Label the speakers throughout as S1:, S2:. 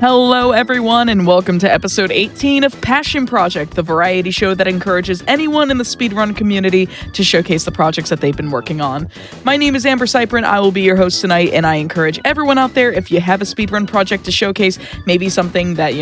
S1: Hello, everyone, and welcome to episode 18 of Passion Project, the variety show that encourages anyone in the speedrun community to showcase the projects that they've been working on. My name is Amber Cyprin. I will be your host tonight, and I encourage everyone out there, if you have a speedrun project to showcase, maybe something that,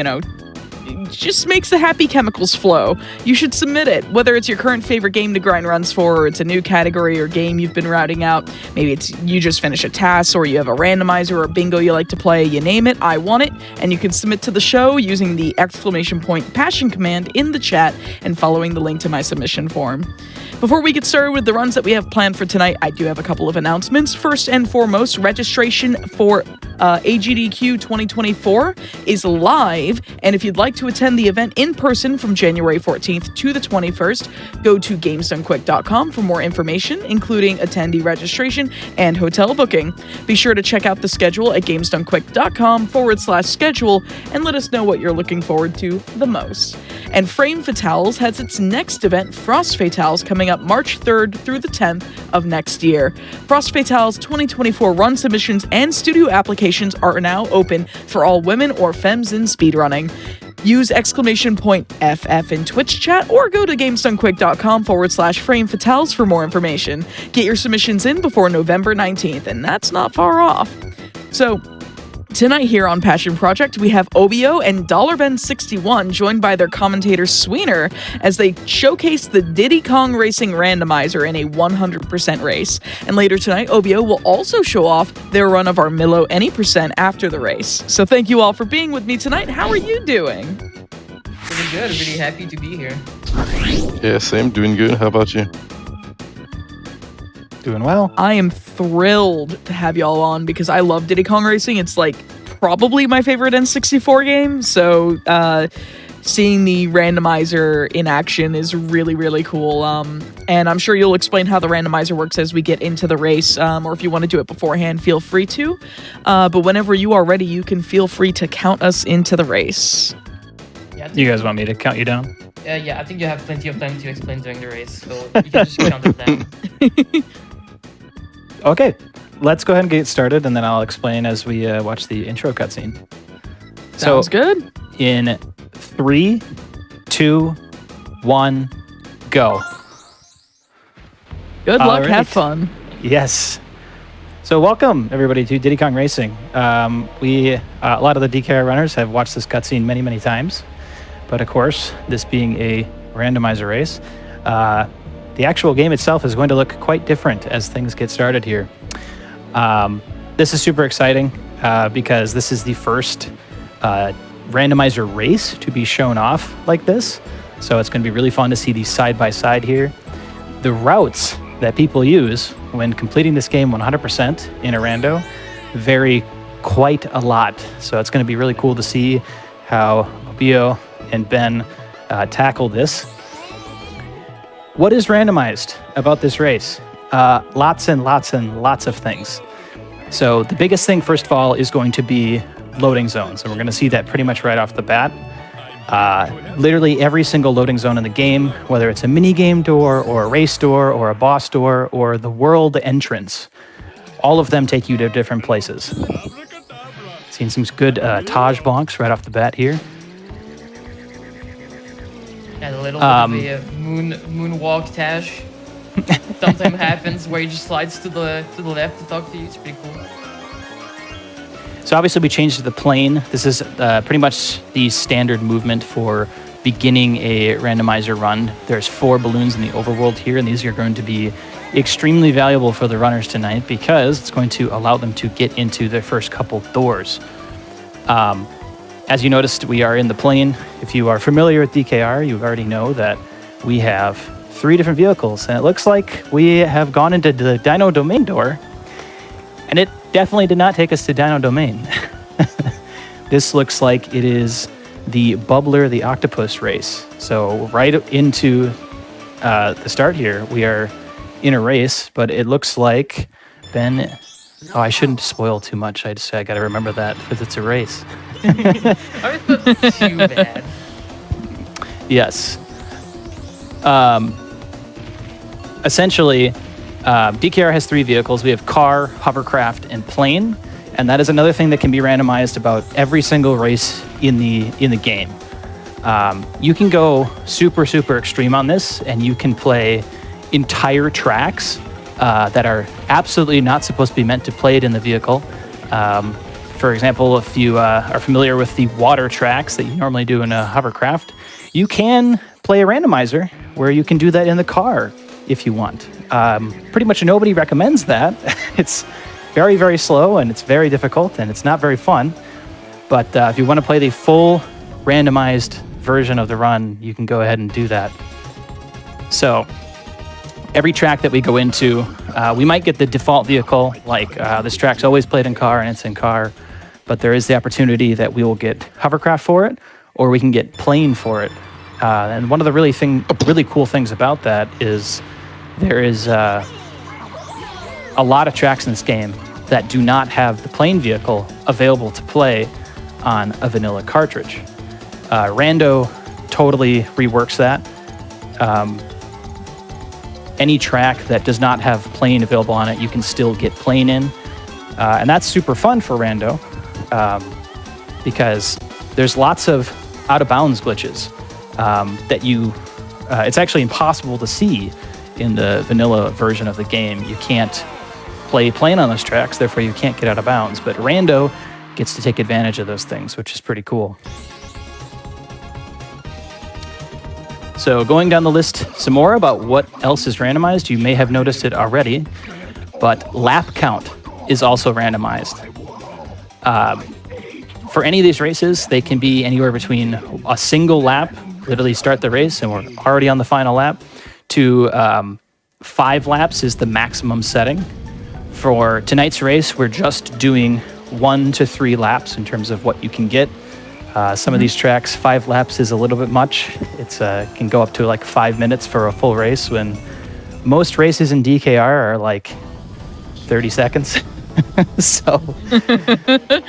S1: just makes the happy chemicals flow, you should submit it. Whether it's your current favorite game to grind runs for, or it's a new category or game you've been routing out, maybe it's you just finish a task, or you have a randomizer or a bingo you like to play, you name it, I want it, and you can submit to the show using the !passion command in the chat and following the link to my submission form. Before we get started with the runs that we have planned for tonight, I do have a couple of announcements. First and foremost, registration for GDQ 2024 is live, and if you'd like to attend the event in person from January 14th to the 21st, go to gamesdonequick.com for more information, including attendee registration and hotel booking. Be sure to check out the schedule at gamesdonequick.com/schedule and let us know what you're looking forward to the most. And Frame Fatales has its next event, Frost Fatales, coming up March 3rd through the 10th of next year. Frost Fatales 2024 run submissions and studio applications are now open for all women or femmes in speedrunning. Use !FF in Twitch chat or go to gamesdonequick.com/Frame Fatales for more information. Get your submissions in before November 19th, and that's not far off. So, tonight here on Passion Project, we have Obio and $Ben61 joined by their commentator Sweener as they showcase the Diddy Kong Racing Randomizer in a 100% race. And later tonight, Obio will also show off their run of Armillo any percent after the race. So thank you all for being with me tonight. How are you doing?
S2: Pretty good. Really happy to be here.
S3: Yeah, same. Doing good. How about you?
S4: Doing well.
S1: I am thrilled to have y'all on because I love Diddy Kong Racing. It's like probably my favorite N64 game. So seeing the randomizer in action is really, really cool. And I'm sure you'll explain how the randomizer works as we get into the race. Or if you want to do it beforehand, feel free to. But whenever you are ready, you can feel free to count us into the race.
S2: Yeah,
S4: You guys want me to count you down?
S2: Yeah, I think you have plenty of time to explain during the race, so you can just count it down.
S4: Okay, let's go ahead and get started, and then I'll explain as we watch the intro cutscene.
S1: Sounds good.
S4: In 3, 2, 1, go.
S1: Good luck.
S4: Alright.
S1: Have fun.
S4: Yes. So welcome, everybody, to Diddy Kong Racing. A lot of the DKR runners have watched this cutscene many, many times. But of course, this being a randomizer race, the actual game itself is going to look quite different as things get started here. This is super exciting because this is the first randomizer race to be shown off like this. So it's going to be really fun to see these side by side here. The routes that people use when completing this game 100% in a rando vary quite a lot. So it's going to be really cool to see how Obio and Ben tackle this. What is randomized about this race? Lots and lots and lots of things. So the biggest thing, first of all, is going to be loading zones. And we're going to see that pretty much right off the bat. Literally every single loading zone in the game, whether it's a mini game door or a race door or a boss door or the world entrance, all of them take you to different places. Seeing some good Taj bonks right off the bat here.
S2: And a little bit of a moonwalk Tash. Sometimes happens where he just slides to the left to talk to you. It's pretty cool.
S4: So obviously we changed to the plane. This is pretty much the standard movement for beginning a randomizer run. There's 4 balloons in the overworld here, and these are going to be extremely valuable for the runners tonight because it's going to allow them to get into their first couple doors. As you noticed, we are in the plane. If you are familiar with DKR, you already know that we have 3 different vehicles, and it looks like we have gone into the Dino Domain door, and it definitely did not take us to Dino Domain. This looks like it is the Bubbler the Octopus race. So right into the start here, we are in a race, but it looks like Ben... Oh, I shouldn't spoil too much. I got to remember that because it's a race.
S2: I mean, that's too bad.
S4: Yes. Essentially, DKR has 3 vehicles. We have car, hovercraft, and plane. And that is another thing that can be randomized about every single race in the game. You can go super extreme on this, and you can play entire tracks that are absolutely not supposed to be meant to play it in the vehicle. For example, if you are familiar with the water tracks that you normally do in a hovercraft, you can play a randomizer where you can do that in the car if you want. Pretty much nobody recommends that. It's very slow, and it's very difficult, and it's not very fun. But if you want to play the full randomized version of the run, you can go ahead and do that. So every track that we go into, we might get the default vehicle, like this track's always played in car and it's in car, but there is the opportunity that we will get hovercraft for it, or we can get plane for it. And one of the really cool things about that is there is a lot of tracks in this game that do not have the plane vehicle available to play on a vanilla cartridge. Rando totally reworks that. Any track that does not have plane available on it, you can still get plane in. And that's super fun for Rando because there's lots of out-of-bounds glitches that it's actually impossible to see in the vanilla version of the game. You can't play plane on those tracks, therefore you can't get out of bounds. But Rando gets to take advantage of those things, which is pretty cool. So going down the list some more about what else is randomized, you may have noticed it already, but lap count is also randomized. For any of these races, they can be anywhere between a single lap, literally start the race and we're already on the final lap, to 5 laps is the maximum setting. For tonight's race, we're just doing 1 to 3 laps in terms of what you can get. Some of these tracks, 5 laps is a little bit much. It's can go up to like 5 minutes for a full race, when most races in DKR are like 30 seconds. So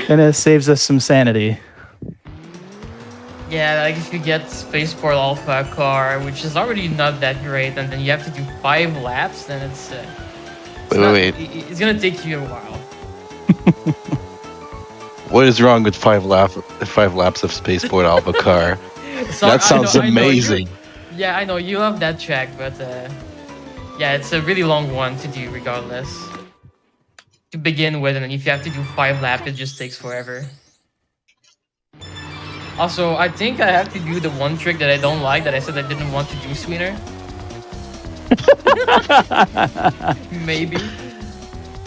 S4: kind of saves us some sanity.
S2: Yeah, like if you get Spaceport Alpha car, which is already not that great, and then you have to do 5 laps, then it's
S3: Wait.
S2: it's gonna take you a while.
S3: What is wrong with 5 laps of Spaceport Alpha car?
S2: So,
S3: That sounds
S2: I know
S3: amazing.
S2: Yeah, I know you love that track, but yeah, it's a really long one to do regardless. To begin with, and then if you have to do 5 laps, it just takes forever. Also, I think I have to do the one trick that I don't like, that I said I didn't want to do, Sweener. Maybe.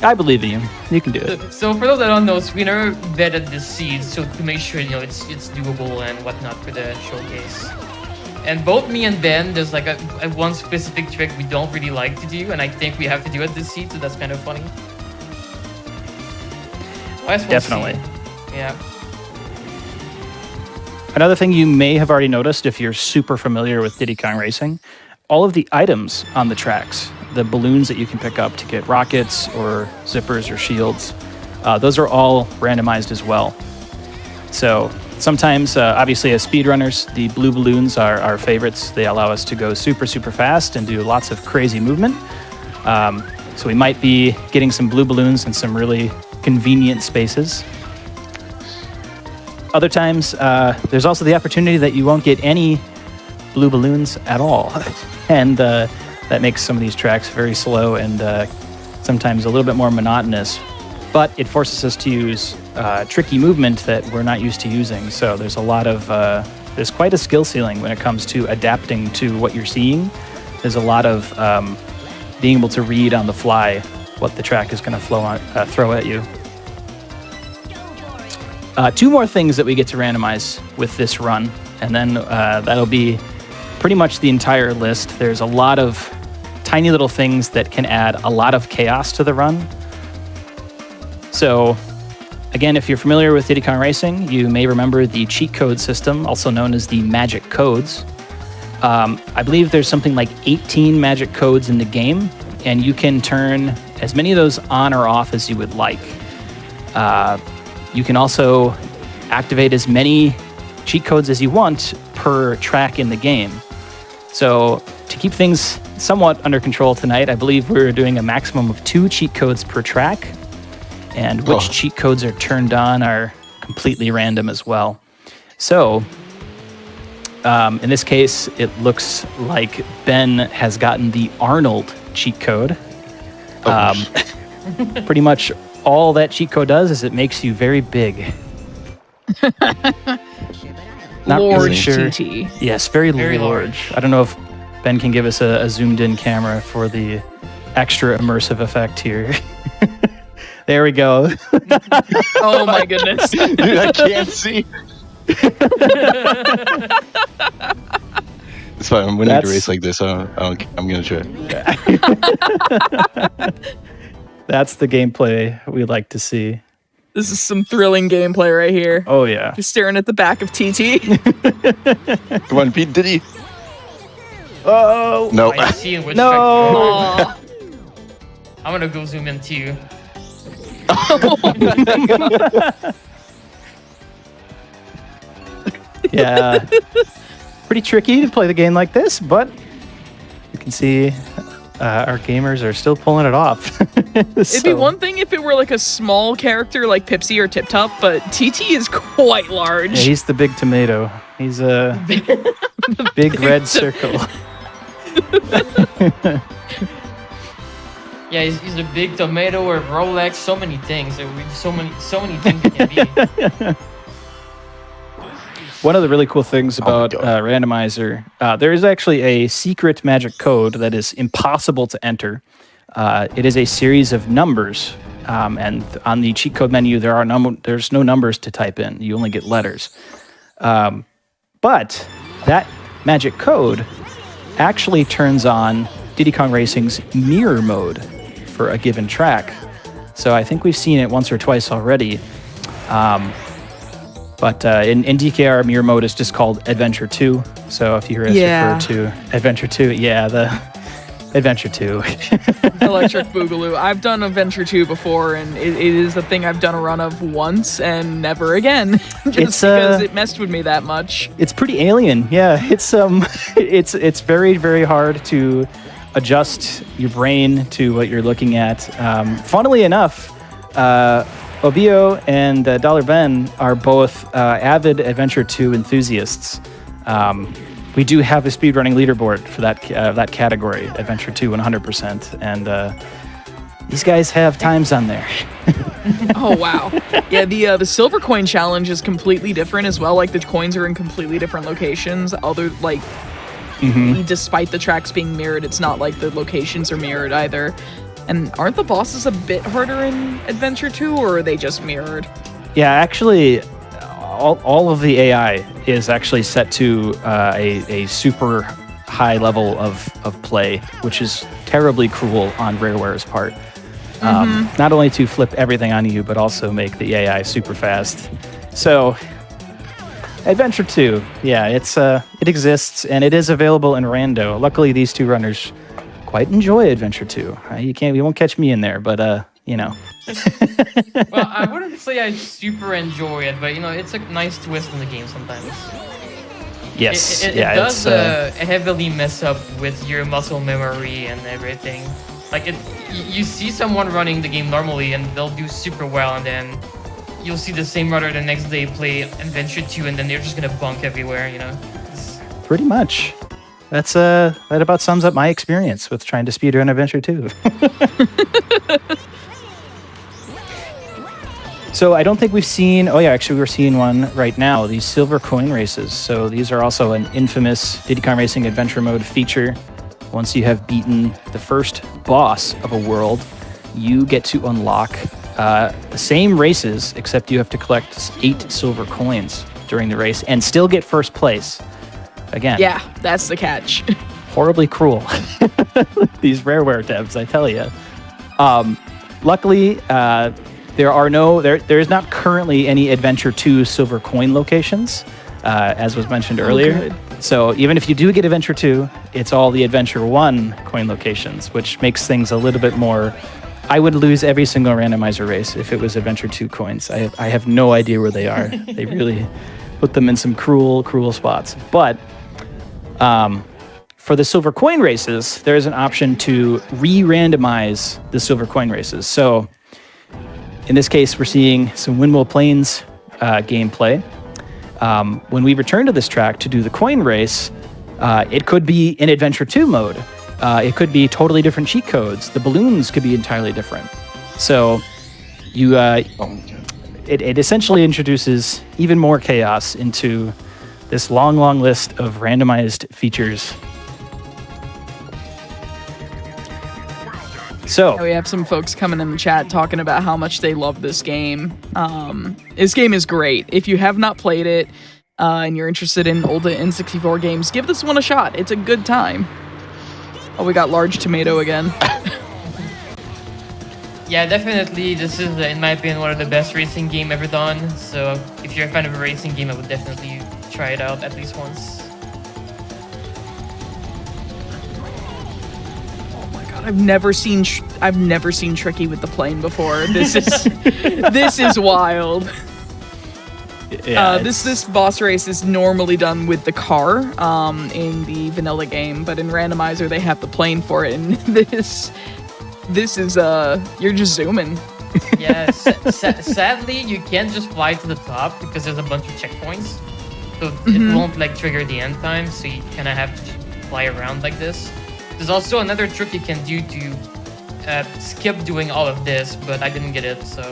S4: I believe in you. You can do it.
S2: So for those that don't know, Sweener vetted the seeds so to make sure it's doable and whatnot for the showcase. And both me and Ben, there's like a one specific trick we don't really like to do, and I think we have to do it this seed, so that's kind of funny.
S4: Definitely.
S2: Yeah.
S4: Another thing you may have already noticed if you're super familiar with Diddy Kong Racing, all of the items on the tracks, the balloons that you can pick up to get rockets or zippers or shields, those are all randomized as well. So sometimes, obviously as speedrunners, the blue balloons are our favorites. They allow us to go super fast and do lots of crazy movement. So we might be getting some blue balloons in some really convenient spaces. Other times, there's also the opportunity that you won't get any blue balloons at all. And that makes some of these tracks very slow and sometimes a little bit more monotonous. But it forces us to use tricky movement that we're not used to using. So there's a lot of, there's quite a skill ceiling when it comes to adapting to what you're seeing. There's a lot of being able to read on the fly what the track is going to throw at you. 2 more things that we get to randomize with this run, and then that'll be pretty much the entire list. There's a lot of tiny little things that can add a lot of chaos to the run. So again, if you're familiar with Diddy Kong Racing, you may remember the cheat code system, also known as the magic codes. I believe there's something like 18 magic codes in the game, and you can turn as many of those on or off as you would like. You can also activate as many cheat codes as you want per track in the game. So to keep things somewhat under control tonight, I believe we're doing a maximum of 2 cheat codes per track. and which cheat codes are turned on are completely random as well. So, in this case, it looks like Ben has gotten the Arnold cheat code. Pretty much all that cheat code does is it makes you very big. Not
S1: Lord
S4: really sure.
S1: TT.
S4: Yes, very large. I don't know if Ben can give us a zoomed-in camera for the extra immersive effect here. There we go.
S1: Oh my goodness.
S3: Dude, I can't see. It's fine. I'm winning the race like this. I'm gonna try.
S4: That's the gameplay we like to see.
S1: This is some thrilling gameplay right here.
S4: Oh yeah.
S1: Just staring at the back of TT.
S3: Come on, beat Diddy.
S4: Oh
S3: No.
S2: I see which
S4: No.
S1: Aw.
S2: I'm gonna go zoom in too.
S4: Yeah. Pretty tricky to play the game like this, but you can see our gamers are still pulling it off.
S1: It'd be one thing if it were like a small character like Pipsy or Tip Top, but TT is quite large.
S4: Yeah, he's the big tomato. He's a big red circle.
S2: Yeah, he's a big tomato or Rolex. So many things. So many things it can be.
S4: One of the really cool things about Randomizer, there is actually a secret magic code that is impossible to enter. It is a series of numbers, and on the cheat code menu, there's no numbers to type in. You only get letters. But that magic code actually turns on Diddy Kong Racing's mirror mode for a given track. So I think we've seen it once or twice already. But in DKR, mirror mode is just called Adventure 2. So if you hear us refer to Adventure 2, the Adventure 2.
S1: Electric Boogaloo. I've done Adventure 2 before, and it is a thing I've done a run of once and never again. Just because it messed with me that much.
S4: It's pretty alien. Yeah, it's very, very hard to adjust your brain to what you're looking at. Funnily enough, Obio and Dollar Ben are both avid Adventure 2 enthusiasts. We do have a speedrunning leaderboard for that category, Adventure 2 100%, and these guys have times on there.
S1: Oh wow! Yeah, the silver coin challenge is completely different as well. Like the coins are in completely different locations. Despite the tracks being mirrored, it's not like the locations are mirrored either. And aren't the bosses a bit harder in Adventure 2, or are they just mirrored?
S4: Yeah, actually, all of the AI is actually set to a super high level of play, which is terribly cruel on Rareware's part. Not only to flip everything on you, but also make the AI super fast. So, Adventure 2, yeah, it exists, and it is available in Rando. Luckily, these two runners quite enjoy Adventure 2. You won't catch me in there, but you know.
S2: Well, I wouldn't say I super enjoy it, but it's a nice twist in the game sometimes.
S4: Yes,
S2: it does heavily mess up with your muscle memory and everything. Like you see someone running the game normally and they'll do super well, and then you'll see the same runner the next day play Adventure 2, and then they're just gonna bunk everywhere.
S4: Pretty much. That about sums up my experience with trying to speedrun Adventure 2. So I don't think we've seen... Oh yeah, actually we're seeing one right now, these silver coin races. So these are also an infamous Diddy Kong Racing Adventure Mode feature. Once you have beaten the first boss of a world, you get to unlock the same races, except you have to collect 8 silver coins during the race and still get first place. Again.
S1: Yeah, that's the catch.
S4: Horribly cruel. These Rareware devs, I tell you. Luckily, there is not currently any Adventure 2 silver coin locations, as was mentioned earlier.
S1: Good.
S4: So even if you do get Adventure 2, it's all the Adventure 1 coin locations, which makes things a little bit more... I would lose every single randomizer race if it was Adventure 2 coins. I have no idea where they are. They really put them in some cruel, cruel spots. But for the silver coin races, there is an option to re-randomize the silver coin races. So In this case, we're seeing some Windmill Plains gameplay. When we return to this track to do the coin race, it could be in Adventure 2 mode. It could be totally different cheat codes. The balloons could be entirely different. So you, it essentially introduces even more chaos into this long, long list of randomized features. So
S1: we have some folks coming in the chat talking about how much they love this game. This game is great. If you have not played it and you're interested in old N64 games, give this one a shot. It's a good time. Oh, we got Large Tomato again.
S2: Yeah, definitely. This is, in my opinion, one of the best racing game ever done. So if you're a fan of a racing game, I would definitely try it out at least once.
S1: I've never seen Tricky with the plane before. This is wild.
S4: yeah,
S1: This boss race is normally done with the car in the vanilla game, but in Randomizer they have the plane for it, and this is you're just zooming.
S2: Yeah, sadly you can't just fly to the top because there's a bunch of checkpoints, so it won't like trigger the end time. So you kind of have to just fly around like this. There's also another trick you can do to skip doing all of this, but I didn't get it, so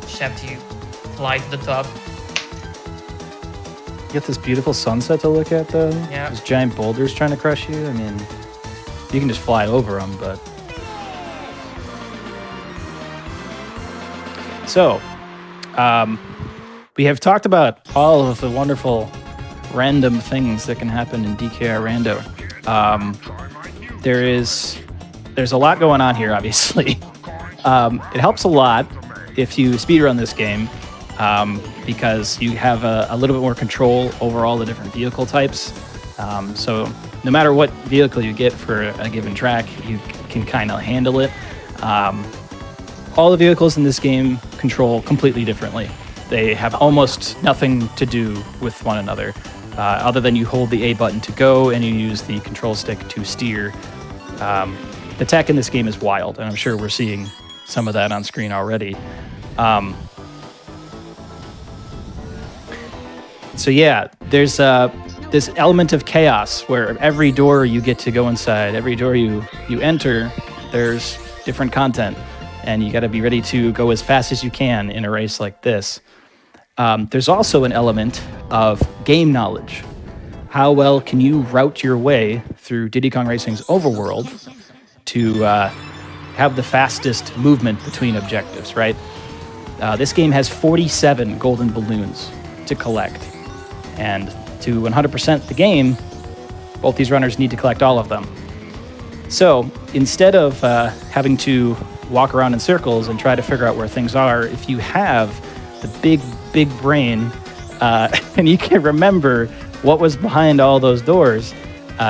S2: just have to fly to the top.
S4: you get this beautiful sunset to look at, though.
S2: Yeah.
S4: Those giant boulders trying to crush you. I mean, you can just fly over them, but... So, we have talked about all of the wonderful random things that can happen in DKR Rando. There's a lot going on here, obviously. It helps a lot if you speedrun this game because you have a little bit more control over all the different vehicle types. So no matter what vehicle you get for a given track, you can kind of handle it. All the vehicles in this game control completely differently. They have almost nothing to do with one another, other than you hold the A button to go and you use the control stick to steer. The tech in this game is wild, and I'm sure we're seeing some of that on screen already. So yeah, there's this element of chaos where every door you get to go inside, every door you enter, there's different content, and you got to be ready to go as fast as you can in a race like this. There's also an element of game knowledge. How well can you route your way through Diddy Kong Racing's overworld to have the fastest movement between objectives, right? This game has 47 golden balloons to collect. And to 100% the game, both these runners need to collect all of them. So instead of having to walk around in circles and try to figure out where things are, if you have the big brain and you can remember what was behind all those doors,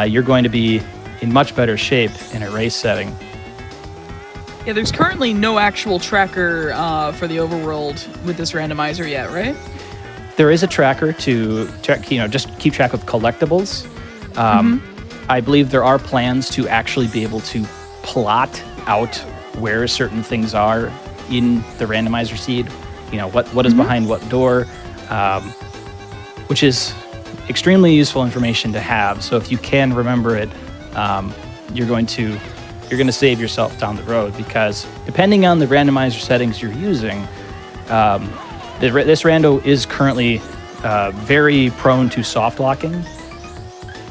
S4: you're going to be in much better shape in a race setting.
S1: Yeah, there's currently no actual tracker for the overworld with this randomizer yet, right?
S4: There is a tracker to check, just keep track of collectibles. I believe there are plans to actually be able to plot out where certain things are in the randomizer seed. What is behind what door, which is extremely useful information to have. So if you can remember it, you're going to save yourself down the road, because depending on the randomizer settings you're using, this rando is currently very prone to soft locking,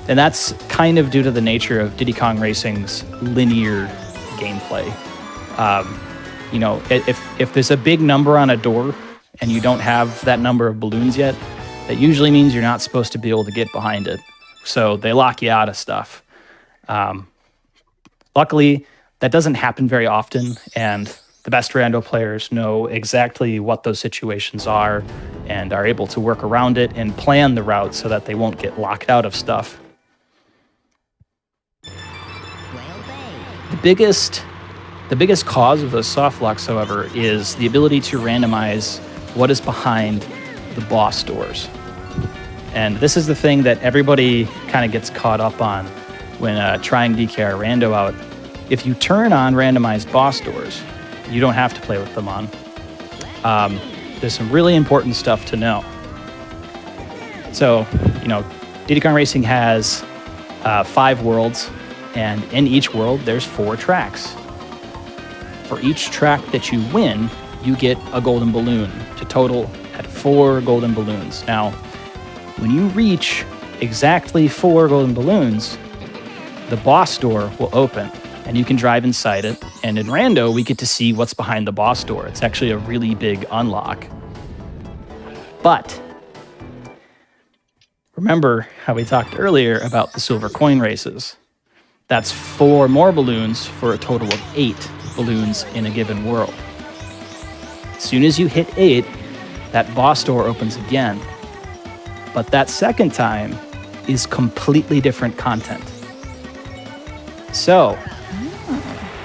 S4: and that's kind of due to the nature of Diddy Kong Racing's linear gameplay. If there's a big number on a door and you don't have that number of balloons yet, that usually means you're not supposed to be able to get behind it. So they lock you out of stuff. Luckily, that doesn't happen very often, and the best rando players know exactly what those situations are and are able to work around it and plan the route so that they won't get locked out of stuff. The biggest cause of those soft locks, however, is the ability to randomize what is behind the boss doors. And this is the thing that everybody kind of gets caught up on when trying DKR Rando out. If you turn on randomized boss doors, you don't have to play with them on. there's some really important stuff to know. So, Diddy Kong Racing has 5 worlds, and in each world, there's 4 tracks. For each track that you win, you get a golden balloon to total at 4 golden balloons. Now, when you reach exactly 4 golden balloons, the boss door will open and you can drive inside it. And in Rando, we get to see what's behind the boss door. It's actually a really big unlock. But remember how we talked earlier about the silver coin races? That's 4 more balloons for a total of 8 balloons in a given world. As soon as you hit 8, that boss door opens again. But that second time is completely different content. So,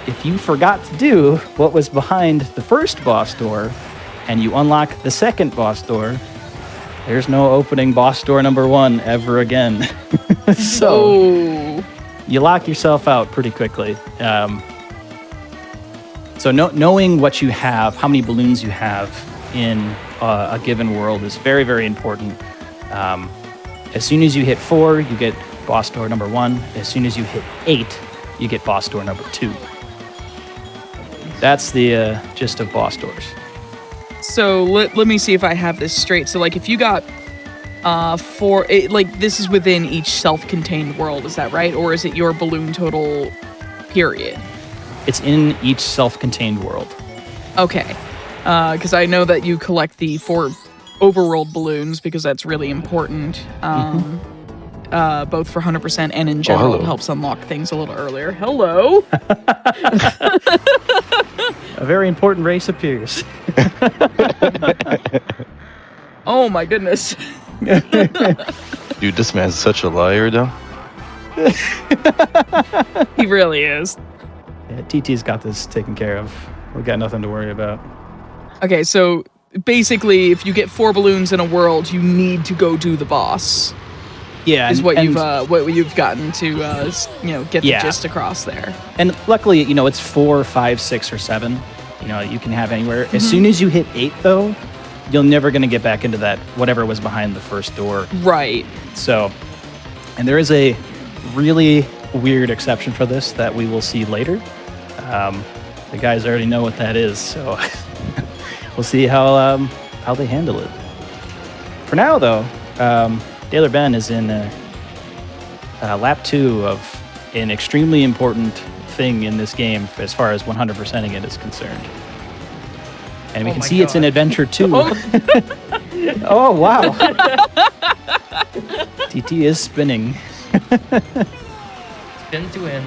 S4: if you forgot to do what was behind the first boss door and you unlock the second boss door, there's no opening boss door number 1 ever again. So, you lock yourself out pretty quickly. So knowing what you have, how many balloons you have in a given world is very, very important. As soon as you hit 4, you get boss door number 1. As soon as you hit 8, you get boss door number 2. That's the gist of boss doors.
S1: So let me see if I have this straight. So like if you got 4, this is within each self-contained world, is that right? Or is it your balloon total period?
S4: It's in each self-contained world.
S1: Okay. Because I know that you collect the 4 overworld balloons because that's really important. Both for 100% and in general, it helps unlock things a little earlier. Hello.
S4: A very important race appears.
S1: Oh my goodness.
S3: Dude, this man's such a liar, though.
S1: He really is.
S4: Yeah, TT's got this taken care of. We've got nothing to worry about.
S1: Okay, so basically, if you get 4 balloons in a world, you need to go do the boss.
S4: Yeah,
S1: is what you've gotten to get the gist across there.
S4: And luckily, it's 4, 5, 6, or 7. You can have anywhere. As soon as you hit 8, though, you're never going to get back into that whatever was behind the first door.
S1: Right.
S4: So, and there is a really weird exception for this that we will see later. The guys already know what that is, so we'll see how they handle it. For now, though, Taylor Ben is in lap 2 of an extremely important thing in this game as far as 100%ing it is concerned. And we can see it's an adventure too. Oh, wow. TT is spinning.
S2: Spin to win.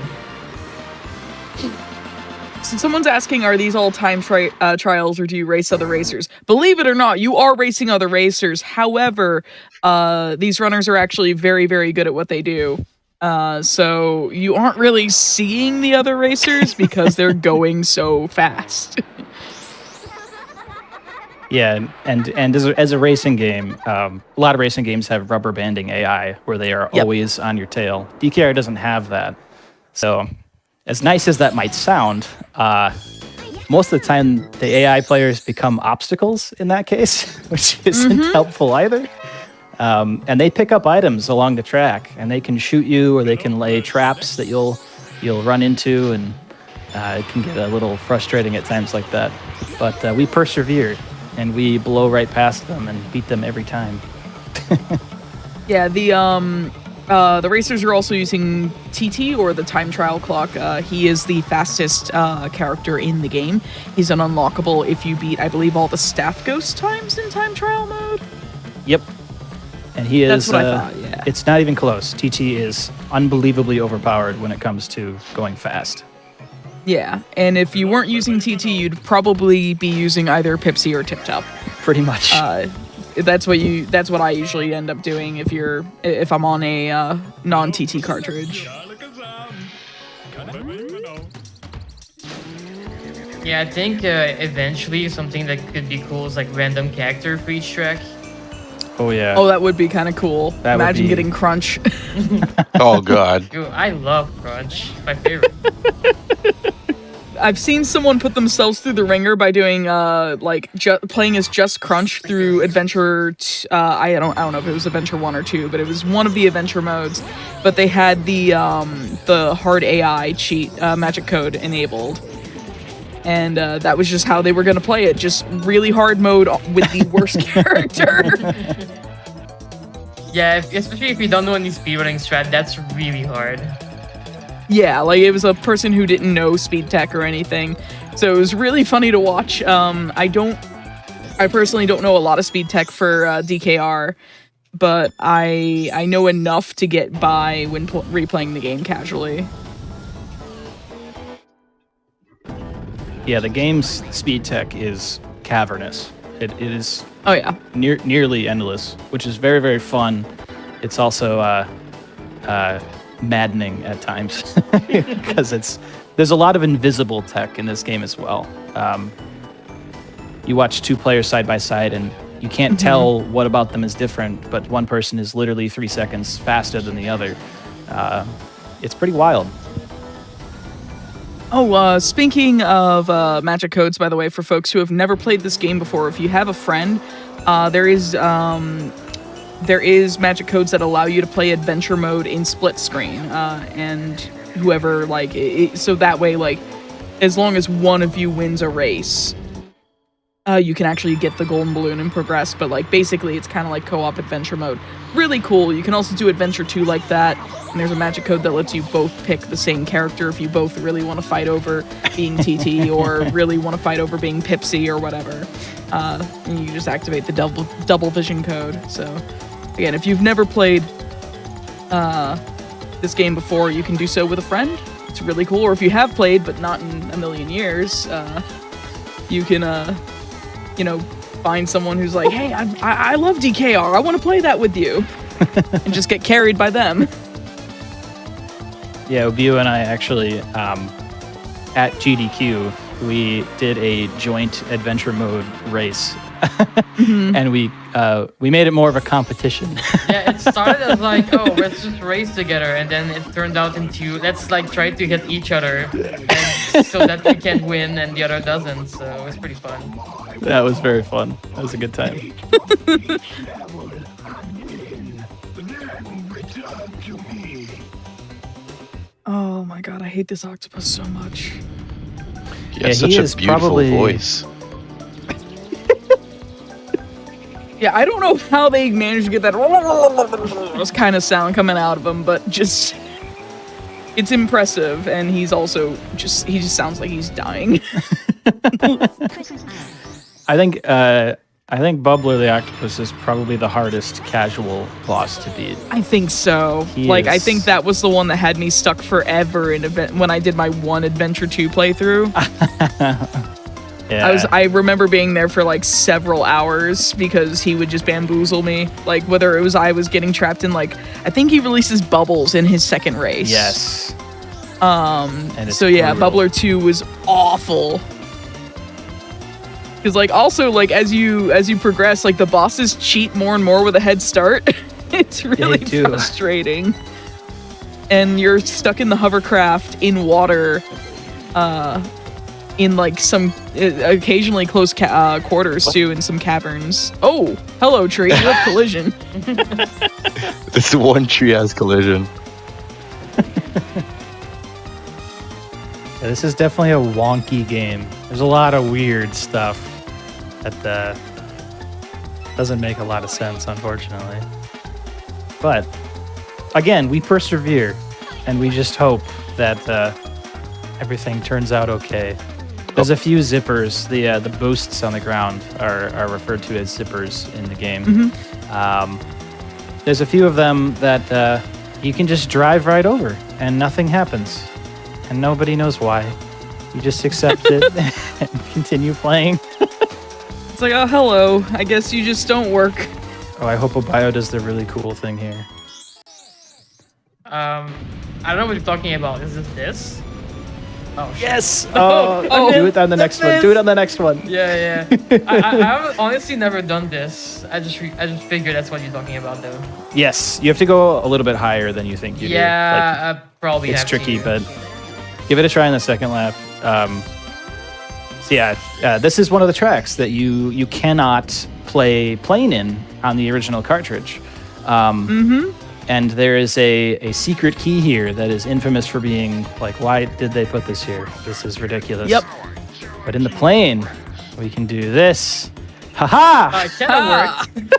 S1: So someone's asking, are these all time trials or do you race other racers? Believe it or not, you are racing other racers. However, these runners are actually very, very good at what they do. So you aren't really seeing the other racers because they're going so fast.
S4: Yeah, and as a racing game, a lot of racing games have rubber banding AI where they are always on your tail. DKR doesn't have that. So as nice as that might sound, most of the time the AI players become obstacles in that case, which isn't helpful either. And they pick up items along the track, and they can shoot you or they can lay traps that you'll run into, and it can get a little frustrating at times like that. But we persevered, and we blow right past them and beat them every time.
S1: Yeah, the racers are also using TT, or the time trial clock. He is the fastest character in the game. He's an unlockable if you beat, I believe, all the staff ghost times in time trial mode.
S4: Yep. And he is,
S1: that's what I thought, yeah.
S4: It's not even close. TT is unbelievably overpowered when it comes to going fast.
S1: Yeah, and if you weren't using TT, you'd probably be using either Pipsy or Tip Top.
S4: Pretty much.
S1: That's what I usually end up doing if I'm on a non-TT cartridge.
S2: Yeah, I think eventually something that could be cool is like random character for each track.
S4: Oh yeah.
S1: Oh, that would be kind of cool. Imagine getting Crunch.
S3: Oh god.
S2: Dude, I love Crunch. My favorite.
S1: I've seen someone put themselves through the ringer by doing playing as Just Crunch through Adventure. I don't know if it was Adventure 1 or 2, but it was one of the adventure modes. But they had the hard AI cheat magic code enabled, and that was just how they were gonna play it. Just really hard mode with the worst character.
S2: Yeah, especially if you don't know any speedrunning strat, that's really hard.
S1: Yeah, like it was a person who didn't know speed tech or anything, so it was really funny to watch. I personally don't know a lot of speed tech for DKR, but I know enough to get by when replaying the game casually.
S4: Yeah, the game's speed tech is cavernous. It is
S1: Oh yeah,
S4: nearly endless, which is very, very fun. It's also maddening at times because there's a lot of invisible tech in this game as well. You watch two players side by side and you can't tell what about them is different, but one person is literally 3 seconds faster than the other. It's pretty wild.
S1: Oh, speaking of magic codes, by the way, for folks who have never played this game before, if you have a friend, there is magic codes that allow you to play adventure mode in split screen, and whoever so that way, like, as long as one of you wins a race, you can actually get the golden balloon and progress. But like basically, it's kind of like co-op adventure mode. Really cool. You can also do Adventure 2 like that. And there's a magic code that lets you both pick the same character if you both really want to fight over being TT or really want to fight over being Pipsy or whatever. And you just activate the double vision code. So again, if you've never played this game before, you can do so with a friend. It's really cool. Or if you have played but not in a million years, you can find someone who's like, hey, I love DKR. I want to play that with you. And just get carried by them.
S4: Yeah, Obiu and I actually, at GDQ, we did a joint adventure mode race. And we made it more of a competition.
S2: Yeah, it started as like, oh, let's just race together, and then it turned out into let's like try to hit each other, and so that we can win and the other doesn't. So it was pretty fun.
S4: That was very fun. That was a good time.
S1: Oh my god, I hate this octopus so much.
S3: Yeah, such a beautiful voice.
S1: Yeah, I don't know how they managed to get that kind of sound coming out of him, but just it's impressive, and he's also he just sounds like he's dying.
S4: I think Bubbler the Octopus is probably the hardest casual boss to beat.
S1: I think so. I think that was the one that had me stuck forever when I did my one Adventure 2 playthrough.
S4: Yeah.
S1: I remember being there for like several hours because he would just bamboozle me. Like whether it was I was getting trapped in I think he releases bubbles in his second race.
S4: Yes.
S1: So yeah,
S4: brutal.
S1: Bubbler 2 was awful. Because also as you progress, the bosses cheat more and more with a head start. It's really frustrating. And you're stuck in the hovercraft in water, in some occasionally close quarters too, in some caverns. Oh, hello tree, you have collision.
S3: This one tree has collision.
S4: Yeah, this is definitely a wonky game. There's a lot of weird stuff that doesn't make a lot of sense, unfortunately. But again, we persevere, and we just hope that everything turns out okay. There's a few zippers. The boosts on the ground are referred to as zippers in the game. There's a few of them that you can just drive right over, and nothing happens. And nobody knows why. You just accept it and continue playing.
S1: It's like, oh, hello. I guess you just don't work.
S4: Oh, I hope Obio does the really cool thing here.
S2: I don't know what you're talking about. Is this? Oh, shit.
S4: Yes! Oh, do it on the next one. Do it on the next one.
S2: Yeah. I've honestly never done this. I just figured that's what you're talking about, though.
S4: Yes, you have to go a little bit higher than you think you do.
S2: Yeah, I probably
S4: it's
S2: have
S4: tricky,
S2: to.
S4: but give it a try on the second lap. So yeah, this is one of the tracks that you cannot play plane in on the original cartridge. And there is a secret key here that is infamous for being like, why did they put this here? This is ridiculous.
S1: Yep.
S4: But in the plane, we can do this. Haha!
S2: It kind of worked.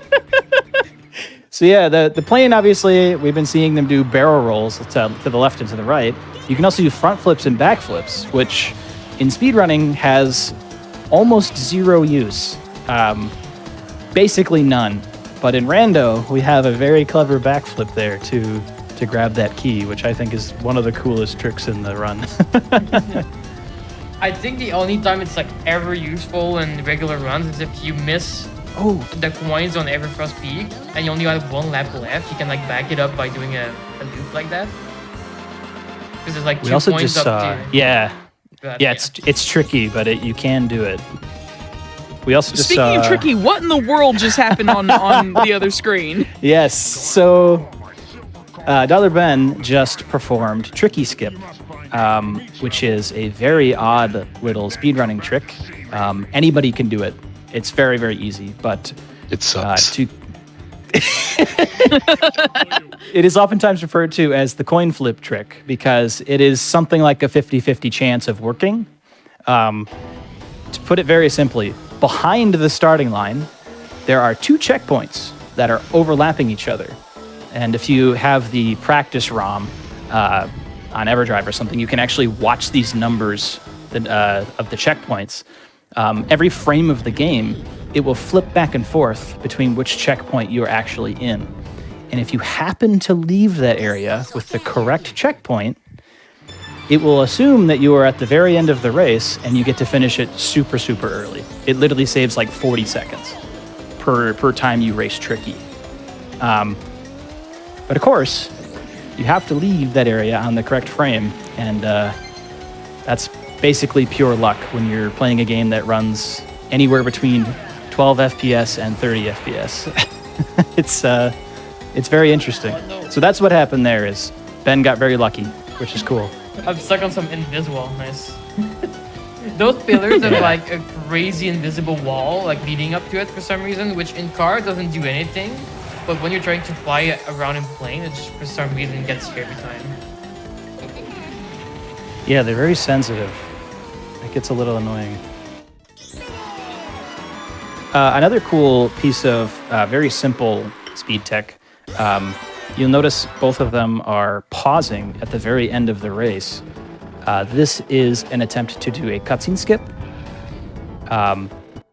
S4: So yeah, the plane, obviously, we've been seeing them do barrel rolls to the left and to the right. You can also do front flips and back flips, which in speedrunning has almost zero use. Basically none. But in Rando, we have a very clever backflip there to grab that key, which I think is one of the coolest tricks in the run.
S2: I think the only time it's like ever useful in regular runs is if you miss the coins on every first peak and you only have 1 lap left. You can like back it up by doing a loop like that. Because there's like 2 coins up to...
S4: Yeah.
S2: But,
S4: yeah, it's tricky, but you can do it. We also just
S1: Speaking of tricky, what in the world just happened on the other screen?
S4: Yes, so Dollar Ben just performed Tricky Skip, which is a very odd little speedrunning trick. Anybody can do it. It's very, very easy, but
S3: It sucks.
S4: It is oftentimes referred to as the coin flip trick because it is something like a 50-50 chance of working. To put it very simply, behind the starting line, there are 2 checkpoints that are overlapping each other. And if you have the practice ROM on EverDrive or something, you can actually watch these numbers of the checkpoints. Every frame of the game, it will flip back and forth between which checkpoint you're actually in. And if you happen to leave that area with the correct checkpoint, it will assume that you are at the very end of the race and you get to finish it super, super early. It literally saves like 40 seconds per time you race Tricky. But of course, you have to leave that area on the correct frame, and that's basically pure luck when you're playing a game that runs anywhere between 12 FPS and 30 FPS. It's very interesting. So that's what happened there is Ben got very lucky, which is cool.
S2: I'm stuck on some invisible. Nice. Those pillars have like a crazy invisible wall like leading up to it for some reason, which in car doesn't do anything. But when you're trying to fly around in plane, it just for some reason gets you every time.
S4: Yeah, they're very sensitive. It gets a little annoying. Another cool piece of very simple speed tech. You'll notice both of them are pausing at the very end of the race. This is an attempt to do a cutscene skip.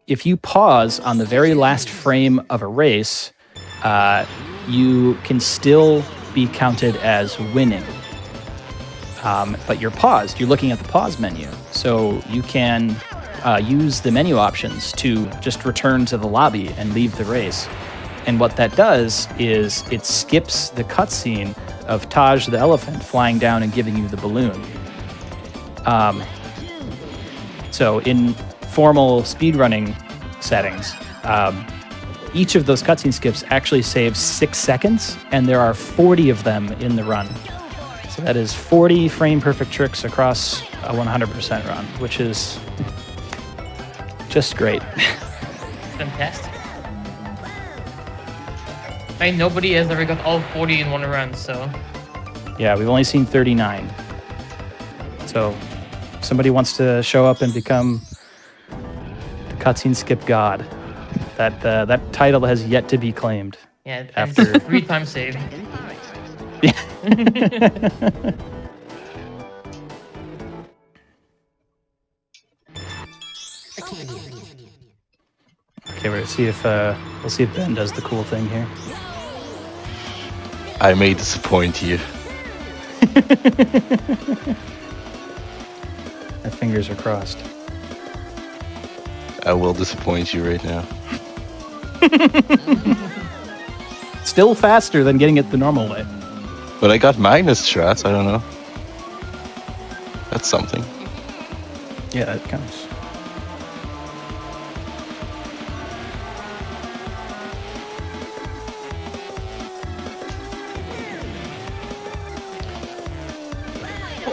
S4: If you pause on the very last frame of a race, you can still be counted as winning. But you're paused. You're looking at the pause menu. So you can use the menu options to just return to the lobby and leave the race. And what that does is it skips the cutscene of Taj the elephant flying down and giving you the balloon. So in formal speedrunning settings, each of those cutscene skips actually saves 6 seconds, and there are 40 of them in the run. So that is 40 frame-perfect tricks across a 100% run, which is just great.
S2: Fantastic. I mean, nobody has ever got all 40 in one run, so...
S4: Yeah, we've only seen 39. So, if somebody wants to show up and become the cutscene skip god, that title has yet to be claimed.
S2: Yeah,
S4: after
S2: 3 times saved.
S4: Yeah. Okay, we'll see if Ben does the cool thing here.
S3: I may disappoint you.
S4: My fingers are crossed.
S3: I will disappoint you right now.
S4: Still faster than getting it the normal way.
S3: But I got Magnus shots, I don't know. That's something.
S4: Yeah, that counts.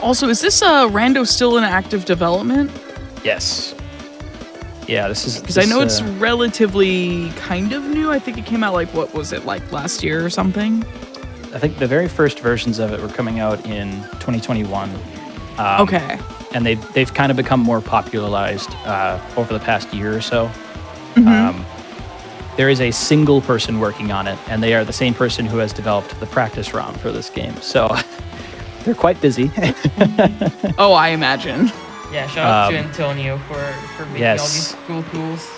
S1: Also, is this Rando still in active development?
S4: Yes. Yeah, this is...
S1: Because I know it's relatively kind of new. I think it came out like, what was it, like last year or something?
S4: I think the very first versions of it were coming out in 2021.
S1: Okay.
S4: And they've kind of become more popularized over the past year or so. There is a single person working on it, and they are the same person who has developed the practice ROM for this game. So they're quite busy.
S1: Oh, I imagine.
S2: Yeah, shout out to Antonio for making all these cool tools.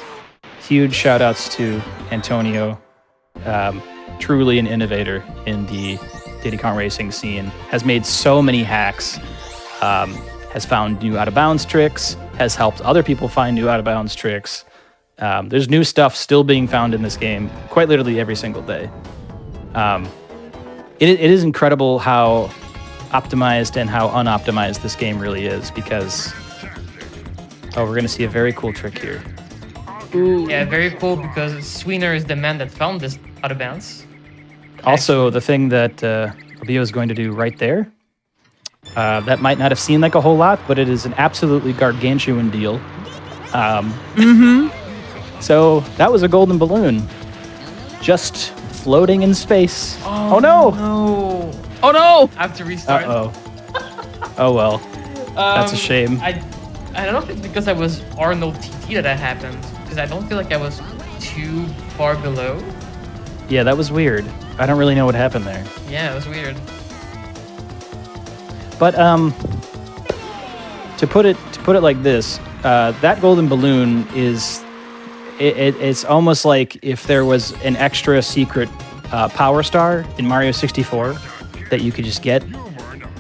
S4: Huge shout outs to Antonio. Truly an innovator in the Diddy Kong Racing scene. Has made so many hacks. Has found new out-of-bounds tricks. Has helped other people find new out-of-bounds tricks. There's new stuff still being found in this game quite literally every single day. It is incredible how optimized and how unoptimized this game really is because... Oh, we're going to see a very cool trick here.
S2: Ooh. Yeah, very cool because Sweener is the man that found this out of bounds.
S4: Also, the thing that Armillo is going to do right there, that might not have seemed like a whole lot, but it is an absolutely gargantuan deal. So that was a golden balloon just floating in space. Oh no!
S2: No.
S1: Oh no!
S2: I have to restart.
S4: Uh-oh. Oh well. That's a shame.
S2: I don't know if it's because I was Arnold TT that happened, because I don't feel like I was too far below.
S4: Yeah, that was weird. I don't really know what happened there.
S2: Yeah, it was weird.
S4: But to put it like this, that golden balloon is it's almost like if there was an extra secret power star in Mario 64 that you could just get,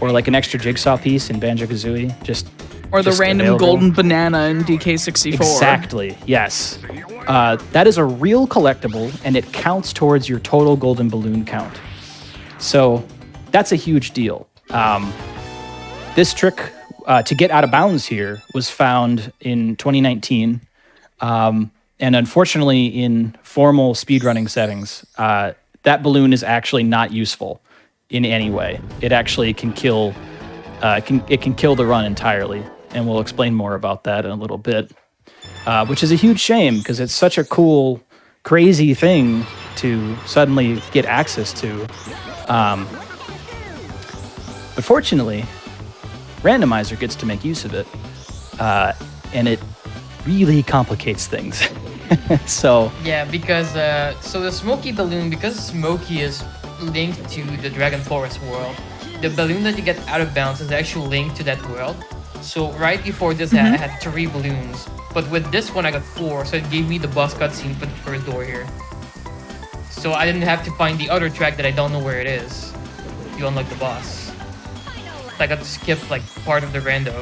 S4: or like an extra jigsaw piece in Banjo-Kazooie,
S1: or the random
S4: available.
S1: golden banana in DK64.
S4: Exactly, yes. That is a real collectible, and it counts towards your total golden balloon count. So that's a huge deal. This trick to get out of bounds here was found in 2019. And unfortunately, in formal speedrunning settings, that balloon is actually not useful in any way. It actually can kill it can kill the run entirely. And we'll explain more about that in a little bit, which is a huge shame because it's such a cool, crazy thing to suddenly get access to. But fortunately, Randomizer gets to make use of it, and it really complicates things. So
S2: yeah, because so the Smoky balloon, because Smoky is linked to the Dragon Forest world, the balloon that you get out of bounds is actually linked to that world. So right before this, I had 3 balloons, but with this one I got 4, so it gave me the boss cutscene for the first door here. So I didn't have to find the other track that I don't know where it is to unlock the boss. So I got to skip like part of the rando,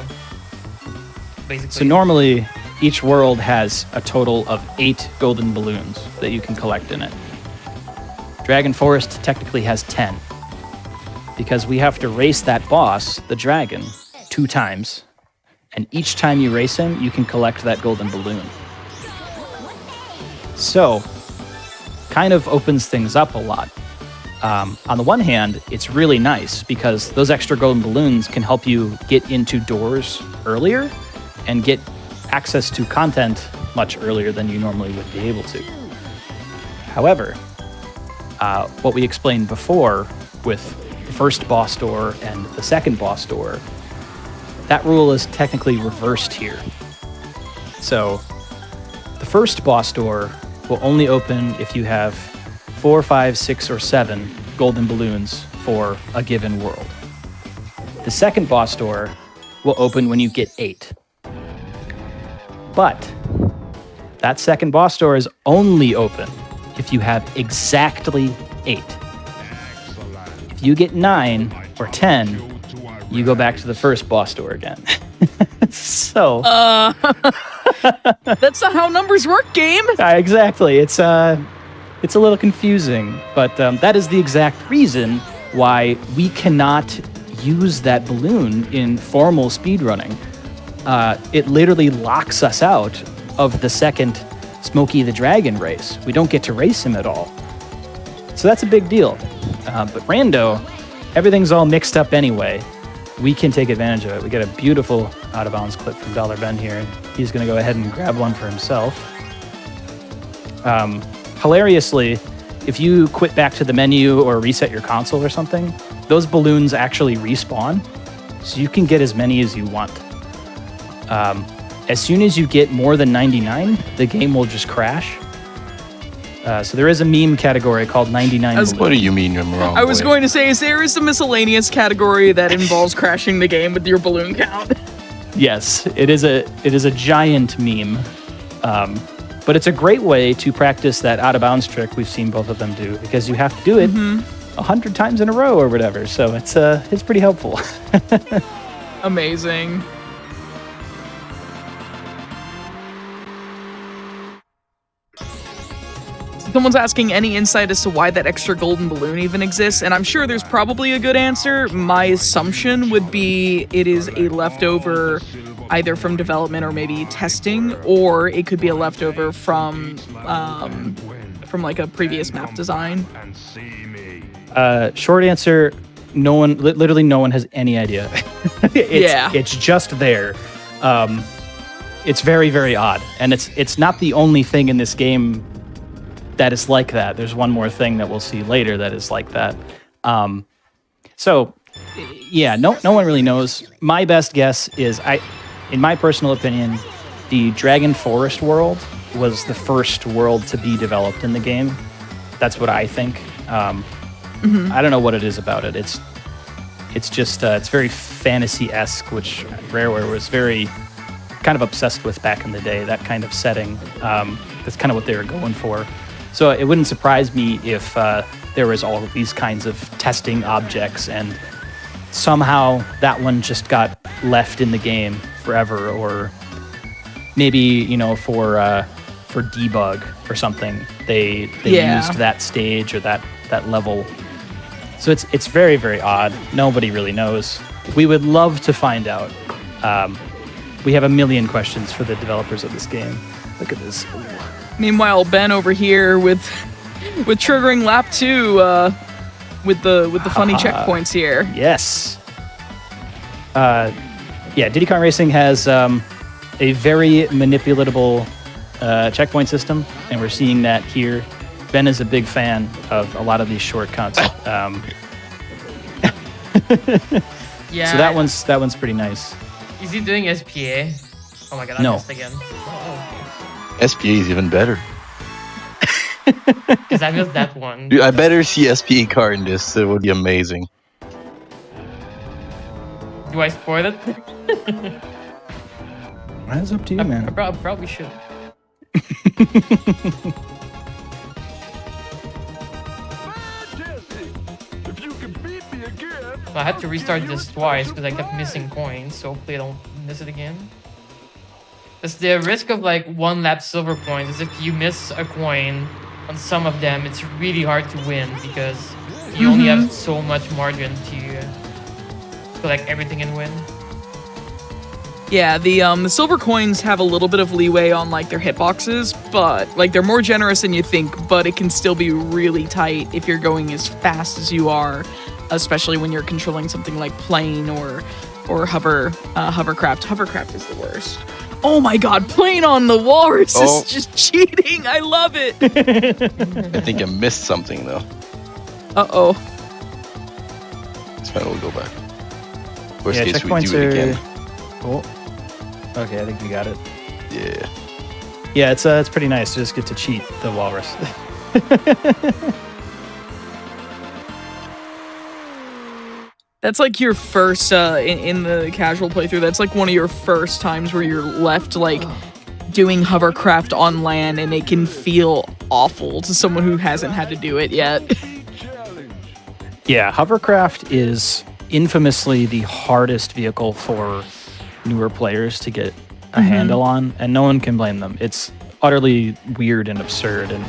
S2: basically.
S4: So normally, each world has a total of 8 golden balloons that you can collect in it. Dragon Forest technically has 10, because we have to race that boss, the dragon, 2 times. And each time you race him, you can collect that golden balloon. So, kind of opens things up a lot. On the one hand, it's really nice because those extra golden balloons can help you get into doors earlier and get access to content much earlier than you normally would be able to. However, what we explained before with the first boss door and the second boss door, that rule is technically reversed here. So the first boss door will only open if you have 4, 5, 6, or 7 golden balloons for a given world. The second boss door will open when you get 8. But that second boss door is only open if you have exactly 8. If you get 9 or 10, you go back to the first boss door again. So
S1: that's not how numbers work, game.
S4: Exactly. It's a little confusing, but that is the exact reason why we cannot use that balloon in formal speedrunning. It literally locks us out of the second Smokey the Dragon race. We don't get to race him at all. So that's a big deal. But Rando, everything's all mixed up anyway. we can take advantage of it. We get a beautiful out of bounds clip from Dollar Ben here, and he's going to go ahead and grab one for himself. Hilariously, if you quit back to the menu or reset your console or something, those balloons actually respawn, so you can get as many as you want. As soon as you get more than 99, the game will just crash. So there is a meme category called 99 balloons.
S3: What do you mean you're wrong?
S1: I was going to say, there is a miscellaneous category that involves crashing the game with your balloon count.
S4: Yes, it is a giant meme. But it's a great way to practice that out of bounds trick we've seen both of them do, because you have to do it 100 times in a row or whatever. So it's pretty helpful.
S1: Amazing. Someone's asking any insight as to why that extra golden balloon even exists, and I'm sure there's probably a good answer. My assumption would be it is a leftover either from development or maybe testing, or it could be a leftover from like a previous map design.
S4: Short answer, literally no one has any idea. It's just there. It's very, very odd, and it's not the only thing in this game that is like that. There's one more thing that we'll see later that is like that. So yeah, no one really knows. My best guess is, in my personal opinion, the Dragon Forest world was the first world to be developed in the game. That's what I think. I don't know what it is about it. It's just it's very fantasy-esque, which Rareware was very kind of obsessed with back in the day. That kind of setting. That's kind of what they were going for. So it wouldn't surprise me if there was all of these kinds of testing objects, and somehow that one just got left in the game forever, or maybe for debug or something they used that stage or that level. So it's very, very odd. Nobody really knows. We would love to find out. We have a million questions for the developers of this game. Look at this.
S1: Meanwhile, Ben over here with triggering lap 2 with the funny checkpoints here.
S4: Yes. Diddy Kong Racing has a very manipulatable checkpoint system, and we're seeing that here. Ben is a big fan of a lot of these shortcuts.
S2: Yeah.
S4: So that one's pretty nice.
S2: Is he doing SPA? Oh my god, I missed again.
S3: SPA is even better.
S2: Because I missed that one.
S3: Dude, I better see SPA car in this. It would be amazing.
S2: Do I spoil it?
S4: That's up to you, man.
S2: I probably should. I had to restart this twice because I kept missing coins, so hopefully I don't miss it again. It's the risk of like one lap silver coins is if you miss a coin on some of them, it's really hard to win because you only have so much margin to collect everything and win.
S1: Yeah, the silver coins have a little bit of leeway on like their hitboxes, but like they're more generous than you think, but it can still be really tight if you're going as fast as you are, especially when you're controlling something like plane or hovercraft. Hovercraft is the worst. Oh my god, plane on the walrus is just cheating. I love it.
S3: I think I missed something though.
S1: Uh-oh.
S3: It's fine, we'll go back. Worst case, we
S4: checkpoints
S3: do it again.
S4: Cool. Okay, I think we got it.
S3: Yeah.
S4: Yeah, it's pretty nice to just get to cheat the walrus.
S1: That's like your first, in the casual playthrough, that's like one of your first times where you're left like doing hovercraft on land, and it can feel awful to someone who hasn't had to do it yet.
S4: Yeah, hovercraft is infamously the hardest vehicle for newer players to get a handle on, and no one can blame them. It's utterly weird and absurd, and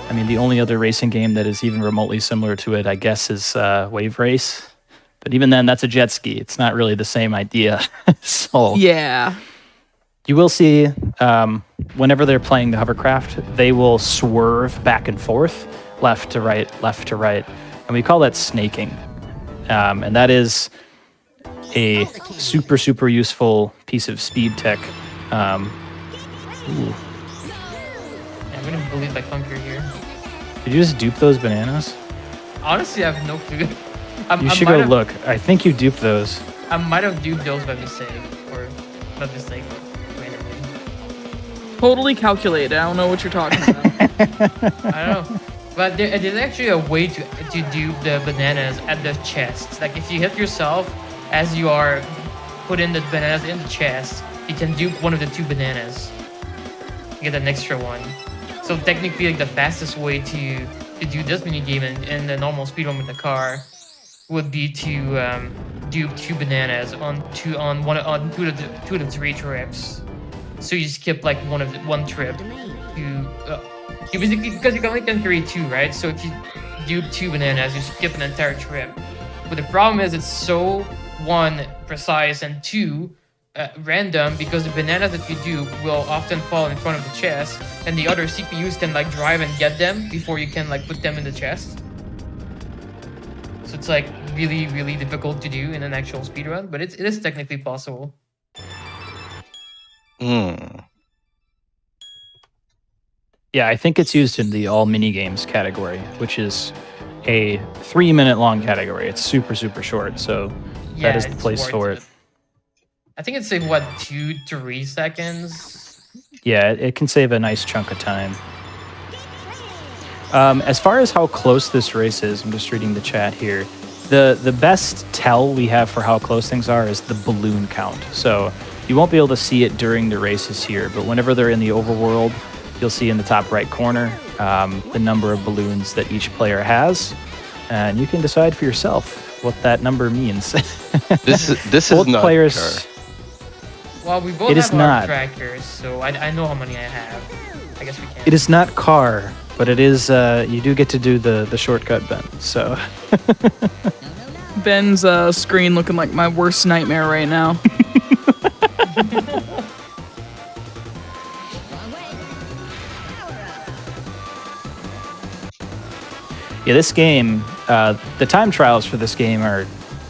S4: I mean, the only other racing game that is even remotely similar to it, I guess, is Wave Race. But even then, that's a jet ski. It's not really the same idea. So
S1: Yeah.
S4: you will see whenever they're playing the hovercraft, they will swerve back and forth, left to right, and we call that snaking. And that is a super, super useful piece of speed tech. Ooh.
S2: Yeah, I'm gonna bully my clunker here.
S4: Did you just dupe those bananas?
S2: Honestly, I have no clue.
S4: You should go look. I think you duped those.
S2: I might have duped those by mistake, or not mistake, but randomly.
S1: Totally calculated. I don't know what you're talking about.
S2: I don't know. But there's actually a way to dupe the bananas at the chest. Like if you hit yourself as you are putting the bananas in the chest, you can dupe one of the 2 bananas. You get an extra one. So technically, like the fastest way to do this mini game in the normal speedrun with the car would be to dupe 2 bananas on two of the 3 trips. So you skip like one trip. You basically, because you can only carry 2, right? So if you dupe 2 bananas, you skip an entire trip. But the problem is it's so 1 precise and 2 random, because the bananas that you do will often fall in front of the chest, and the other CPUs can like drive and get them before you can like put them in the chest. So it's like really, really difficult to do in an actual speedrun, but it is technically possible.
S4: Yeah, I think it's used in the all mini games category, which is a 3-minute long category. It's super, super short, so
S2: Yeah,
S4: that is the
S2: it's
S4: place
S2: worth
S4: for it.
S2: I think it's like what, 2-3 seconds?
S4: Yeah, it can save a nice chunk of time. As far as how close this race is, I'm just reading the chat here. The best tell we have for how close things are is the balloon count. So you won't be able to see it during the races here, but whenever they're in the overworld, you'll see in the top right corner the number of balloons that each player has, and you can decide for yourself what that number means.
S3: This is
S4: Both
S3: not
S4: players.
S3: a car.
S2: Well, we both
S4: It is
S2: have our
S4: not.
S2: trackers, so I know how many I have. I guess we can.
S4: It is not car, but it is. You do get to do the shortcut bend. So
S1: Ben's screen looking like my worst nightmare right now.
S4: yeah, this game. The time trials for this game are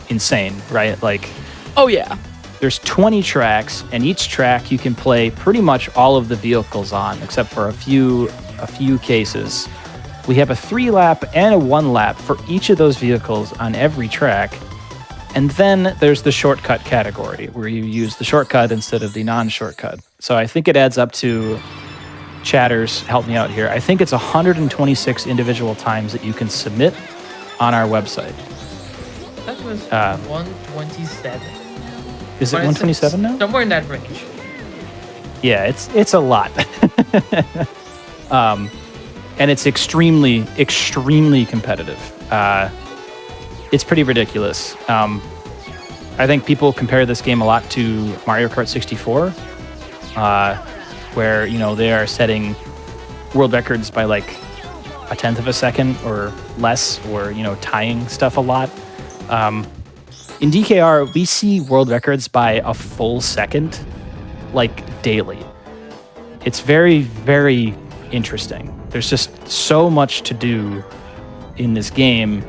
S4: insane, right? Like,
S1: Oh yeah.
S4: there's 20 tracks, and each track you can play pretty much all of the vehicles on, except for a few cases. We have a 3-lap and a 1-lap for each of those vehicles on every track. And then there's the shortcut category, where you use the shortcut instead of the non-shortcut. So I think it adds up to, chatters, help me out here, I think it's 126 individual times that you can submit on our website.
S2: That was 127.
S4: Is it
S2: But it's
S4: 127 now?
S2: Somewhere in that range.
S4: Yeah, it's a lot. And it's extremely, extremely competitive. It's pretty ridiculous. I think people compare this game a lot to Mario Kart 64, where, you know, they are setting world records by like 1/10 of a second or less, or, you know, tying stuff a lot. In DKR, we see world records by a full second, like daily. It's very, very interesting. There's just so much to do in this game.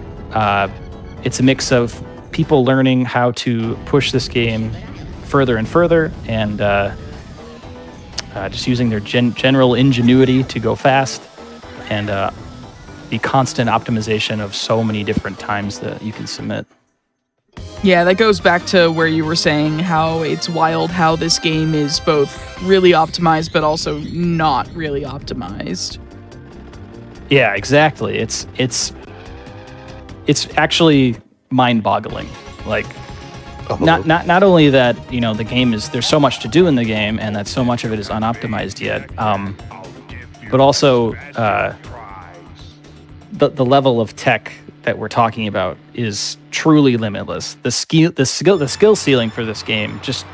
S4: It's a mix of people learning how to push this game further and further, and just using their general ingenuity to go fast, and the constant optimization of so many different times that you can submit.
S1: Yeah, that goes back to where you were saying how it's wild how this game is both really optimized but also not really optimized.
S4: Yeah, exactly. It's actually mind-boggling. Like, not only that, you know, the game is, there's so much to do in the game, and that so much of it is unoptimized yet, but also the level of tech that we're talking about is truly limitless. The skill ceiling for this game just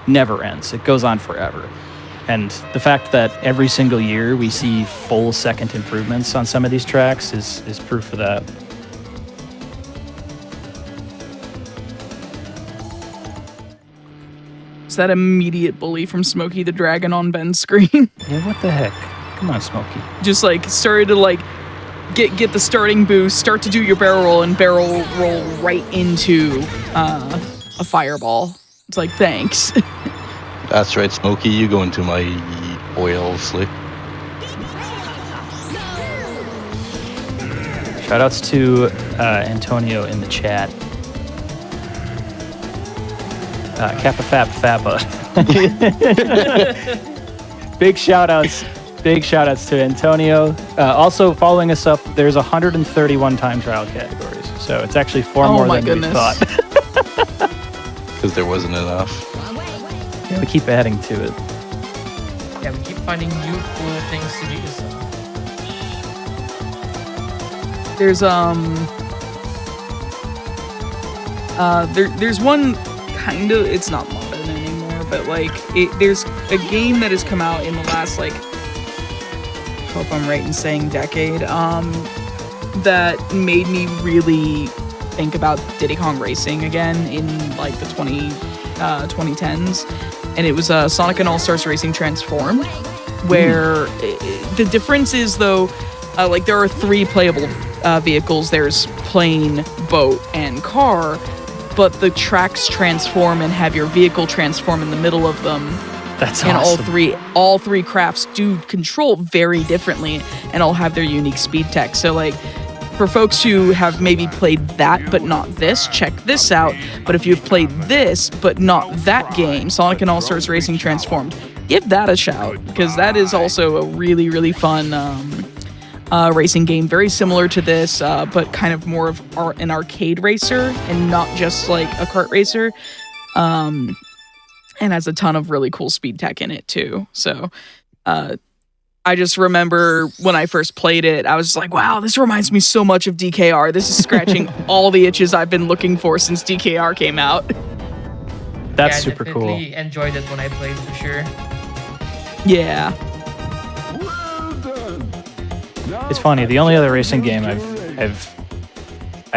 S4: never ends. It goes on forever. And the fact that every single year we see full second improvements on some of these tracks is proof of that.
S1: It's that immediate bully from Smokey the Dragon on Ben's screen.
S4: Yeah, what the heck? Come on, Smokey.
S1: Just like started to like get the starting boost, start to do your barrel roll, and barrel roll right into a a fireball. It's like, thanks.
S3: That's right, Smokey. You go into my oil slick.
S4: Shoutouts to Antonio in the chat. Kappa Fab Fabba. Big shoutouts to Antonio. Also following us up, there's 131 time trial categories. So it's actually 4 more than we thought.
S3: Because there wasn't enough.
S4: Yeah, we keep adding to it.
S2: Yeah, we keep finding new cool things to do. So.
S1: There's there's one kind of, it's not modern anymore, but like there's a game that has come out in the last, like, hope I'm right in saying decade, that made me really think about Diddy Kong Racing again in like the 2010s, and it was Sonic and All-Stars Racing Transformed, where the difference is, though, like there are 3 playable vehicles. There's plane, boat, and car, but the tracks transform and have your vehicle transform in the middle of them.
S4: That's
S1: and
S4: awesome.
S1: all three crafts do control very differently and all have their unique speed tech. So like for folks who have maybe played that but not this, check this out. But if you've played this but not that game, Sonic and All-Stars Racing Transformed, give that a shout, because that is also a really, really fun racing game, very similar to this, but kind of more of an arcade racer and not just like a kart racer, and has a ton of really cool speed tech in it too. So I just remember when I first played it, I was just like, wow, this reminds me so much of DKR. This is scratching all the itches I've been looking for since DKR came out.
S4: That's super cool.
S2: I definitely enjoyed it when I played, for sure.
S1: Yeah.
S4: It's funny. The only other racing game I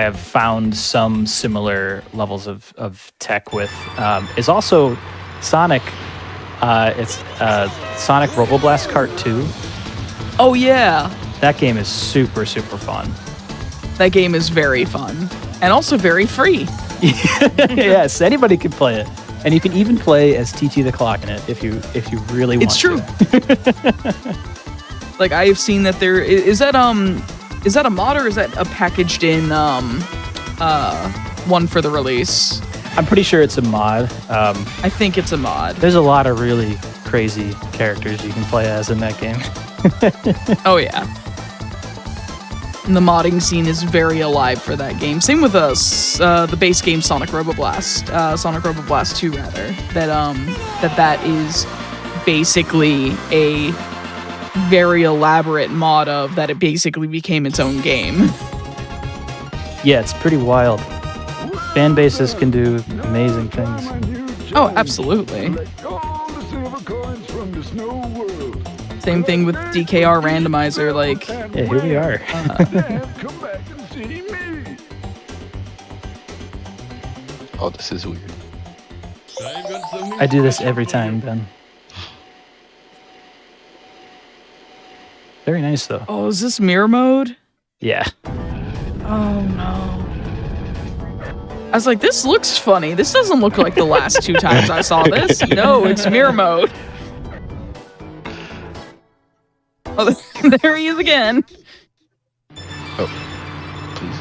S4: have found some similar levels of tech with is also Sonic. It's Sonic Roboblast Kart 2.
S1: Oh yeah.
S4: That game is super, super fun.
S1: That game is very fun and also very free.
S4: Yes, anybody can play it, and you can even play as TT the Clock in it if you really want.
S1: It's true. Like I have seen that there is that a mod or is that a packaged in one for the release?
S4: I'm pretty sure it's a mod.
S1: I think it's a mod.
S4: There's a lot of really crazy characters you can play as in that game.
S1: Oh yeah. And the modding scene is very alive for that game. Same with us, the base game Sonic Roboblast, Sonic Roboblast 2 rather. That is basically a very elaborate mod of that. It basically became its own game.
S4: Yeah, it's pretty wild. Fan bases can do amazing things.
S1: Oh, absolutely. Same thing with DKR Randomizer, like...
S4: Yeah, here we are.
S3: Oh, this is weird.
S4: I do this every time, Ben. Very nice, though.
S1: Oh, is this mirror mode?
S4: Yeah.
S1: Oh, no. I was like, this looks funny. This doesn't look like the last 2 times I saw this. No, it's mirror mode. Oh, there he is again.
S3: Oh, please.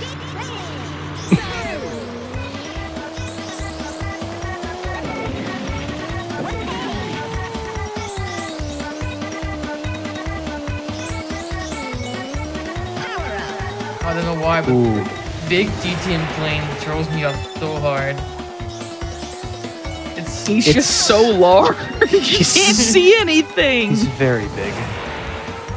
S2: I don't know why, but
S4: Ooh.
S2: big DTM plane throws me off so hard.
S1: He's just so large. You can't see anything.
S4: He's very big.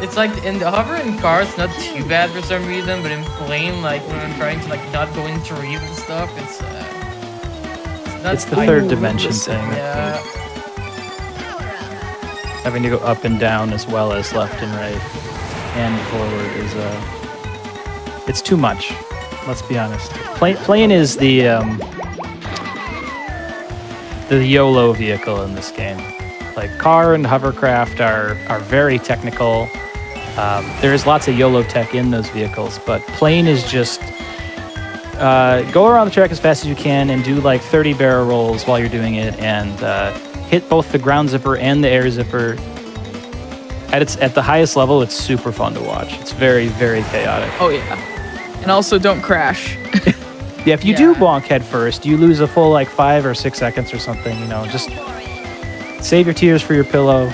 S2: It's like in the hover in car, it's not too bad for some reason, but in plane, like when I'm trying to like not go into reef and stuff, it's not.
S4: It's the third dimension thing.
S2: Yeah.
S4: Having to go up and down as well as left and right and forward is it's too much. Let's be honest. Plane is the YOLO vehicle in this game. Like car and hovercraft are very technical. There is lots of YOLO tech in those vehicles, but plane is just go around the track as fast as you can and do like 30 barrel rolls while you're doing it, and hit both the ground zipper and the air zipper. At the highest level, it's super fun to watch. It's very, very chaotic.
S1: Oh yeah, and also don't crash.
S4: Yeah, if you do bonk head first, you lose a full like 5 or 6 seconds or something. You know, just save your tears for your pillow.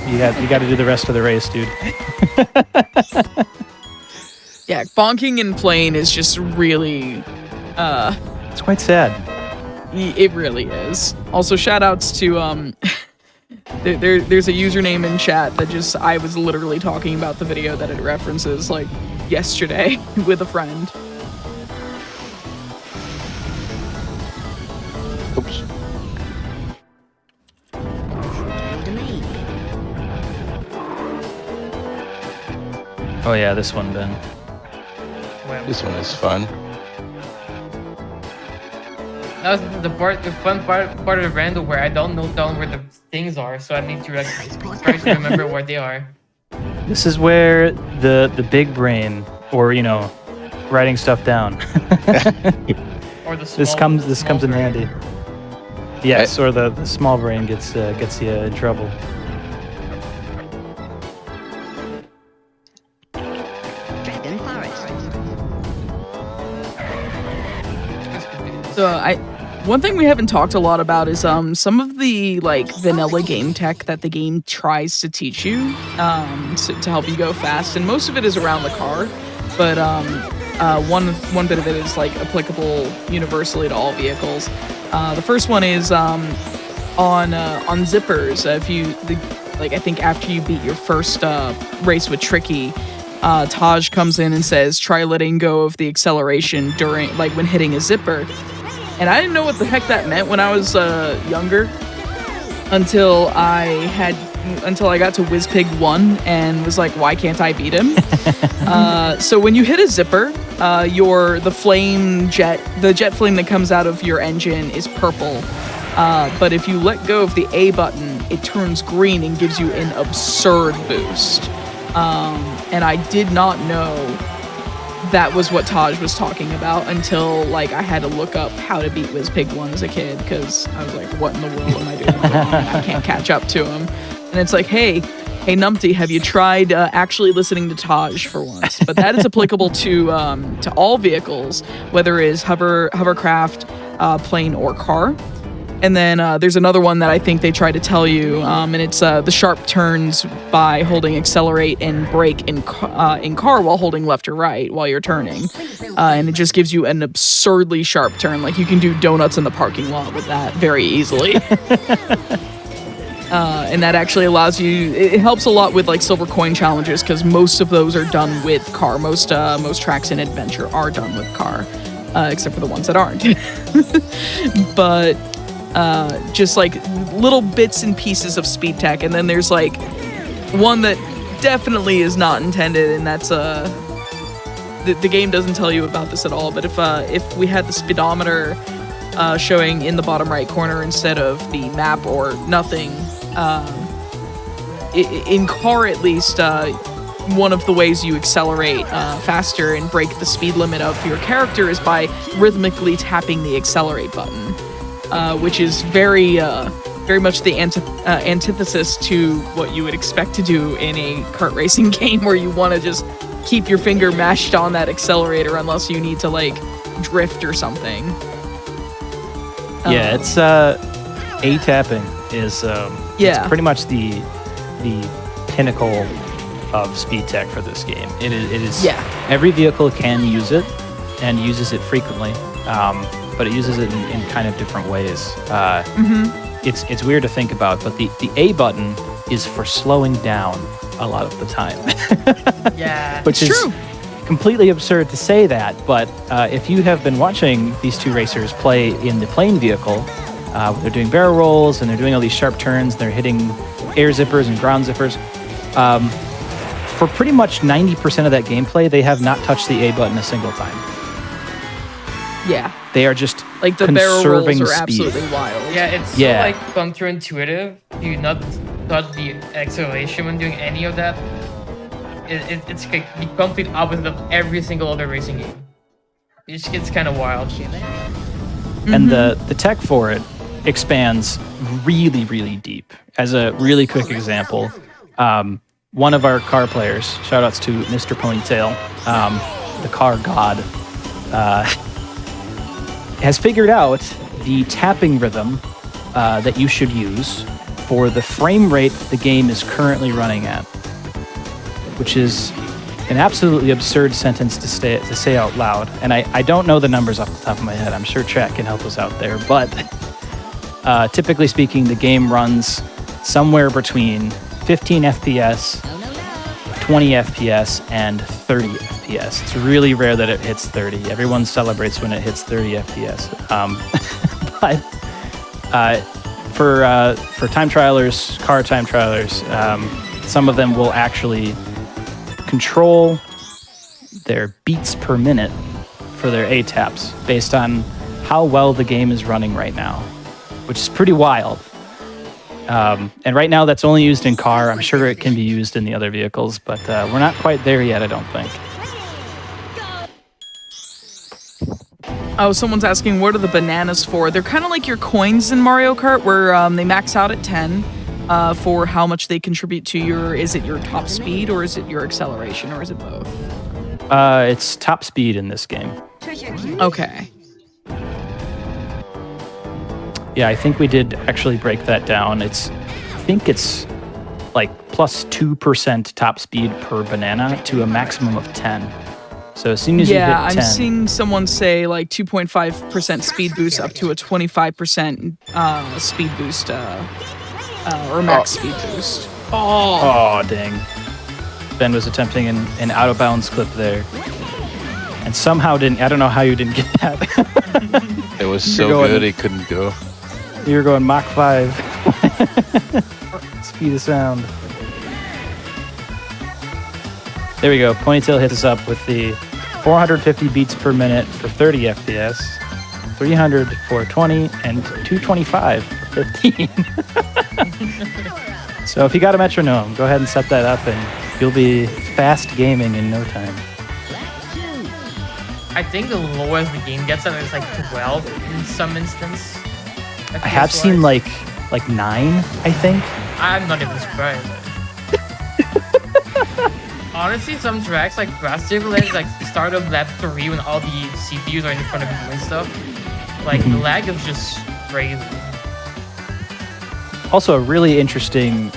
S4: You got to do the rest of the race, dude.
S1: Yeah, bonking in plane is just really,
S4: It's quite sad.
S1: it really is. Also, shout outs to, there's a username in chat that I was literally talking about the video that it references, like, yesterday with a friend.
S3: Oops.
S4: Oh yeah, this one, Ben.
S3: This one is fun.
S2: That was the fun part of the random where I don't know down where the things are, so I need to like try to remember where they are.
S4: This is where the big brain, or writing stuff down.
S2: Or the small,
S4: This comes in handy. Yes, or the small brain gets you in trouble.
S1: So one thing we haven't talked a lot about is some of the like vanilla game tech that the game tries to teach you to help you go fast, and most of it is around the car, but one bit of it is like applicable universally to all vehicles. The first one is on zippers. I think after you beat your first race with Tricky, Taj comes in and says, try letting go of the acceleration when hitting a zipper. And I didn't know what the heck that meant when I was younger until I got to WizPig 1 and was like, why can't I beat him? So when you hit a zipper, the jet flame that comes out of your engine is purple. But if you let go of the A button, it turns green and gives you an absurd boost. And I did not know that was what Taj was talking about until like I had to look up how to beat WizPig 1 as a kid, because I was like, what in the world am I doing wrong? I can't catch up to him. And it's like, hey Numpty, have you tried actually listening to Taj for once? But that is applicable to all vehicles, whether it is hovercraft, plane, or car. And then there's another one that I think they try to tell you, and it's the sharp turns by holding accelerate and brake in car while holding left or right while you're turning. And it just gives you an absurdly sharp turn. Like you can do donuts in the parking lot with that very easily. And that actually allows you, it helps a lot with like silver coin challenges, because most of those are done with car. Most tracks in Adventure are done with car, except for the ones that aren't. But just like little bits and pieces of speed tech. And then there's like one that definitely is not intended, and that's the game doesn't tell you about this at all, but if we had the speedometer showing in the bottom right corner instead of the map or nothing, in car at least, one of the ways you accelerate faster and break the speed limit of your character is by rhythmically tapping the accelerate button. Which is very much the antithesis to what you would expect to do in a kart racing game, where you want to just keep your finger mashed on that accelerator unless you need to like drift or something.
S4: Yeah, it's A tapping is it's pretty much the pinnacle of speed tech for this game. It is every vehicle can use it and uses it frequently. But it uses it in kind of different ways. It's weird to think about, but the A button is for slowing down a lot of the time.
S2: Yeah,
S4: which is true. Completely absurd to say that, but if you have been watching these two racers play in the plane vehicle, they're doing barrel rolls and they're doing all these sharp turns, they're hitting air zippers and ground zippers. For pretty much 90% of that gameplay, they have not touched the A button a single time.
S1: Yeah.
S4: They are just
S1: like the barrel rolls are
S4: speed.
S1: Absolutely wild.
S2: Yeah, it's so like counterintuitive. Do you not touch the acceleration when doing any of that? It's like the complete opposite of every single other racing game. It just gets kind of wild.
S4: And the tech for it expands really, really deep. As a really quick example, one of our car players, shout outs to Mr. Ponytail, the car god, has figured out the tapping rhythm that you should use for the frame rate the game is currently running at, which is an absolutely absurd sentence to say out loud. And I don't know the numbers off the top of my head. I'm sure chat can help us out there. But typically speaking, the game runs somewhere between 15 FPS, 20 FPS, and 30 FPS. It's really rare that it hits 30. Everyone celebrates when it hits 30 FPS. But for time trialers, car time trialers, some of them will actually control their beats per minute for their A-taps based on how well the game is running right now, which is pretty wild. And right now that's only used in car. I'm sure it can be used in the other vehicles, but we're not quite there yet, I don't think.
S1: Oh, someone's asking, what are the bananas for? They're kind of like your coins in Mario Kart, where they max out at 10 for how much they contribute to your, is it your top speed, or is it your acceleration, or is it both?
S4: It's top speed in this game.
S1: Okay.
S4: Yeah, I think we did actually break that down. I think it's like plus 2% top speed per banana to a maximum of 10. So as soon as you hit 10...
S1: Yeah, I'm seeing someone say like 2.5% speed boost up to a 25% speed boost, or max speed boost.
S4: Oh, dang. Ben was attempting an out of bounds clip there. And somehow didn't... I don't know how you didn't get that.
S3: It was so good it couldn't go.
S4: You were going Mach 5. Speed of sound. There we go. Ponytail hits us up with the 450 beats per minute for 30 FPS, 300 for 20, and 225 for 15. So if you got a metronome, go ahead and set that up and you'll be fast gaming in no time.
S2: I think the lowest the game gets at is like 12 in some instance.
S4: I have seen like 9, I think.
S2: I'm not even surprised. Honestly, some tracks like Fast Simulator, like start of lap 3 when all the CPUs are in front of you and stuff, like the lag is just crazy.
S4: Also, a really interesting,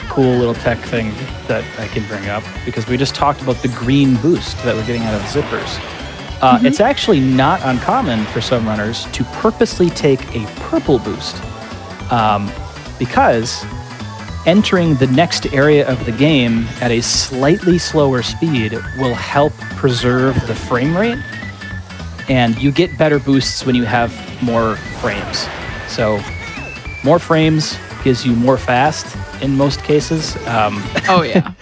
S4: cool little tech thing that I can bring up, because we just talked about the green boost that we're getting out of zippers. It's actually not uncommon for some runners to purposely take a purple boost, because entering the next area of the game at a slightly slower speed will help preserve the frame rate, and you get better boosts when you have more frames. So more frames gives you more fast in most cases.
S1: Oh, yeah.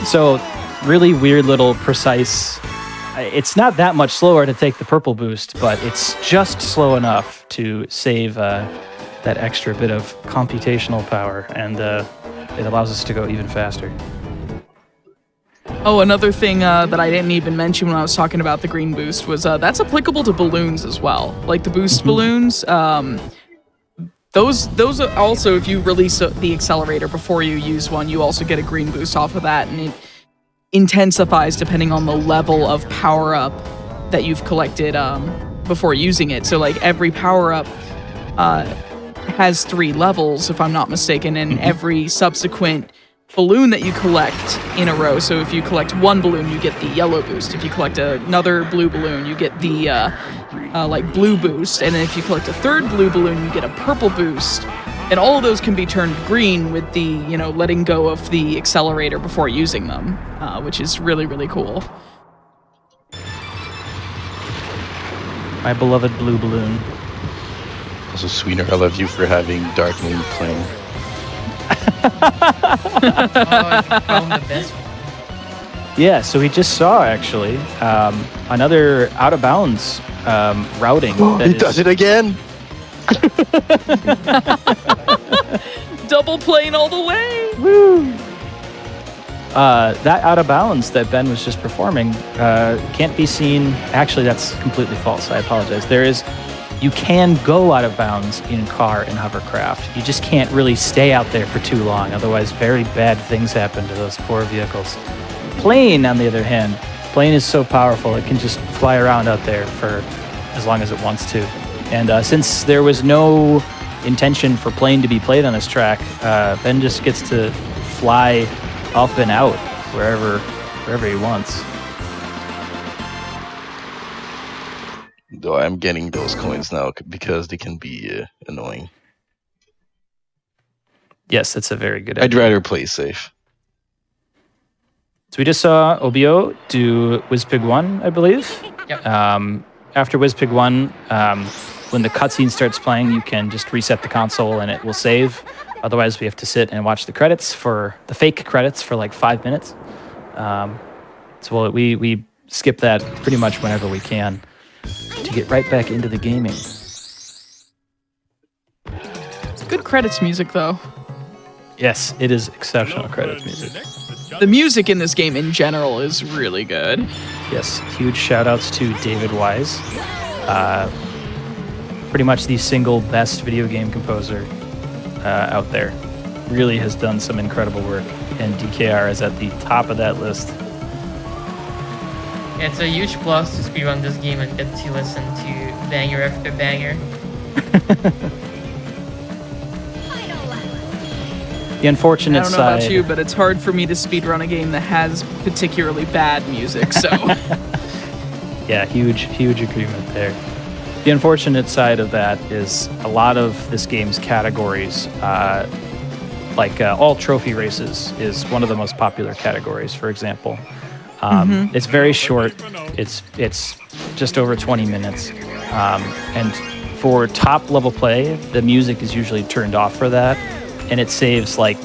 S4: So really weird little precise... It's not that much slower to take the purple boost, but it's just slow enough to save that extra bit of computational power, and it allows us to go even faster.
S1: Oh, another thing that I didn't even mention when I was talking about the green boost was that's applicable to balloons as well. Like the boost balloons, those are also, if you release the accelerator before you use one, you also get a green boost off of that, and it intensifies depending on the level of power-up that you've collected before using it. So like every power-up has 3 levels, if I'm not mistaken, and every subsequent balloon that you collect in a row. So if you collect one balloon, you get the yellow boost. If you collect another blue balloon, you get the like blue boost. And then if you collect a third blue balloon, you get a purple boost. And all of those can be turned green with the, letting go of the accelerator before using them, which is really, really cool.
S4: My beloved blue balloon.
S3: Also, Sweeter, I love you for having Darkling playing.
S2: The best one.
S4: Yeah, so we just saw, actually, another out-of-bounds routing.
S3: He does it again!
S1: Double plane all the way!
S4: Woo! that out of bounds that Ben was just performing can't be seen. Actually, that's completely false. I apologize. You can go out of bounds in car and hovercraft. You just can't really stay out there for too long. Otherwise, very bad things happen to those poor vehicles. Plane, on the other hand, plane is so powerful it can just fly around out there for as long as it wants to. And since there was no intention for plane to be played on this track, Ben just gets to fly up and out wherever he wants.
S3: Though I'm getting those coins now because they can be annoying.
S4: Yes, that's a very good
S3: I'd
S4: idea.
S3: rather play safe.
S4: So we just saw OBO do WizPig 1, I believe.
S2: Yep.
S4: After WizPig 1, when the cutscene starts playing, you can just reset the console and it will save. Otherwise, we have to sit and watch the fake credits for like 5 minutes. So we skip that pretty much whenever we can to get right back into the gaming.
S1: It's good credits music, though.
S4: Yes, it is exceptional credits music.
S1: The music in this game in general is really good.
S4: Yes, huge shout outs to David Wise. Pretty much the single best video game composer out there. Really has done some incredible work, and DKR is at the top of that list.
S2: Yeah, it's a huge plus to speedrun this game and get to listen to banger after banger.
S4: The unfortunate
S1: I don't know
S4: side.
S1: about you, but it's hard for me to speedrun a game that has particularly bad music, so...
S4: Yeah, huge agreement there. The unfortunate side of that is a lot of this game's categories, like all trophy races is one of the most popular categories, for example. It's very short. It's just over 20 minutes. And for top level play, the music is usually turned off for that, and it saves like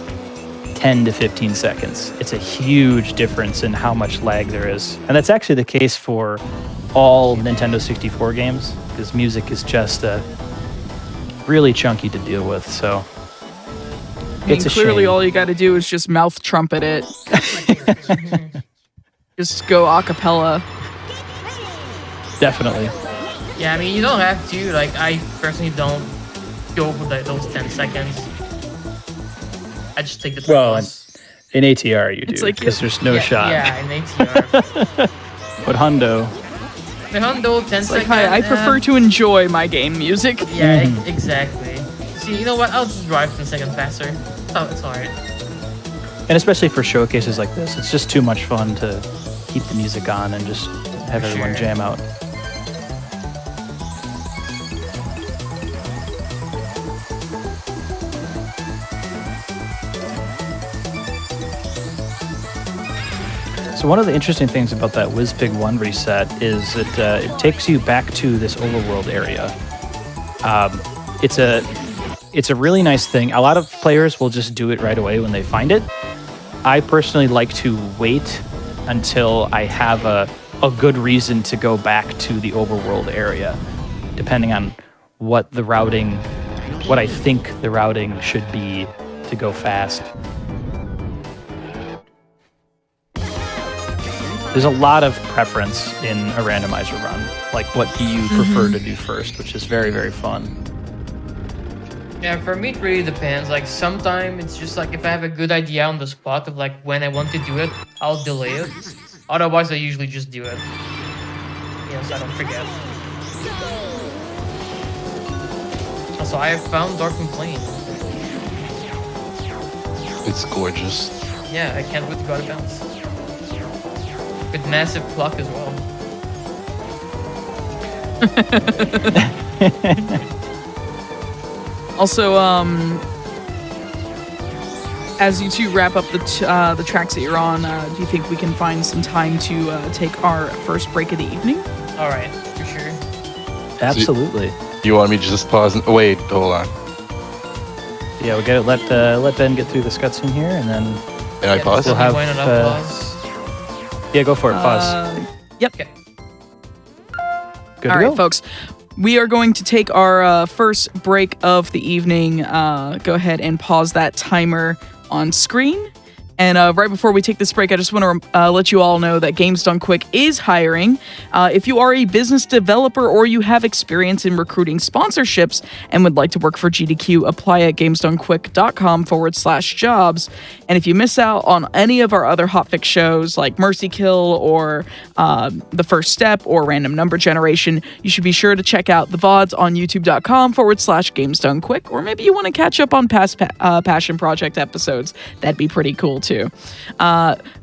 S4: 10 to 15 seconds. It's a huge difference in how much lag there is. And that's actually the case for all Nintendo 64 games, because music is just really chunky to deal with. So it's a
S1: clearly
S4: shame.
S1: all you got to do is just mouth trumpet it. Just go a cappella.
S4: Definitely.
S2: Yeah, I mean, you don't have to. Like, I personally don't go for those 10 seconds. I just take the time.
S4: Well, in ATR you
S1: It's
S4: do,
S1: like
S4: because there's no shot.
S2: Yeah, in ATR.
S4: But Hundo,
S2: The Hundo, 10
S1: Like,
S2: seconds.
S1: hi, I prefer to enjoy my game music.
S2: Yeah, exactly. See, you know what? I'll just drive 10 seconds faster. Oh, it's alright.
S4: and especially for showcases like this, it's just too much fun to keep the music on and just have everyone
S2: Sure.
S4: jam out. So one of the interesting things about that WizPig 1 reset is that it takes you back to this overworld area. It's a really nice thing. A lot of players will just do it right away when they find it. I personally like to wait until I have a good reason to go back to the overworld area, depending on what I think the routing should be to go fast. There's a lot of preference in a randomizer run. Like, what do you prefer to do first, which is very, very fun.
S2: Yeah, for me, it really depends. Like, sometimes it's just like if I have a good idea on the spot of like when I want to do it, I'll delay it. Otherwise, I usually just do it. Yes, I don't forget. Also, I have found Dark and Plain.
S3: It's gorgeous.
S2: Yeah, I can't wait to go out of bounds. With massive pluck as well.
S1: Also, as you two wrap up the tracks that you're on, do you think we can find some time to take our first break of the evening?
S2: Alright, for sure.
S4: Absolutely.
S3: You want me to just pause? Wait, hold on.
S4: Yeah, we gotta let Ben get through this cutscene here, and then
S3: And I pause?
S4: We'll have,
S2: Why not pause?
S4: yeah, go for it. Pause.
S1: Yep.
S2: Okay.
S4: Good
S1: All
S4: to
S1: right,
S4: go.
S1: folks. We are going to take our first break of the evening. Go ahead and pause that timer on screen. And right before we take this break, I just want to let you all know that Games Done Quick is hiring. If you are a business developer or you have experience in recruiting sponsorships and would like to work for GDQ, apply at gamesdonequick.com/jobs. And if you miss out on any of our other Hotfix shows like Mercy Kill or The First Step or Random Number Generation, you should be sure to check out the VODs on youtube.com/gamesdonequick, or maybe you want to catch up on past Passion Project episodes. That'd be pretty cool too.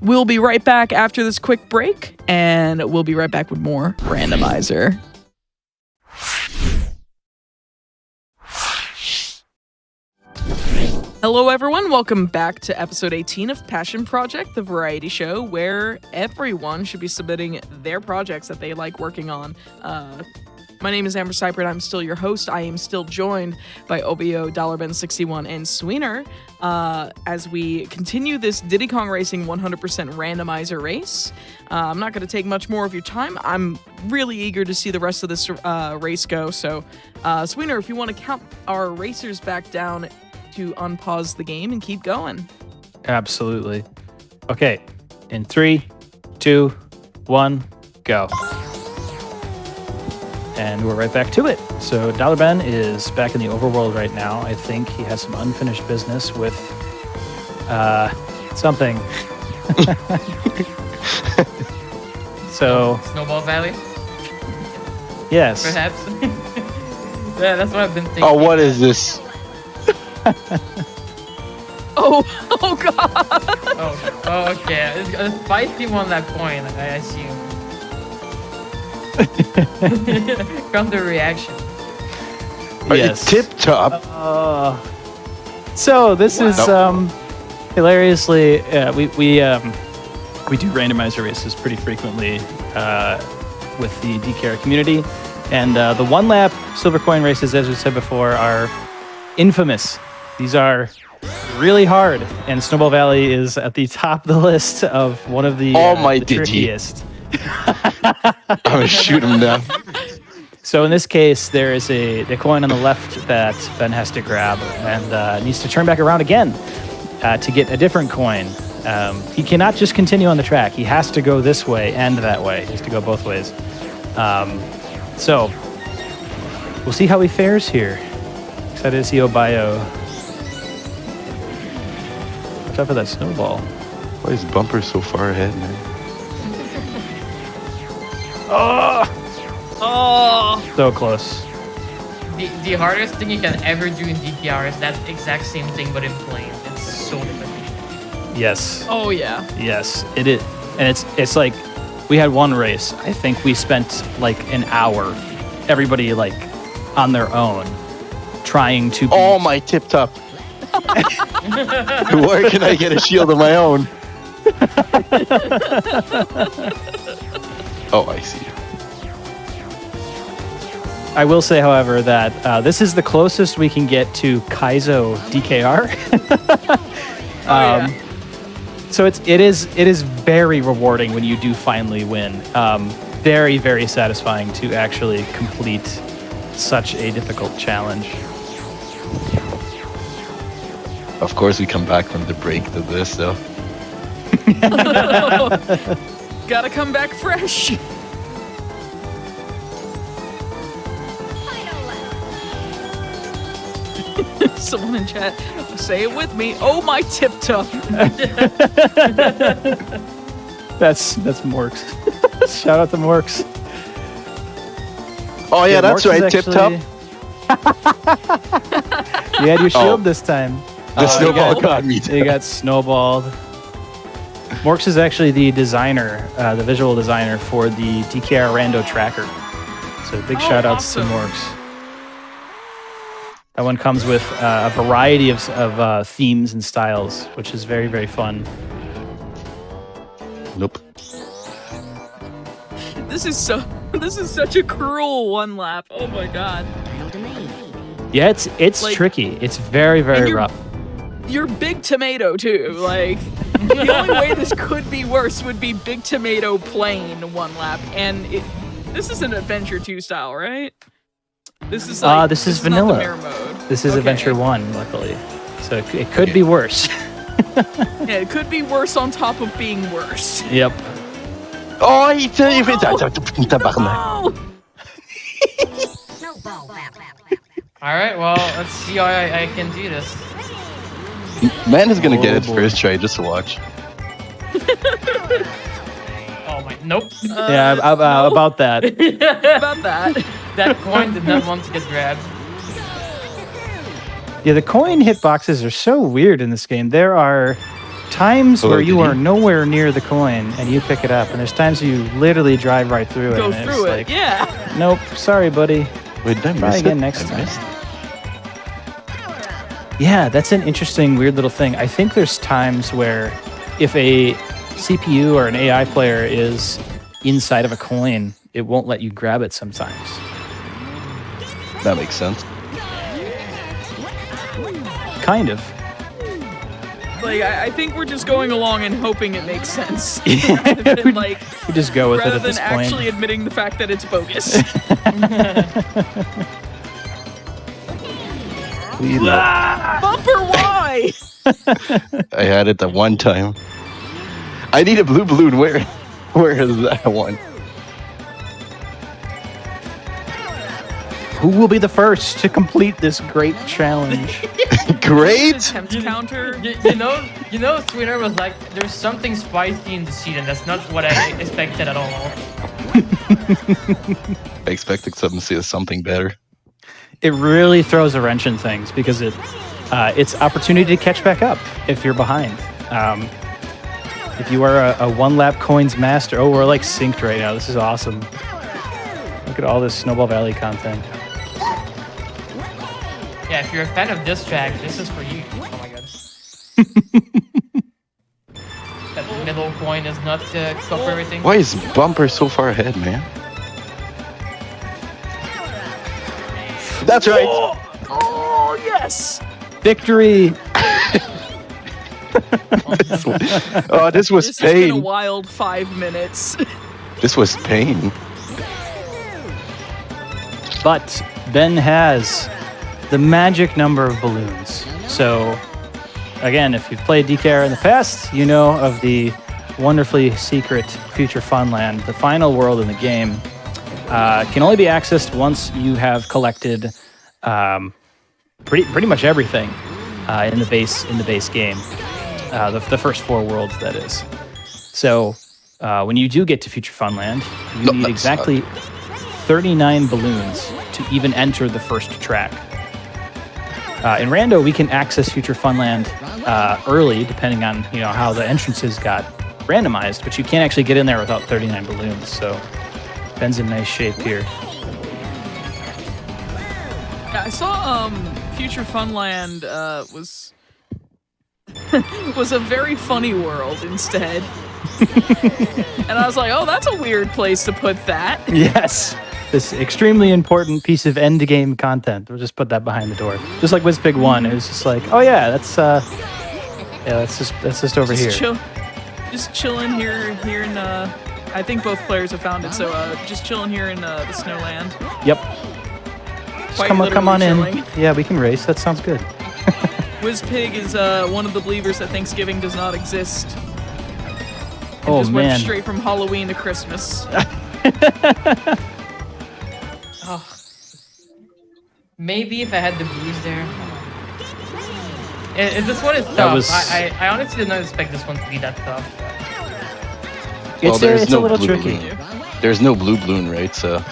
S1: We'll be right back after this quick break, and we'll be right back with more Randomizer. Hello everyone, welcome back to episode 18 of Passion Project, the variety show where everyone should be submitting their projects that they like working on. My name is Amber Cypher, and I'm still your host. I am still joined by OBO, $Ben61, and Sweener as we continue this Diddy Kong Racing 100% randomizer race. I'm not going to take much more of your time. I'm really eager to see the rest of this race go. So, Sweener, if you want to count our racers back down to unpause the game and keep going.
S4: Absolutely. Okay, in 3, 2, 1, go. And we're right back to it. So Ben is back in the overworld right now. I think he has some unfinished business with something. So
S2: Snowball Valley?
S4: Yes.
S2: Perhaps. Yeah, that's what I've been thinking.
S3: Oh, what is this?
S1: Oh God!
S2: Oh, okay. It's 5 on that point, I assume. From the reaction.
S4: Yes.
S3: Tip top.
S4: So this is hilariously we do randomizer races pretty frequently with the DKR community, and the one lap silver coin races, as we said before, are infamous. These are really hard, and Snowball Valley is at the top of the list of one of the, the trickiest.
S3: I'm gonna shoot him down.
S4: So in this case, there is the coin on the left that Ben has to grab and needs to turn back around again to get a different coin. He cannot just continue on the track. He has to go this way and that way. He has to go both ways. So we'll see how he fares here. Excited to see Obayo. Watch out for that snowball.
S3: Why is Bumper so far ahead, man?
S1: Oh!
S4: So close.
S2: The hardest thing you can ever do in DKR is that exact same thing, but in plane. It's so difficult.
S4: Yes.
S1: Oh yeah.
S4: Yes, it is. And it's like, we had one race. I think we spent like an hour, everybody like on their own, trying to.
S3: Oh, my tip top. Where can I get a shield of my own? Oh, I see.
S4: I will say, however, that this is the closest we can get to Kaizo DKR.
S1: Yeah.
S4: So it is very rewarding when you do finally win. Very, very satisfying to actually complete such a difficult challenge.
S3: Of course, we come back from the break to this, though.
S1: Gotta come back fresh. Someone in chat, say it with me. Oh, my tip top.
S4: That's Morks. Shout out to Morks.
S3: Oh, yeah, that's
S4: Morks
S3: right, tip
S4: actually...
S3: top.
S4: You had your shield this time.
S3: The snowball got me.
S4: You got snowballed. Morks is actually the designer, the visual designer for the DKR Rando tracker. So big shout outs to Morks. That one comes with a variety of themes and styles, which is very, very fun.
S3: Nope.
S1: This is such a cruel one lap. Oh my god.
S4: Yeah, it's like, tricky. It's very, very rough.
S1: You're Big Tomato too. Like the only way this could be worse would be Big Tomato plain one lap, and this is an Adventure 2 style, right? This is like,
S4: this is vanilla.
S1: Not the mirror mode.
S4: This is Adventure 1, luckily. So it could be worse.
S1: Yeah, it could be worse on top of being worse.
S4: Yep.
S3: Oh, tabarnak.
S1: Oh!
S2: Alright, well, let's see how I can do this.
S3: Man is gonna get it
S4: boy.
S3: first try, just to watch.
S2: Oh my, nope.
S4: Yeah,
S1: no.
S4: about that.
S1: About that.
S2: That coin did not want to get grabbed.
S4: Yeah, the coin hitboxes are so weird in this game. There are times
S3: Oh,
S4: where you
S3: did
S4: are
S3: you?
S4: nowhere near the coin and you pick it up, and there's times you literally drive right through it.
S1: Go
S4: and it's
S1: through it.
S4: like,
S1: Yeah.
S4: nope, sorry, buddy.
S3: Wait, did I
S4: Try
S3: miss
S4: again
S3: it?
S4: next
S3: I
S4: time.
S3: missed.
S4: Yeah, that's an interesting, weird little thing. I think there's times where if a CPU or an AI player is inside of a coin, it won't let you grab it sometimes.
S3: That makes sense.
S4: Kind of.
S1: Like, I think we're just going along and hoping it makes sense.
S4: Yeah,
S1: rather than, like,
S4: We just go with it
S1: rather
S4: at
S1: than
S4: this point.
S1: actually admitting the fact that it's bogus. Bumper, why?
S3: I had it that one time. I need a blue balloon. Where is that one?
S4: Who will be the first to complete this great challenge?
S3: Great.
S1: Attempt counter.
S2: You know, Sweeter was like, there's something spicy in the seed, and that's not what I expected at all.
S3: I expected something better.
S4: It really throws a wrench in things because it's opportunity to catch back up if you're behind. If you are a one-lap coins master, oh, we're like synced right now. This is awesome. Look at all this Snowball Valley content.
S2: Yeah, if you're a fan of this track, this is for you. Oh my god. That middle coin is not cooperating.
S3: Why is Bumper so far ahead, man? That's right.
S1: Oh, yes.
S4: Victory!
S3: Oh, this was
S1: This has been a
S3: pain.
S1: wild 5 minutes.
S3: This was pain.
S4: But Ben has the magic number of balloons. So, again, if you've played DKR in the past, you know of the wonderfully secret Future Funland. The final world in the game can only be accessed once you have collected pretty much everything in the base game. The first 4 worlds, that is. So, when you do get to Future Funland, you need exactly 39 balloons to even enter the first track. In Rando, we can access Future Funland early, depending on how the entrances got randomized, but you can't actually get in there without 39 balloons. So Ben's in nice shape here.
S1: Yeah, I saw Future Funland was was a very funny world instead. And I was like, oh, that's a weird place to put that.
S4: Yes, this extremely important piece of end game content. We'll just put that behind the door. Just like WizPig 1, it was just like, oh yeah, that's just over here.
S1: Just chilling here in I think both players have found it, so just chilling here in the Snowland.
S4: Yep. Just
S1: Quite
S4: come on
S1: literally
S4: in. Yeah, we can race. That sounds good.
S1: WizPig is one of the believers that Thanksgiving does not exist. And
S4: Oh
S1: just
S4: man.
S1: went straight from Halloween to Christmas.
S2: Oh. Maybe if I had the booze there. This one is tough.
S4: was-
S2: I honestly did not expect this one to be that tough.
S4: It's a little
S3: blue
S4: tricky.
S3: balloon. There's no blue balloon, right? So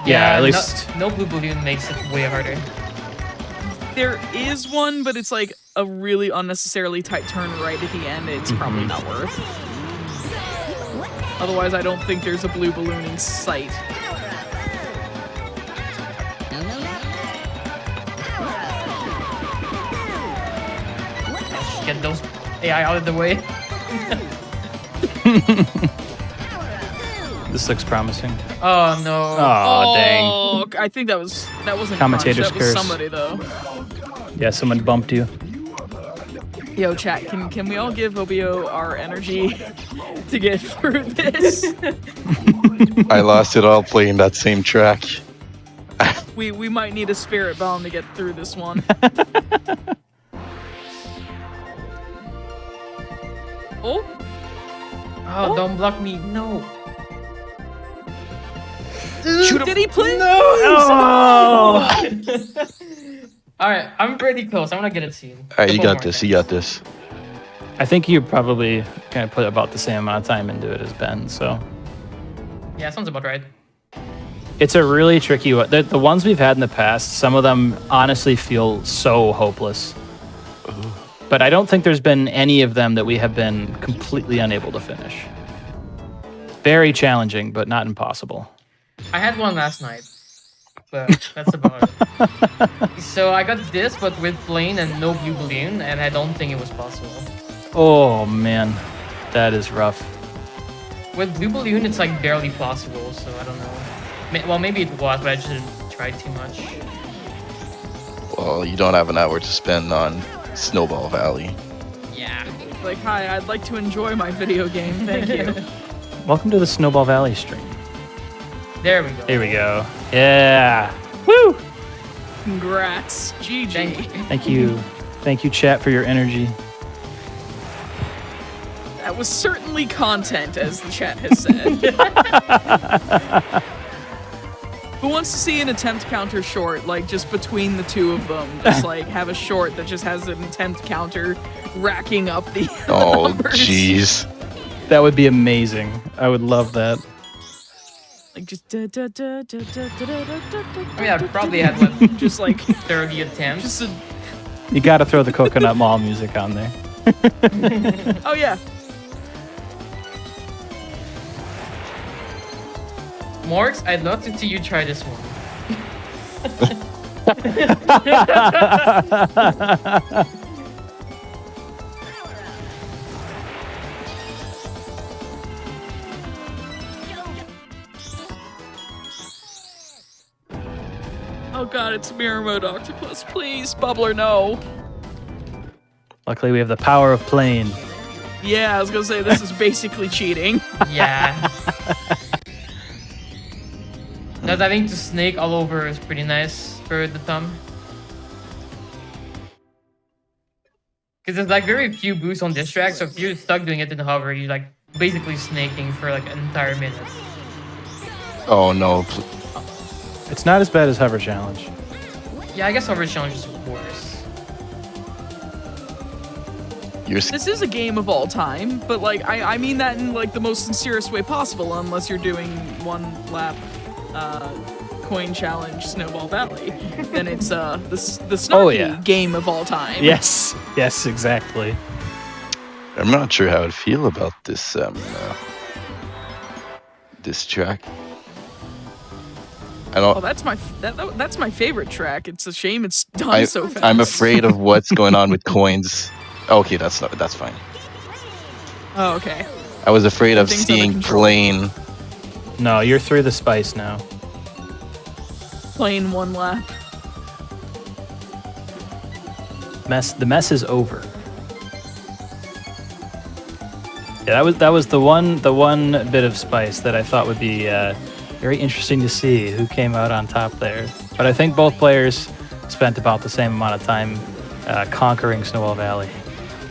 S4: Yeah, at least
S2: no blue balloon makes it way harder.
S1: There is one, but it's like a really unnecessarily tight turn right at the end. It's probably not worth. Otherwise, I don't think there's a blue balloon in sight.
S2: Let's get those AI out of the way.
S4: this looks promising.
S2: Oh no.
S4: Oh, dang.
S1: Oh, I think that wasn't
S4: Commentator's
S1: Crunch, that was
S4: curse.
S1: somebody though.
S4: Yeah, someone bumped you.
S1: Yo, chat, can we all give Obio our energy to get through this?
S3: I lost it all playing that same track.
S1: We might need a spirit bomb to get through this one. Oh,
S2: Oh, don't block me. No.
S1: shoot him. Did he play?
S4: Oh!
S2: Alright, I'm pretty close. I'm gonna get it seen.
S3: All right, you got this. You got this.
S4: I think you probably kind of put about the same amount of time into it as Ben, so.
S2: Yeah, sounds about right.
S4: It's a really tricky one. The ones we've had in the past, some of them honestly feel so hopeless. But I don't think there's been any of them that we have been completely unable to finish. Very challenging, but not impossible.
S2: I had one last night, but that's about it. So I got this, but with plane and no blue balloon, and I don't think it was possible.
S4: Oh man, that is rough.
S2: With blue balloon, it's like barely possible, so I don't know. Well, maybe it was, but I just didn't try too much.
S3: Well, you don't have an hour to spend on Snowball Valley.
S2: Yeah.
S1: Like, hi, I'd like to enjoy my video game. Thank you.
S4: Welcome to the Snowball Valley stream.
S2: There we go.
S4: Here we go. Yeah. Woo!
S1: Congrats. GG.
S2: Thank you.
S4: Thank you. Thank you, chat, for your energy.
S1: That was certainly content, as the chat has said. Who wants to see an attempt counter short, like just between the two of them? Just like have a short that just has an attempt counter racking up the
S3: Oh,
S1: numbers.
S3: jeez.
S4: That would be amazing. I would love that.
S1: Like just
S2: I mean, I probably had what,
S1: just like
S2: 30 attempts.
S1: just a,
S4: You got to throw the Coconut Mall music on there.
S1: oh yeah.
S2: Morgs, I'd love to see you try this one.
S1: Oh god, it's mirror mode octopus. Please, Bubbler, no.
S4: Luckily, we have the power of plane.
S1: Yeah, I was gonna say this is basically cheating.
S2: Yeah. Because I think the snake all over is pretty nice for the thumb. Because there's like very few boosts on this track, so if you're stuck doing it in hover, you're like basically snaking for like an entire minute.
S3: Oh no.
S4: It's not as bad as Hover Challenge.
S2: Yeah, I guess hover challenge is worse.
S1: This is a game of all time, but like I mean that in like the most sincerest way possible, unless you're doing one lap coin challenge Snowball Valley. Then it's the snarky game of all time.
S4: Yes, yes, exactly.
S3: I'm not sure how I'd feel about this this track. I don't.
S1: Oh, that's my favorite track. It's a shame it's done so fast.
S3: I'm afraid of what's going on with coins. Okay, that's fine.
S1: Oh, okay.
S3: I was afraid of
S1: Everything's under
S3: seeing
S1: control.
S3: plane.
S4: No, you're through the spice now.
S1: Playing one lap.
S4: The mess is over. Yeah, that was the one bit of spice that I thought would be very interesting to see who came out on top there. But I think both players spent about the same amount of time conquering Snowball Valley,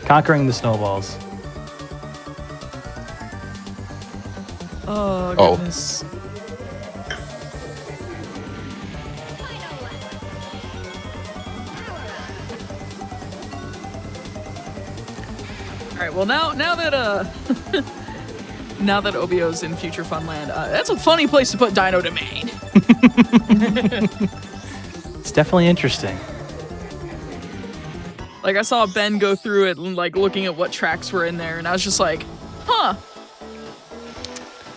S4: conquering the snowballs.
S1: Oh goodness. All right. Well, now that now that OBO's in Future Funland, that's a funny place to put Dino Domain.
S4: It's definitely interesting.
S1: Like I saw Ben go through it and like looking at what tracks were in there, and I was just like, huh.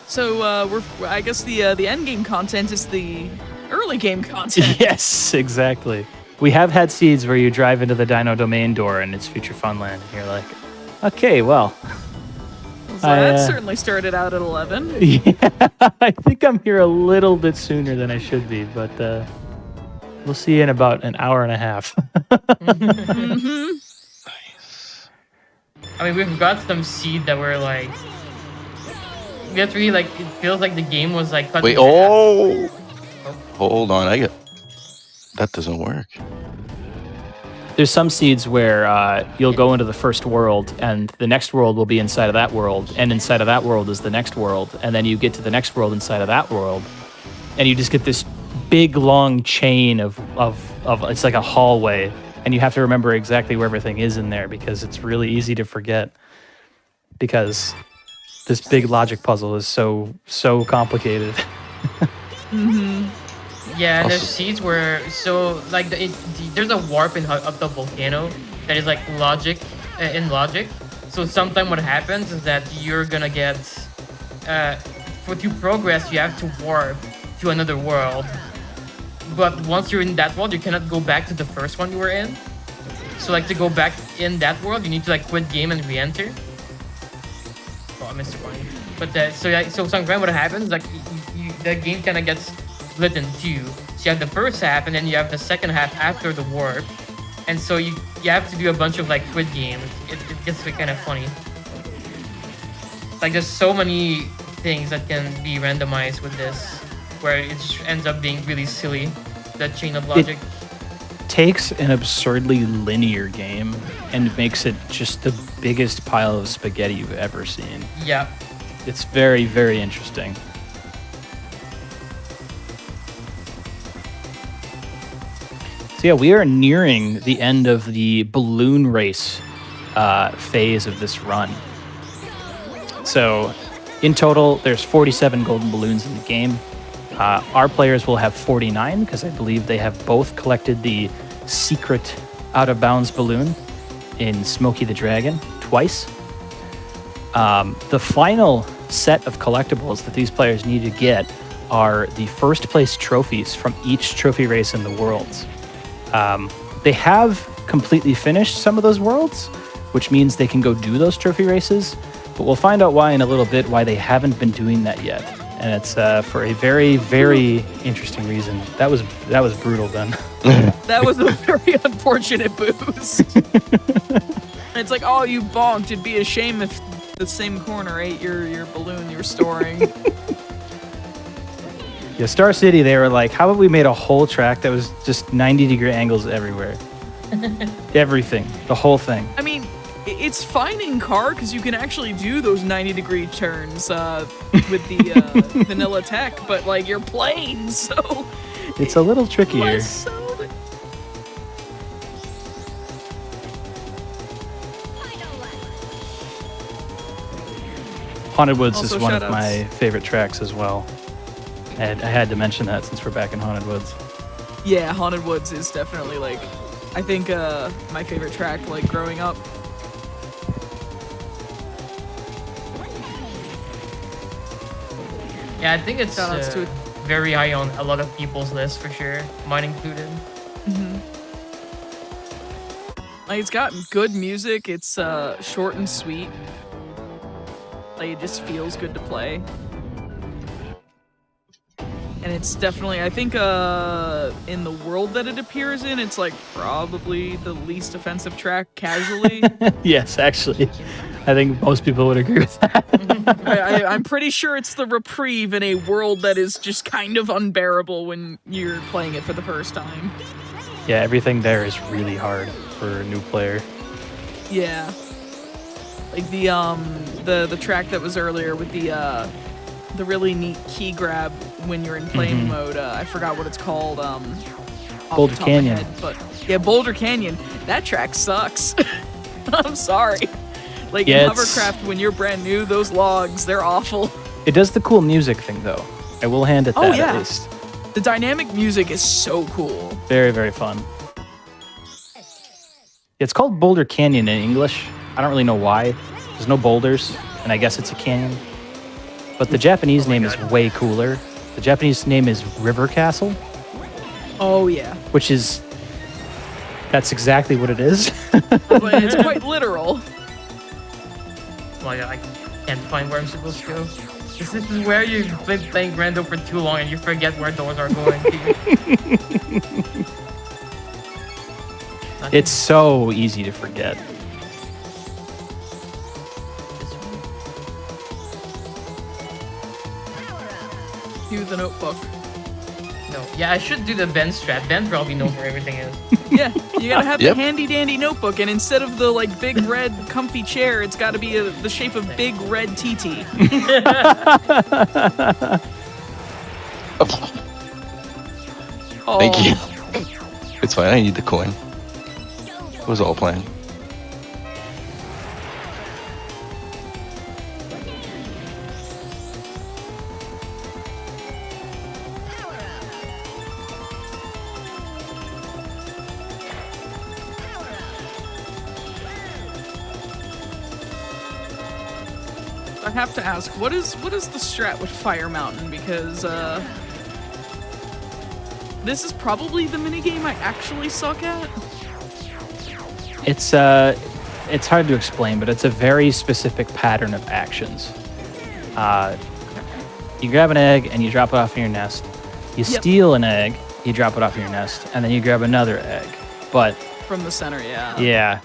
S1: So I guess the end game content is the early game content.
S4: Yes, exactly. We have had seeds where you drive into the Dino Domain door and it's Future Funland, and you're like, okay, well.
S1: So that certainly started out at 11.
S4: Yeah, I think I'm here a little bit sooner than I should be, but we'll see in about an hour and a half.
S1: Mm-hmm.
S3: Nice.
S2: I mean, we've got some seed that were like, literally like it feels like the game was like cut
S3: Wait.
S2: in half.
S3: Oh. Hold on. That doesn't work.
S4: There's some seeds where you'll go into the first world, and the next world will be inside of that world, and inside of that world is the next world, and then you get to the next world inside of that world, and you just get this big long chain of it's like a hallway, and you have to remember exactly where everything is in there because it's really easy to forget because this big logic puzzle is so complicated.
S2: Yeah, and there's seeds where like there's a warp up the volcano that is like logic in logic. So sometime what happens is that you're gonna get to progress you have to warp to another world. But once you're in that world, you cannot go back to the first one you were in. So like to go back in that world, you need to like quit game and re-enter. Oh, I missed one. But so sometimes what happens like the game kind of gets split in two. So you have the first half and then you have the second half after the warp. And so you have to do a bunch of like quit games. It gets kind of funny. Like there's so many things that can be randomized with this, where it just ends up being really silly. That chain of logic.
S4: It takes an absurdly linear game and makes it just the biggest pile of spaghetti you've ever seen.
S2: Yeah.
S4: It's very, very interesting. So yeah, we are nearing the end of the balloon race phase of this run. So in total, there's 47 golden balloons in the game. Our players will have 49 because I believe they have both collected the secret out-of-bounds balloon in Smokey the Dragon twice. The final set of collectibles that these players need to get are the first place trophies from each trophy race in the worlds. They have completely finished some of those worlds, which means they can go do those trophy races, but we'll find out why in a little bit, why they haven't been doing that yet. And it's for a very, very interesting reason. That was brutal, Ben.
S1: That was a very unfortunate boost. It's like, oh, you bonked. It'd be a shame if the same corner ate your balloon you were storing.
S4: Yeah, Star City, they were like, how about we made a whole track that was just 90-degree angles everywhere? Everything. The whole thing.
S1: I mean, it's fine in car because you can actually do those 90-degree turns with the vanilla tech, but like you're playing, so
S4: it's a little trickier.
S1: less so.
S4: Haunted Woods
S1: Also,
S4: is one of
S1: shoutouts.
S4: my favorite tracks as well. And I had to mention that since we're back in Haunted Woods.
S1: Yeah, Haunted Woods is definitely like, I think my favorite track like growing up.
S2: Yeah, I think it's
S1: Shoutouts to it.
S2: very high on a lot of people's list for sure, mine included.
S1: Like it's got good music. It's short and sweet. Like it just feels good to play. And it's definitely, I think, in the world that it appears in, it's like probably the least offensive track casually.
S4: Yes, actually. I think most people would agree with that.
S1: I'm pretty sure it's the reprieve in a world that is just kind of unbearable when you're playing it for the first time.
S4: Yeah, everything there is really hard for a new player.
S1: Yeah. Like the track that was earlier with the really neat key grab when you're in playing mode. I forgot what it's called. Off
S4: Boulder
S1: the top
S4: Canyon.
S1: Of my head, but yeah, Boulder Canyon. That track sucks. I'm sorry. Like
S4: Yeah,
S1: in
S4: it's-
S1: Hovercraft, when you're brand new, those logs, they're awful.
S4: It does the cool music thing, though. I will hand it that
S1: Oh, yeah.
S4: at least.
S1: The dynamic music is so cool.
S4: Very, very fun. It's called Boulder Canyon in English. I don't really know why. There's no boulders, and I guess it's a canyon. But the Japanese name is way cooler. The Japanese name is River Castle,
S1: Oh yeah.
S4: which is... That's exactly what it is.
S1: But it's quite literal.
S2: Like I can't find where I'm supposed to go. This is where you've been playing Rando for too long and you forget where doors are going to.
S4: It's so easy to forget.
S1: Use the notebook.
S2: No. Yeah, I should do the Ben strat. Ben probably knows where everything is.
S1: Yeah, you gotta have
S3: Yep.
S1: the handy dandy notebook, and instead of the like big red comfy chair, it's gotta be the shape of big red TT. Oh.
S3: Thank you. It's fine. I need the coin. It was all planned.
S1: I have to ask, what is the strat with Fire Mountain? Because this is probably the minigame I actually suck at.
S4: It's hard to explain, but it's a very specific pattern of actions. You grab an egg and you drop it off in your nest. You steal an egg, you drop it off in your nest, and then you grab another egg. But
S1: From the center, yeah.
S4: yeah,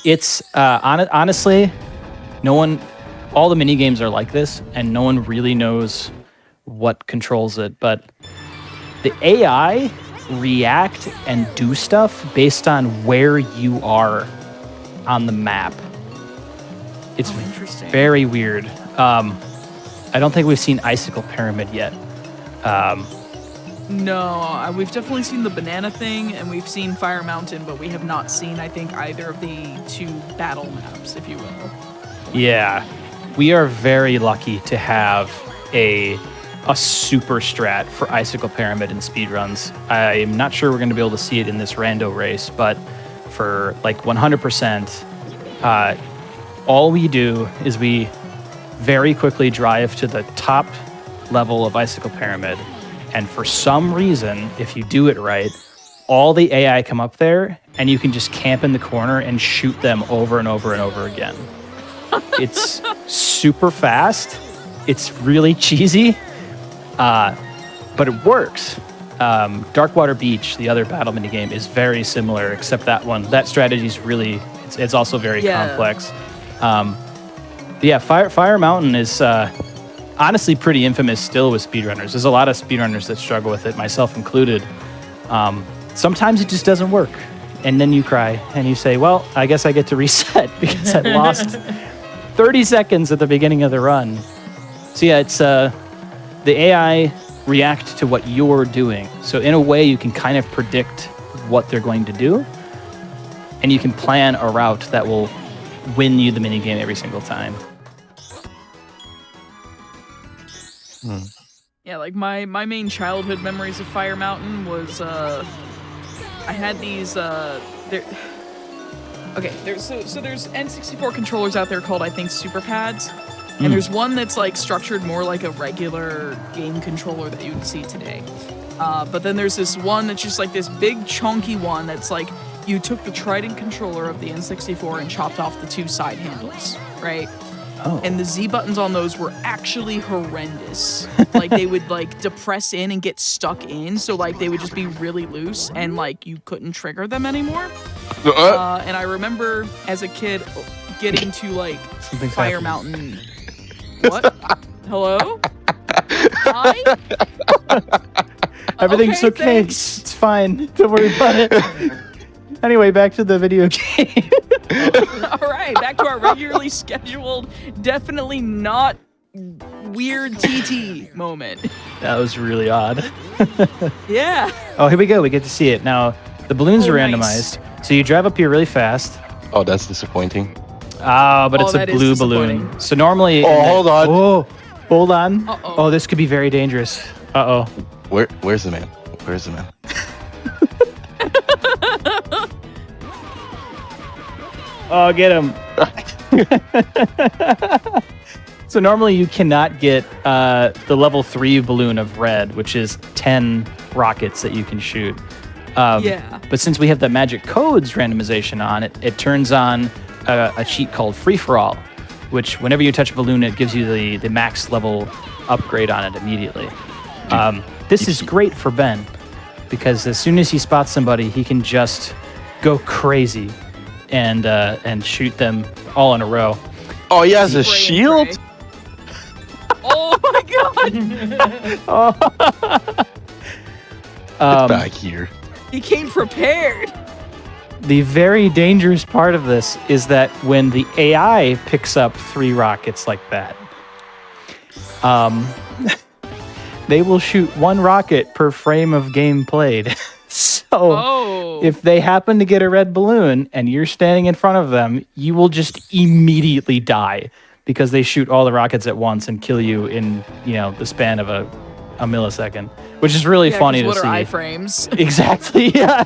S4: it's honestly, no one. All the mini games are like this, and no one really knows what controls it. But the AI react and do stuff based on where you are on the map. It's
S1: Interesting.
S4: very weird. I don't think we've seen Icicle Pyramid yet.
S1: No, we've definitely seen the banana thing, and we've seen Fire Mountain, but we have not seen, I think, either of the two battle maps, if you will.
S4: Yeah, we are very lucky to have a super strat for Icicle Pyramid and speedruns. I'm not sure we're going to be able to see it in this rando race, but for like 100%, all we do is we very quickly drive to the top level of Icicle Pyramid, and for some reason, if you do it right, all the AI come up there, and you can just camp in the corner and shoot them over and over and over again. It's super fast. It's really cheesy, but it works. Darkwater Beach, the other battle minigame, is very similar, except that strategy is really, it's also very complex. But yeah, Fire Mountain is honestly pretty infamous still with speedrunners. There's a lot of speedrunners that struggle with it, myself included. Sometimes it just doesn't work. And then you cry and you say, well, I guess I get to reset because I lost 30 seconds at the beginning of the run. So yeah, it's the AI react to what you're doing. So in a way, you can kind of predict what they're going to do, and you can plan a route that will win you the minigame every single time.
S1: Yeah, like my main childhood memories of Fire Mountain was I had these there's N64 controllers out there called, I think, Super Pads. And there's one that's like structured more like a regular game controller that you would see today. But then there's this one that's just like this big chunky one that's like you took the Trident controller of the N64 and chopped off the two side handles, right?
S4: Oh.
S1: And the Z buttons on those were actually horrendous. Like they would like depress in and get stuck in, so like they would just be really loose and like you couldn't trigger them anymore. And I remember as a kid getting to like
S4: Something's
S1: Fire
S4: happening.
S1: Mountain. What? Hello? Hi?
S4: Everything's okay.
S1: Thanks.
S4: It's fine. Don't worry about it. Anyway, back to the video game.
S1: All right, back to our regularly scheduled, definitely not weird TT moment.
S4: That was really odd.
S1: Yeah.
S4: Oh, here we go. We get to see it. Now, the balloons are
S1: Nice.
S4: randomized. So you drive up here really fast.
S3: Oh, that's disappointing.
S4: But it's a
S1: that is
S4: blue balloon.
S1: disappointing.
S4: So normally...
S3: Oh, hold on.
S4: Whoa, hold on.
S1: Uh-oh.
S4: Oh, this could be very dangerous. Uh-oh.
S3: Where's the man? Where's the man?
S4: Oh, get him. So normally you cannot get the level 3 balloon of red, which is 10 rockets that you can shoot.
S1: Yeah.
S4: But since we have the magic codes randomization on it, it turns on a cheat called Free For All, which whenever you touch a balloon, it gives you the max level upgrade on it immediately. This is great for Ben, because as soon as he spots somebody, he can just go crazy and shoot them all in a row.
S3: Oh, he has a
S1: Spray and
S3: shield?
S1: pray. Oh my god!
S3: Get back here.
S1: He came prepared.
S4: The very dangerous part of this is that when the AI picks up 3 rockets like that, they will shoot 1 rocket per frame of game played. So if they happen to get a red balloon and you're standing in front of them, you will just immediately die because they shoot all the rockets at once and kill you in, the span of a millisecond, which is really funny to see.
S1: What are iframes?
S4: Exactly. Yeah.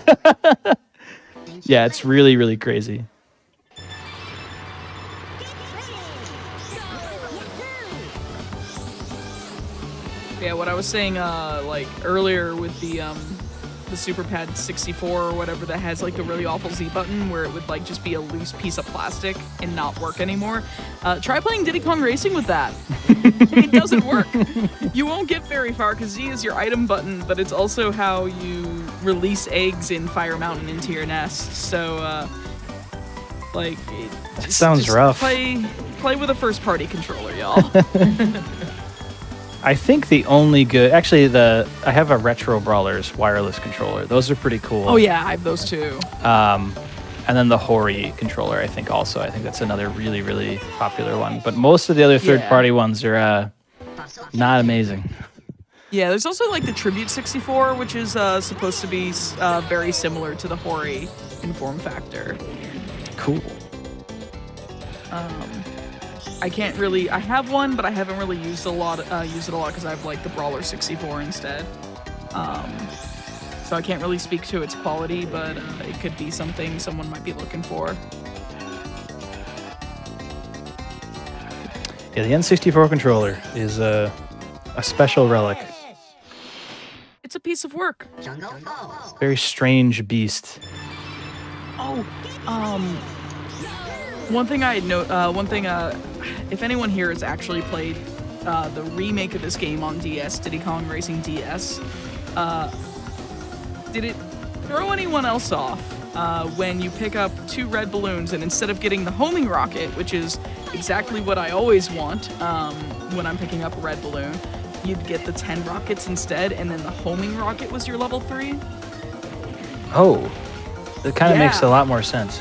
S4: Yeah, it's really, really crazy.
S1: Yeah, what I was saying earlier with the Super Pad 64 or whatever that has like the really awful Z button where it would like just be a loose piece of plastic and not work anymore. Try playing Diddy Kong Racing with that. It doesn't work. You won't get very far because Z is your item button, but it's also how you release eggs in Fire Mountain into your nest. So
S4: that sounds rough.
S1: Play with a first party controller, y'all.
S4: I think the only good, actually, I have a Retro Brawlers wireless controller. Those are pretty cool.
S1: Oh yeah, I have those too.
S4: And then the Hori controller, I think that's another really, really popular one. But most of the other third-party ones are not amazing.
S1: Yeah, there's also like the Tribute 64, which is supposed to be very similar to the Hori in form factor.
S4: Cool.
S1: I have one, but I haven't really used it a lot because I have like the Brawler 64 instead. So I can't really speak to its quality, but it could be something someone might be looking for.
S4: Yeah, the N64 controller is a special relic.
S1: It's a piece of work.
S4: Very strange beast.
S1: Oh, one thing if anyone here has actually played the remake of this game on DS, Diddy Kong Racing DS, did it throw anyone else off when you pick up 2 red balloons and instead of getting the homing rocket, which is exactly what I always want when I'm picking up a red balloon, you'd get the 10 rockets instead, and then the homing rocket was your level 3?
S4: Oh. It kind of makes a lot more sense.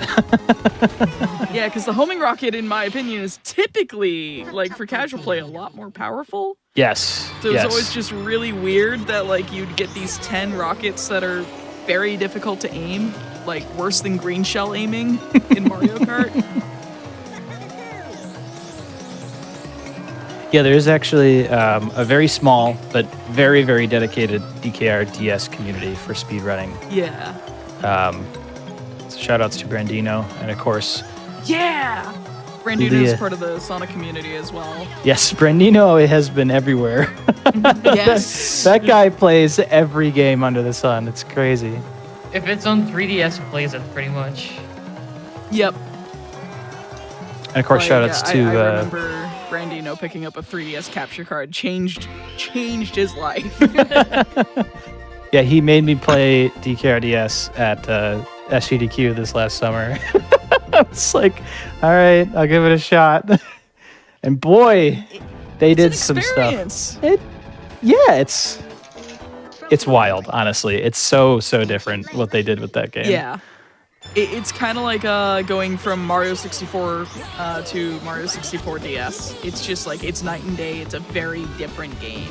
S1: Yeah, because the homing rocket, in my opinion, is typically, like, for casual play, a lot more powerful.
S4: Yes.
S1: So it's always just really weird that, like, you'd get these 10 rockets that are very difficult to aim, like, worse than green shell aiming in Mario Kart.
S4: Yeah, there is actually a very small but very, very dedicated DKR DS community for speedrunning.
S1: Yeah.
S4: Shout outs to Brandino, and of course...
S1: Yeah! Brandino is part of the Sonic community as well.
S4: Yes, Brandino has been everywhere.
S1: Yes!
S4: That guy plays every game under the sun. It's crazy.
S2: If it's on 3DS, he plays it pretty much.
S1: Yep.
S4: And of course, shout outs to...
S1: I remember Brandino picking up a 3DS capture card. Changed his life.
S4: Yeah, he made me play DKRDS at SGDQ this last summer. I was like, all right, I'll give it a shot. And boy, they did some stuff. It's wild, honestly. It's so different what they did with that game.
S1: Yeah. It's kind of like going from Mario 64 to Mario 64 DS. It's just like, it's night and day. It's a very different game.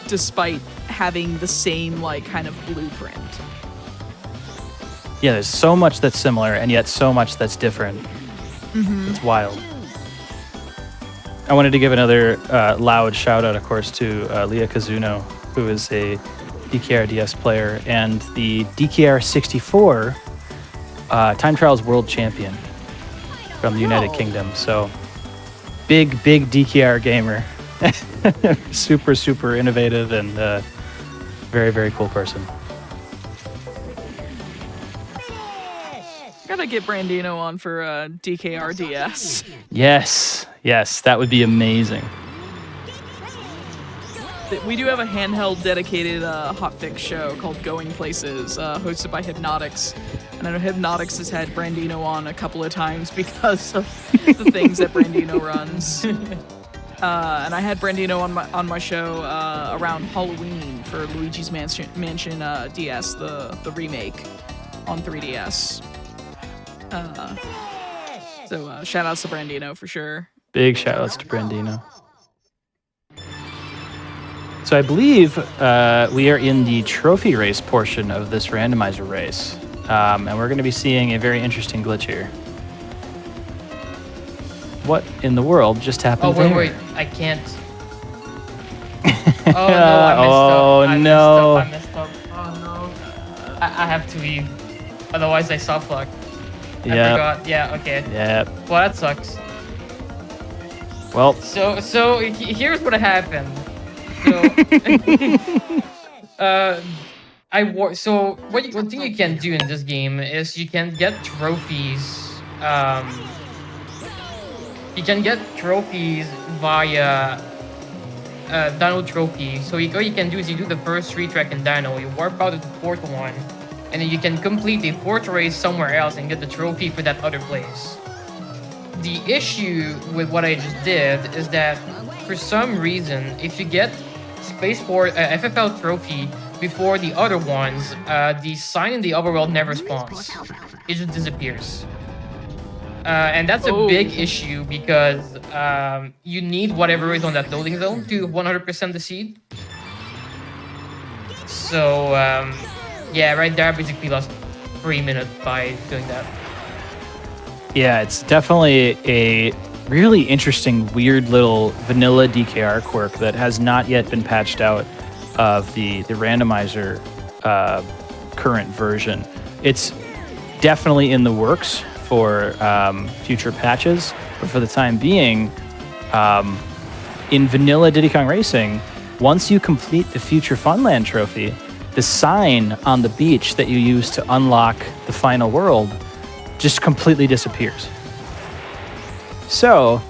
S1: Despite having the same, like, kind of blueprint.
S4: Yeah, there's so much that's similar, and yet so much that's different. Mm-hmm. It's wild. I wanted to give another loud shout-out, of course, to Leah Kazuno, who is a DKR DS player, and the DKR 64 Time Trials World Champion from the United Kingdom. So, big DKR gamer. Super innovative and very, very cool person.
S1: Gotta get Brandino on for DKR DS.
S4: Yes, that would be amazing.
S1: We do have a handheld dedicated hotfix show called Going Places, hosted by Hypnotics. And I know Hypnotics has had Brandino on a couple of times because of the things that Brandino runs. And I had Brandino on my show around Halloween for Luigi's Mansion DS, the remake. on 3DS. So shout outs to Brandino for sure.
S4: Big shout outs to Brandino. So I believe we are in the trophy race portion of this randomizer race. And we're going to be seeing a very interesting glitch here. What in the world just happened there?
S2: Wait, I can't. Oh no, I messed up. Oh no. I have to leave. Otherwise I soft lock. I forgot. Yeah, okay.
S4: Yep.
S2: Well, that sucks.
S4: Well.
S2: So here's what happened. So, one thing you can do in this game is you can get trophies. You can get trophies via Dino trophy. So what you can do is you do the first 3 track in Dino, you warp out of the 4th one, and then you can complete the 4th race somewhere else and get the trophy for that other place. The issue with what I just did is that for some reason, if you get Spaceport FFL trophy before the other ones, the sign in the overworld never spawns. It just disappears. And that's a big issue because you need whatever is on that loading zone to 100% the seed. So yeah, right there I basically lost 3 minutes by doing that.
S4: Yeah, it's definitely a really interesting, weird little vanilla DKR quirk that has not yet been patched out of the randomizer current version. It's definitely in the works for future patches, but for the time being, in vanilla Diddy Kong Racing, once you complete the Future Funland trophy, the sign on the beach that you use to unlock the final world just completely disappears. So,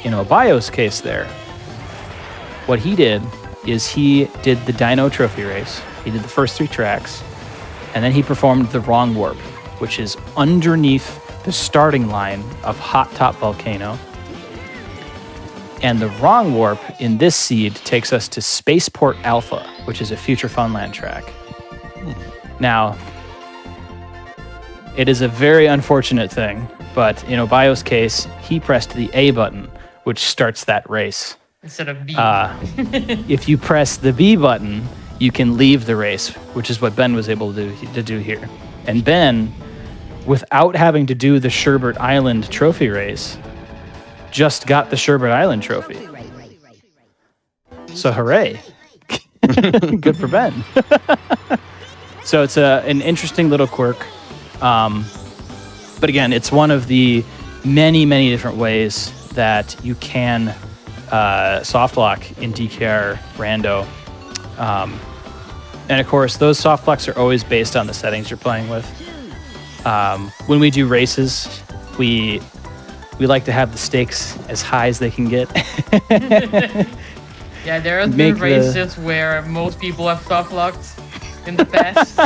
S4: in Obayo's case there, what he did is he did the Dino trophy race, he did the first 3 tracks, and then he performed the wrong warp, which is underneath the starting line of Hot Top Volcano. And the wrong warp in this seed takes us to Spaceport Alpha, which is a Future Funland track. Now, it is a very unfortunate thing, but in Obayo's case, he pressed the A button, which starts that race.
S2: Instead of B.
S4: If you press the B button, you can leave the race, which is what Ben was able to do here. And Ben, without having to do the Sherbert Island trophy race, just got the Sherbert Island trophy. So hooray. Good for Ben. So it's an interesting little quirk. But again, it's one of the many, many different ways that you can soft lock in DKR Rando. And of course, those soft locks are always based on the settings you're playing with. When we do races, we like to have the stakes as high as they can get.
S2: Yeah, there have been races where most people have soft locked in the past.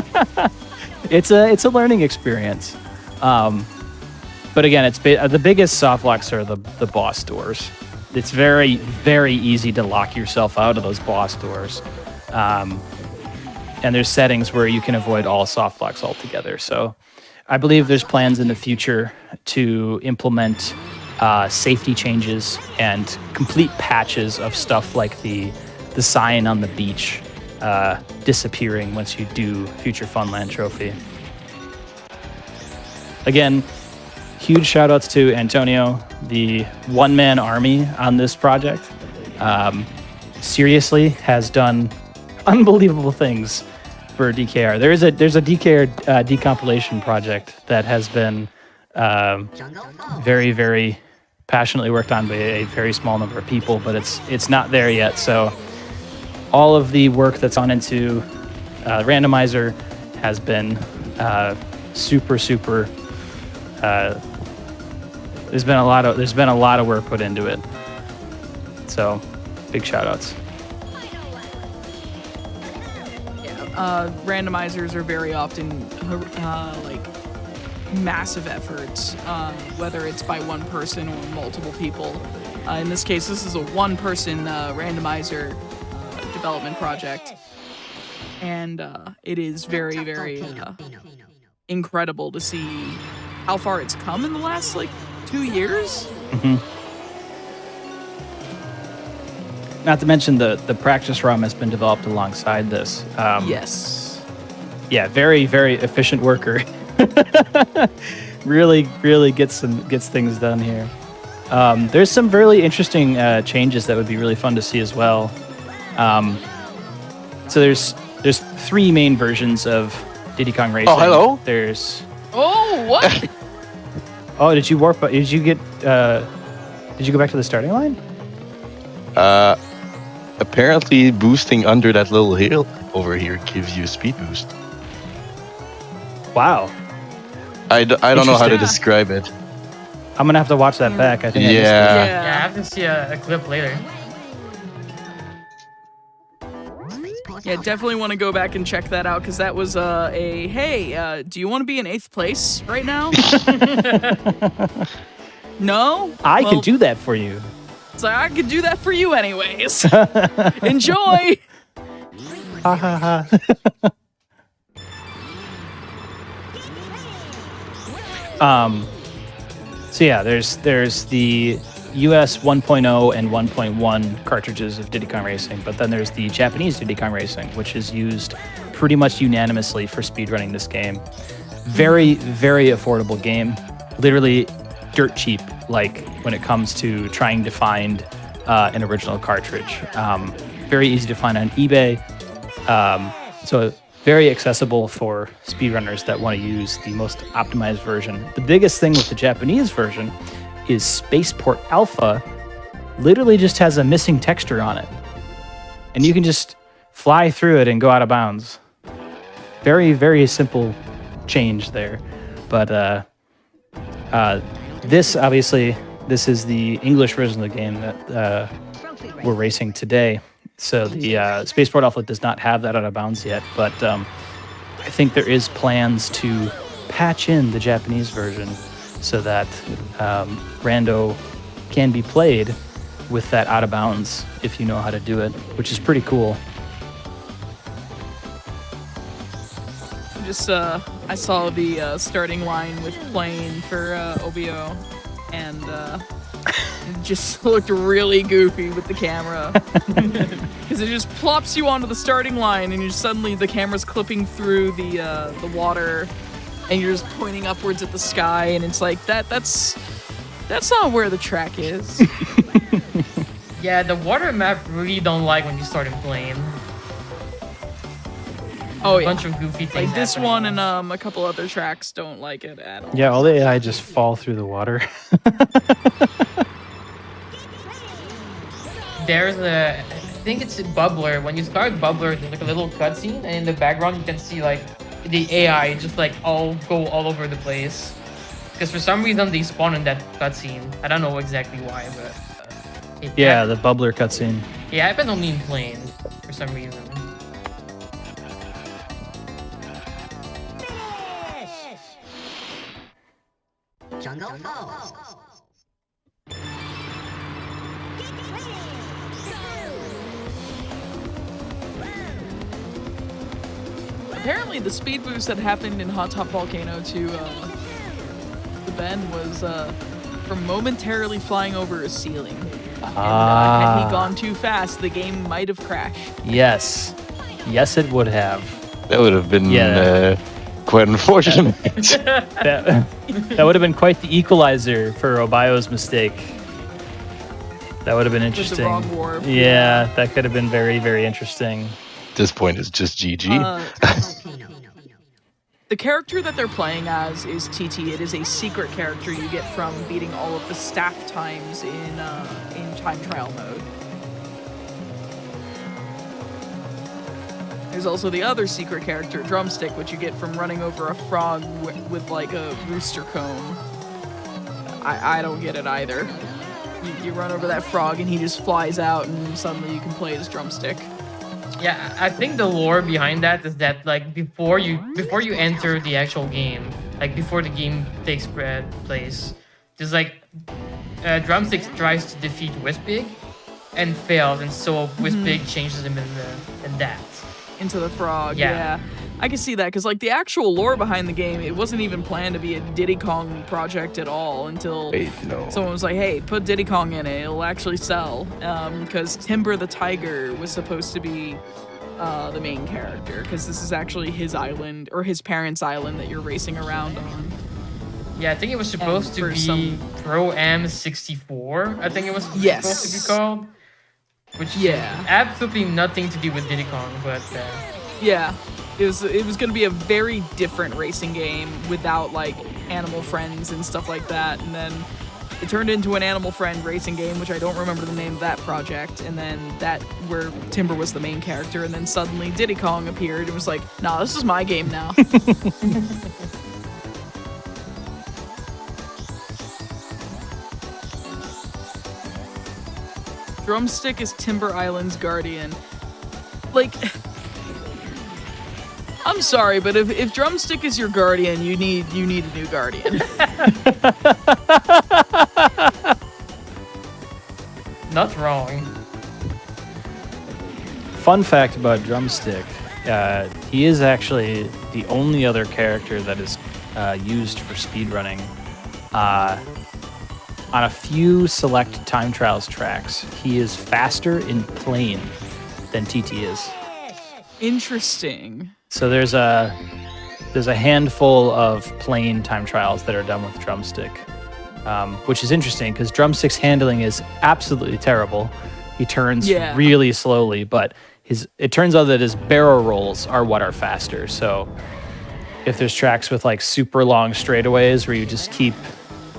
S4: It's a learning experience. But again, it's the biggest soft locks are the boss doors. It's very, very easy to lock yourself out of those boss doors. And there's settings where you can avoid all soft locks altogether. So I believe there's plans in the future to implement safety changes and complete patches of stuff like the sign on the beach disappearing once you do Future Funland trophy. Again, huge shout outs to Antonio, the one-man army on this project. Seriously has done unbelievable things for DKR. There's a DKR decompilation project that has been very, very passionately worked on by a very small number of people, but it's not there yet. So all of the work that's on into Randomizer has been super. There's been a lot of work put into it. So big shout outs.
S1: Randomizers are very often like massive efforts, whether it's by one person or multiple people. In this case, this is a one-person randomizer development project, and it is very, very incredible to see how far it's come in the last like 2 years.
S4: Not to mention the practice ROM has been developed alongside this.
S1: Yes.
S4: Yeah, very, very efficient worker. really gets things done here. There's some really interesting changes that would be really fun to see as well. So there's 3 main versions of Diddy Kong Racing.
S3: Oh, hello.
S4: There's.
S1: Oh, what?
S4: Oh, did you warp? Did you get? Did you go back to the starting line?
S3: Apparently, boosting under that little hill over here gives you a speed boost.
S4: Wow.
S3: I don't know how to
S1: Interesting.
S3: describe it.
S4: I'm gonna have to watch that back. I think. I missed it.
S3: Yeah.
S2: Yeah, I have to see a clip later.
S1: Yeah, definitely want to go back and check that out because that was hey, do you want to be in 8th place right now? No?
S4: I
S1: Well,
S4: can do that for you.
S1: So I could do that for you anyways. Enjoy.
S4: Ha ha ha. So yeah, there's the US 1.0 and 1.1 cartridges of Diddy Kong Racing, but then there's the Japanese Diddy Kong Racing, which is used pretty much unanimously for speedrunning this game. Very, very affordable game. Literally dirt cheap, like when it comes to trying to find an original cartridge. Very easy to find on eBay. So very accessible for speedrunners that want to use the most optimized version. The biggest thing with the Japanese version is Spaceport Alpha literally just has a missing texture on it. And you can just fly through it and go out of bounds. Very, very simple change there. But this, obviously, this is the English version of the game that we're racing today. So the Spaceport Alpha does not have that out of bounds yet, but I think there is plans to patch in the Japanese version so that Rando can be played with that out of bounds if you know how to do it, which is pretty cool.
S1: I saw the starting line with plane for OBO, and it just looked really goofy with the camera. Because it just plops you onto the starting line, and suddenly the camera's clipping through the water, and you're just pointing upwards at the sky, and it's like that's not where the track is.
S2: Yeah, the water map really don't like when you start in plane.
S1: Oh
S2: A
S1: yeah,
S2: bunch of goofy things.
S1: like this
S2: happening.
S1: one and a couple other tracks don't like it at all.
S4: Yeah, all the AI just fall through the water.
S2: There's I think it's a bubbler. When you start bubbler, there's like a little cutscene, and in the background you can see like the AI just like go all over the place. Because for some reason they spawn in that cutscene. I don't know exactly why, but it
S4: Yeah, the bubbler cutscene.
S2: yeah, happened only in plane for some reason.
S5: Jungle Falls.
S1: Apparently, the speed boost that happened in Hot Top Volcano to the bend was from momentarily flying over a ceiling. And had he gone too fast, the game might have crashed.
S4: Yes. Yes, it would have.
S3: That would have been
S4: Yeah.
S3: quite unfortunate.
S4: That would have been quite the equalizer for Obio's mistake. That would have been
S1: With the
S4: interesting.
S1: wrong warp.
S4: Yeah, that could have been very, very interesting.
S3: At this point, it's just GG.
S1: The character that they're playing as is TT. It is a secret character you get from beating all of the staff times in time trial mode. There's also the other secret character, Drumstick, which you get from running over a frog with like a rooster comb. I don't get it either. You run over that frog and he just flies out and suddenly you can play as Drumstick.
S2: Yeah, I think the lore behind that is that like before you enter the actual game, like before the game takes place, there's like Drumstick tries to defeat Whispig and fails, and so Whispig changes him in that.
S1: Into the frog,
S2: Yeah.
S1: yeah. I can see that because like the actual lore behind the game, it wasn't even planned to be a Diddy Kong project at all until
S3: Wait, no.
S1: someone was like, "Hey, put Diddy Kong in it; it'll actually sell." Because Timber the Tiger was supposed to be the main character because this is actually his island or his parents' island that you're racing around on.
S2: Yeah, I think it was supposed to be Pro Am 64. I think it was supposed to be called. Which has absolutely nothing to do with Diddy Kong, but
S1: yeah, it was gonna be a very different racing game without like animal friends and stuff like that, and then it turned into an animal friend racing game, which I don't remember the name of that project, and then that where Timber was the main character, and then suddenly Diddy Kong appeared and was like, "Nah, this is my game now." Drumstick is Timber Island's guardian. Like, I'm sorry, but if Drumstick is your guardian, you need a new guardian.
S2: not wrong.
S4: Fun fact about Drumstick, he is actually the only other character that is used for speedrunning. On a few select time trials tracks, he is faster in plane than TT is.
S1: Interesting.
S4: So there's a handful of plane time trials that are done with Drumstick, which is interesting because Drumstick's handling is absolutely terrible. He turns really slowly, but it turns out that his barrel rolls are what are faster. So if there's tracks with like super long straightaways where you just keep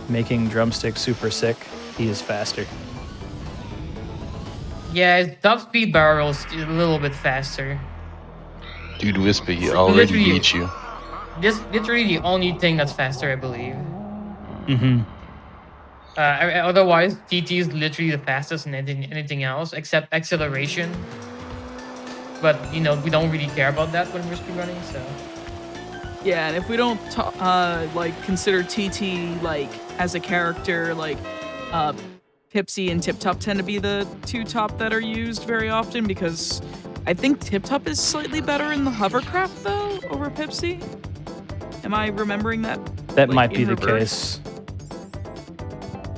S4: making Drumstick super sick, he is faster.
S2: Yeah, his top speed barrels is a little bit faster.
S3: Dude, Wispy, he already beat you.
S2: This literally the only thing that's faster, I believe.
S4: Mm-hmm.
S2: Otherwise, TT is literally the fastest in anything else except acceleration. But you know, we don't really care about that when we're speedrunning, so.
S1: Yeah, and if we don't like consider TT like as a character, like Pipsy and Tip Top tend to be the two top that are used very often because I think Tip Top is slightly better in the hovercraft though over Pipsy. Am I remembering that?
S4: That
S1: like,
S4: might be the
S1: reverse?
S4: case.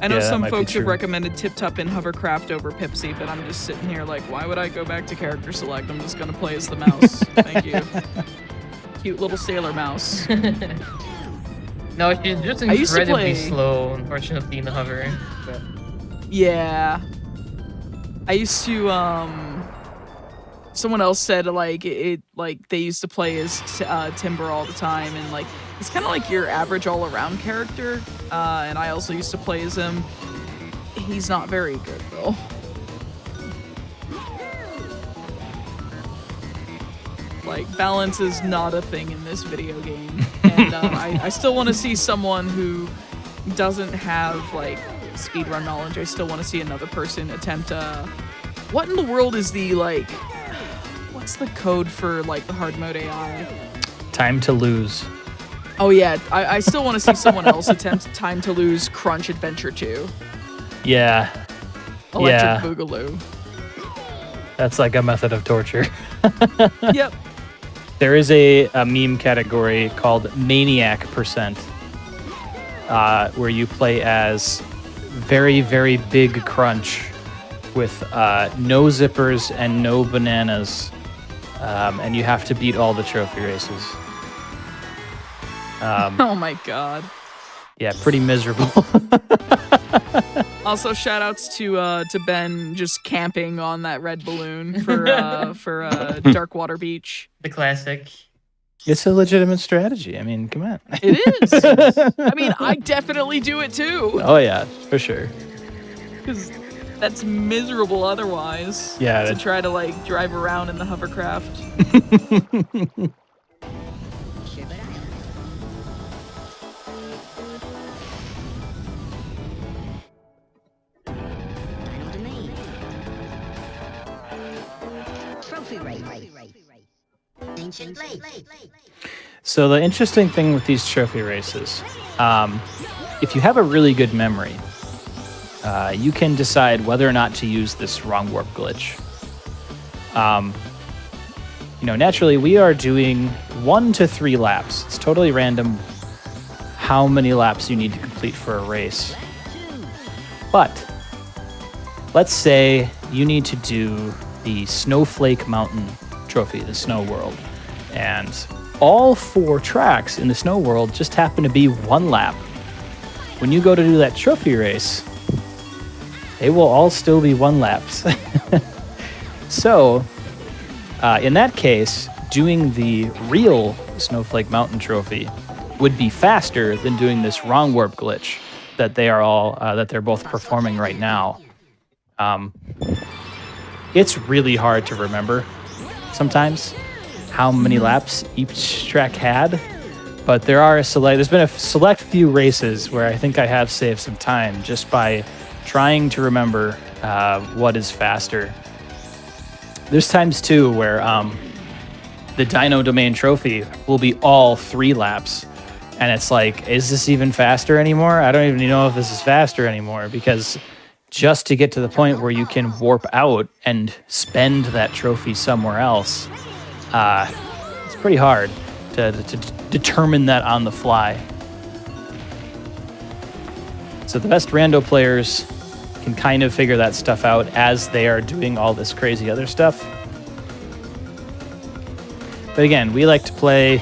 S1: I know
S4: Yeah,
S1: some
S4: that might be
S1: folks have
S4: true.
S1: recommended Tip Top in hovercraft over Pipsy, but I'm just sitting here like, why would I go back to character select? I'm just gonna play as the mouse. Thank you. Cute little sailor mouse.
S2: No, she's just
S1: I used to
S2: incredibly
S1: play-
S2: slow, unfortunately, in the hover. But
S1: Yeah. I used to someone else said like it like they used to play as Timber all the time, and like he's kind of like your average all around character, and I also used to play as him. He's not very good though. Like balance is not a thing in this video game, and I still want to see someone who doesn't have like speedrun knowledge. I still want to see another person attempt what in the world is the like what's the code for like the hard mode AI?
S4: Time to lose.
S1: Oh yeah, I still want to see someone else attempt Time to Lose Crunch Adventure 2.
S4: Yeah.
S1: Electric Boogaloo.
S4: That's like a method of torture.
S1: Yep.
S4: There is a meme category called Maniac %, where you play as very, very big Crunch with no zippers and no bananas, and you have to beat all the trophy races.
S1: Oh my god.
S4: Yeah, pretty miserable.
S1: Also, shout outs to Ben just camping on that red balloon for Darkwater Beach.
S2: the classic.
S4: It's a legitimate strategy. I mean, come on.
S1: It is. I mean, I definitely do it too.
S4: Oh yeah, for sure.
S1: Because that's miserable otherwise.
S4: Yeah,
S1: To try to like drive around in the hovercraft.
S5: Final domain. Trophy race. Ancient Lake.
S4: So the interesting thing with these trophy races, if you have a really good memory, you can decide whether or not to use this wrong warp glitch. naturally we are doing 1 to 3 laps. It's totally random how many laps you need to complete for a race. But let's say you need to do the Snowflake Mountain Trophy, the Snow World. And all 4 tracks in the Snow World just happen to be 1 lap. When you go to do that trophy race, they will all still be 1 laps. So, in that case, doing the real Snowflake Mountain Trophy would be faster than doing this wrong warp glitch that they're both performing right now. It's really hard to remember sometimes how many laps each track had, but there's been a select few races where I think I have saved some time just by trying to remember what is faster. There's times too where the Dino Domain Trophy will be all 3 laps, and it's like, is this even faster anymore? I don't even know if this is faster anymore, because just to get to the point where you can warp out and spend that trophy somewhere else, it's pretty hard to determine that on the fly. So the best rando players can kind of figure that stuff out as they are doing all this crazy other stuff. But again, we like to play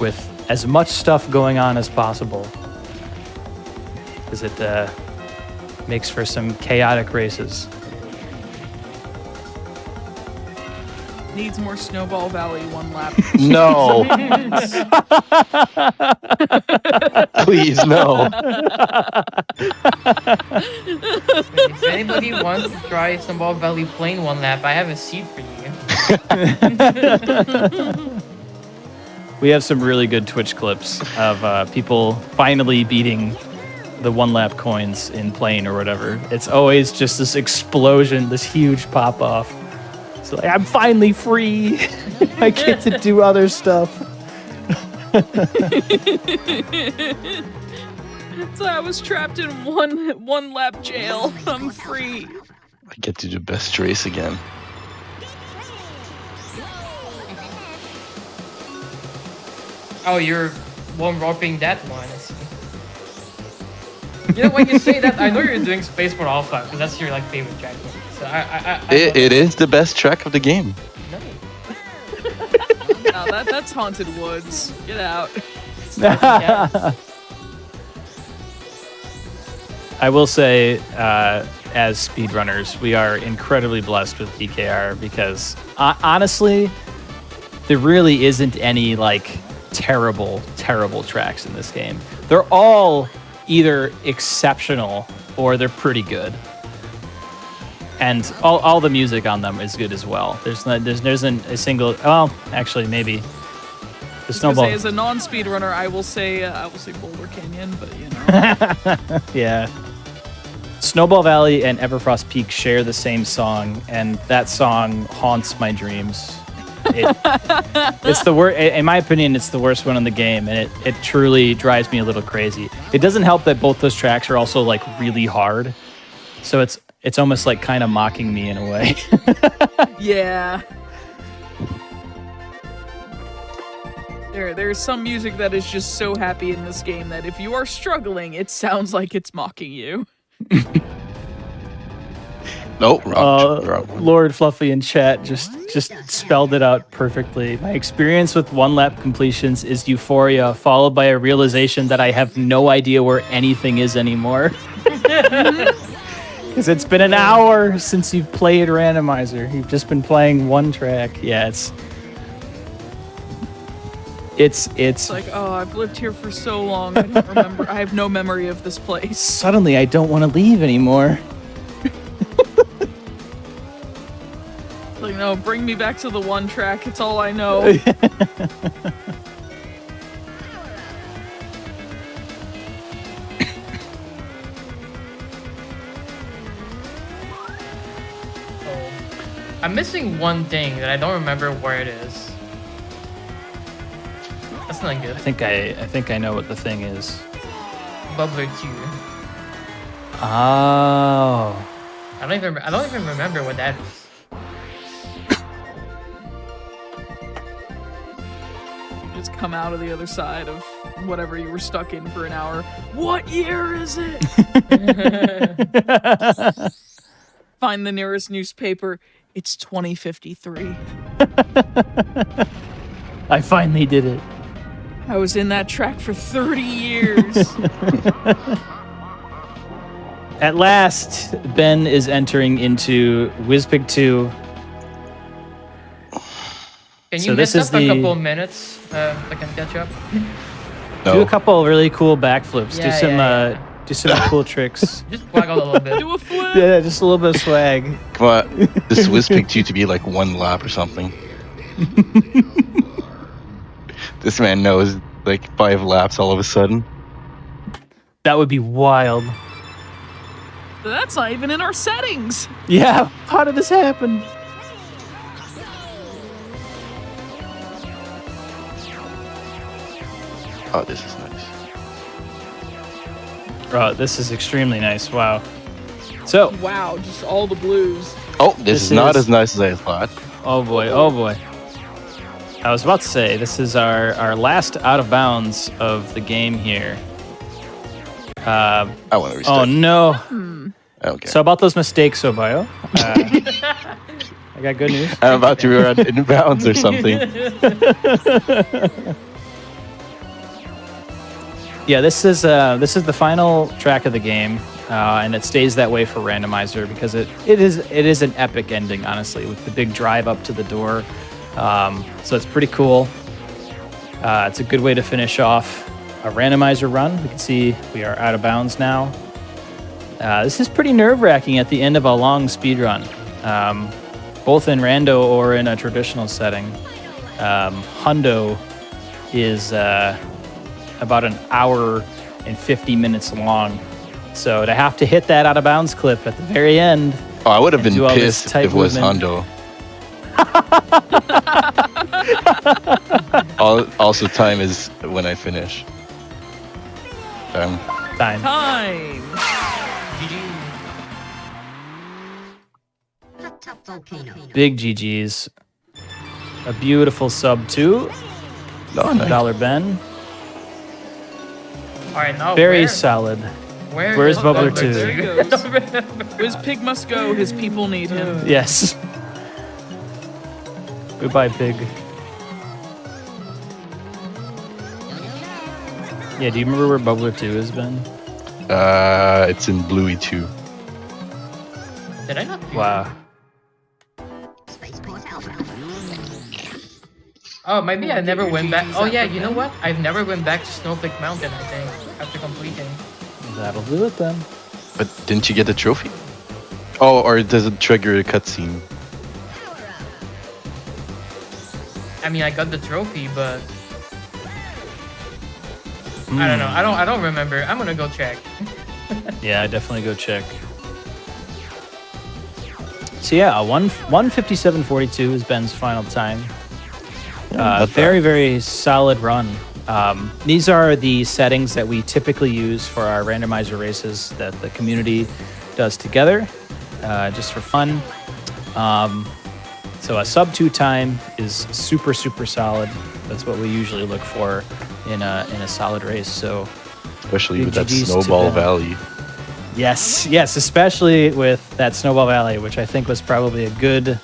S4: with as much stuff going on as possible, because it makes for some chaotic races.
S1: Needs more Snowball Valley 1 lap.
S3: No. Please, no.
S2: If anybody wants to try Snowball Valley plain 1 lap, I have a seat for you.
S4: We have some really good Twitch clips of people finally beating the 1 lap coins in plane or whatever. It's always just this explosion, this huge pop off. It's like, I'm finally free. I get to do other stuff.
S1: So I was trapped in one lap jail. I'm free.
S3: I get to do best race again.
S2: Oh, you're one-warping that one. I see. You know, when you say that, I know you're doing Spaceport Alpha, because that's your favorite track. So
S3: It is the best track of the game.
S2: No.
S1: No, that's Haunted Woods. Get out.
S2: Yeah.
S4: I will say, as speedrunners, we are incredibly blessed with DKR because honestly, there really isn't any terrible tracks in this game. They're all either exceptional or they're pretty good. And all the music on them is good as well. There isn't a single. Well, actually, maybe the Snowball.
S1: As a non-speedrunner, I will say Boulder Canyon, but
S4: Yeah. Snowball Valley and Everfrost Peak share the same song, and that song haunts my dreams. It's the worst. In my opinion, it's the worst one in the game, and it truly drives me a little crazy. It doesn't help that both those tracks are also really hard, so it's almost kind of mocking me in a way.
S1: yeah. There's some music that is just so happy in this game that if you are struggling, it sounds like it's mocking you.
S3: Nope, wrong one.
S4: Lord Fluffy in chat just spelled it out perfectly. My experience with 1 lap completions is euphoria, followed by a realization that I have no idea where anything is anymore. Because it's been an hour since you've played Randomizer. You've just been playing 1 track. Yeah, it's
S1: like, oh, I've lived here for so long. I don't remember. I have no memory of this place.
S4: Suddenly, I don't want to leave anymore.
S1: No, bring me back to the 1 track. It's all I know.
S2: I'm missing one thing that I don't remember where it is. That's not good.
S4: I think I know what the thing is.
S2: Bubbler 2.
S4: Oh.
S2: I don't even remember what that is.
S1: just come out of the other side of whatever you were stuck in for an hour. What year is it? Find the nearest newspaper. It's 2053.
S4: I finally did it.
S1: I was in that track for 30 years.
S4: At last, Ben is entering into WizPig 2.
S2: Can
S4: So
S2: you
S4: this
S2: miss
S4: is
S2: up a
S4: the-
S2: couple of minutes? I can catch up.
S4: Do a
S3: No.
S4: couple really cool backflips.
S2: Yeah,
S4: Do some cool tricks.
S2: Just waggle a little bit.
S1: Do a flip.
S4: Yeah, just a little bit of swag.
S3: Come on. This Swiss picked you to be like 1 lap or something. This man knows like 5 laps all of a sudden.
S4: That would be wild.
S1: That's not even in our settings.
S4: Yeah, how did this happen?
S3: Oh, this is nice.
S4: Oh, this is extremely nice. Wow. So,
S1: Wow, just all the blues.
S3: Oh, this is not
S4: is-
S3: as nice as I thought.
S4: oh boy, oh boy. I was about to say, this is our last out of bounds of the game here.
S3: I want to
S4: Oh
S3: restart.
S4: no.
S3: I don't care.
S4: So about those mistakes, Obayo. I got good news.
S3: I'm about to run in bounds or something.
S4: Yeah, this is the final track of the game, and it stays that way for Randomizer because it is an epic ending, honestly, with the big drive up to the door. So it's pretty cool. It's a good way to finish off a Randomizer run. We can see we are out of bounds now. This is pretty nerve-wracking at the end of a long speed run, both in rando or in a traditional setting. Hundo is about an hour and 50 minutes long. So to have to hit that out of bounds clip at the very end.
S3: Oh, I would have
S4: And
S3: been
S4: do all this
S3: pissed
S4: tight
S3: if it was
S4: movement.
S3: Hondo. Also, time is when I finish.
S4: Time.
S1: Time.
S5: Hot top volcano.
S4: Big GG's. A beautiful sub 2.
S3: No, no.
S4: Dollar Ben.
S2: All right, now
S4: Very
S2: where?
S4: solid.
S2: Where's
S4: Where's Bubbler
S2: Bubbler
S4: 2?
S1: There he goes. WizPig must go. His people need him.
S4: Yes. Goodbye, pig. Yeah, do you remember where Bubbler 2 has been?
S3: It's in Bluey 2.
S2: Did I not? do
S4: Wow.
S5: Spaceport Alpha.
S2: Oh, maybe I never went back. Oh yeah, you know what? I've never went back to Snowflake Mountain, I think, after completing.
S4: That'll do it then.
S3: But didn't you get the trophy? Oh, or does it trigger a cutscene?
S2: I mean, I got the trophy, but I don't know. I don't remember. I'm gonna go check.
S4: Yeah, definitely go check. So yeah, 1:57.42 is Ben's final time.
S3: Not
S4: Very, very solid run. These are the settings that we typically use for our randomizer races that the community does together, just for fun. So a sub 2 time is super, super solid. That's what we usually look for in a solid race. So
S3: Especially
S4: Big
S3: with that
S4: GGs to
S3: Snowball
S4: Ben.
S3: Valley.
S4: yes, especially with that Snowball Valley, which I think was probably a good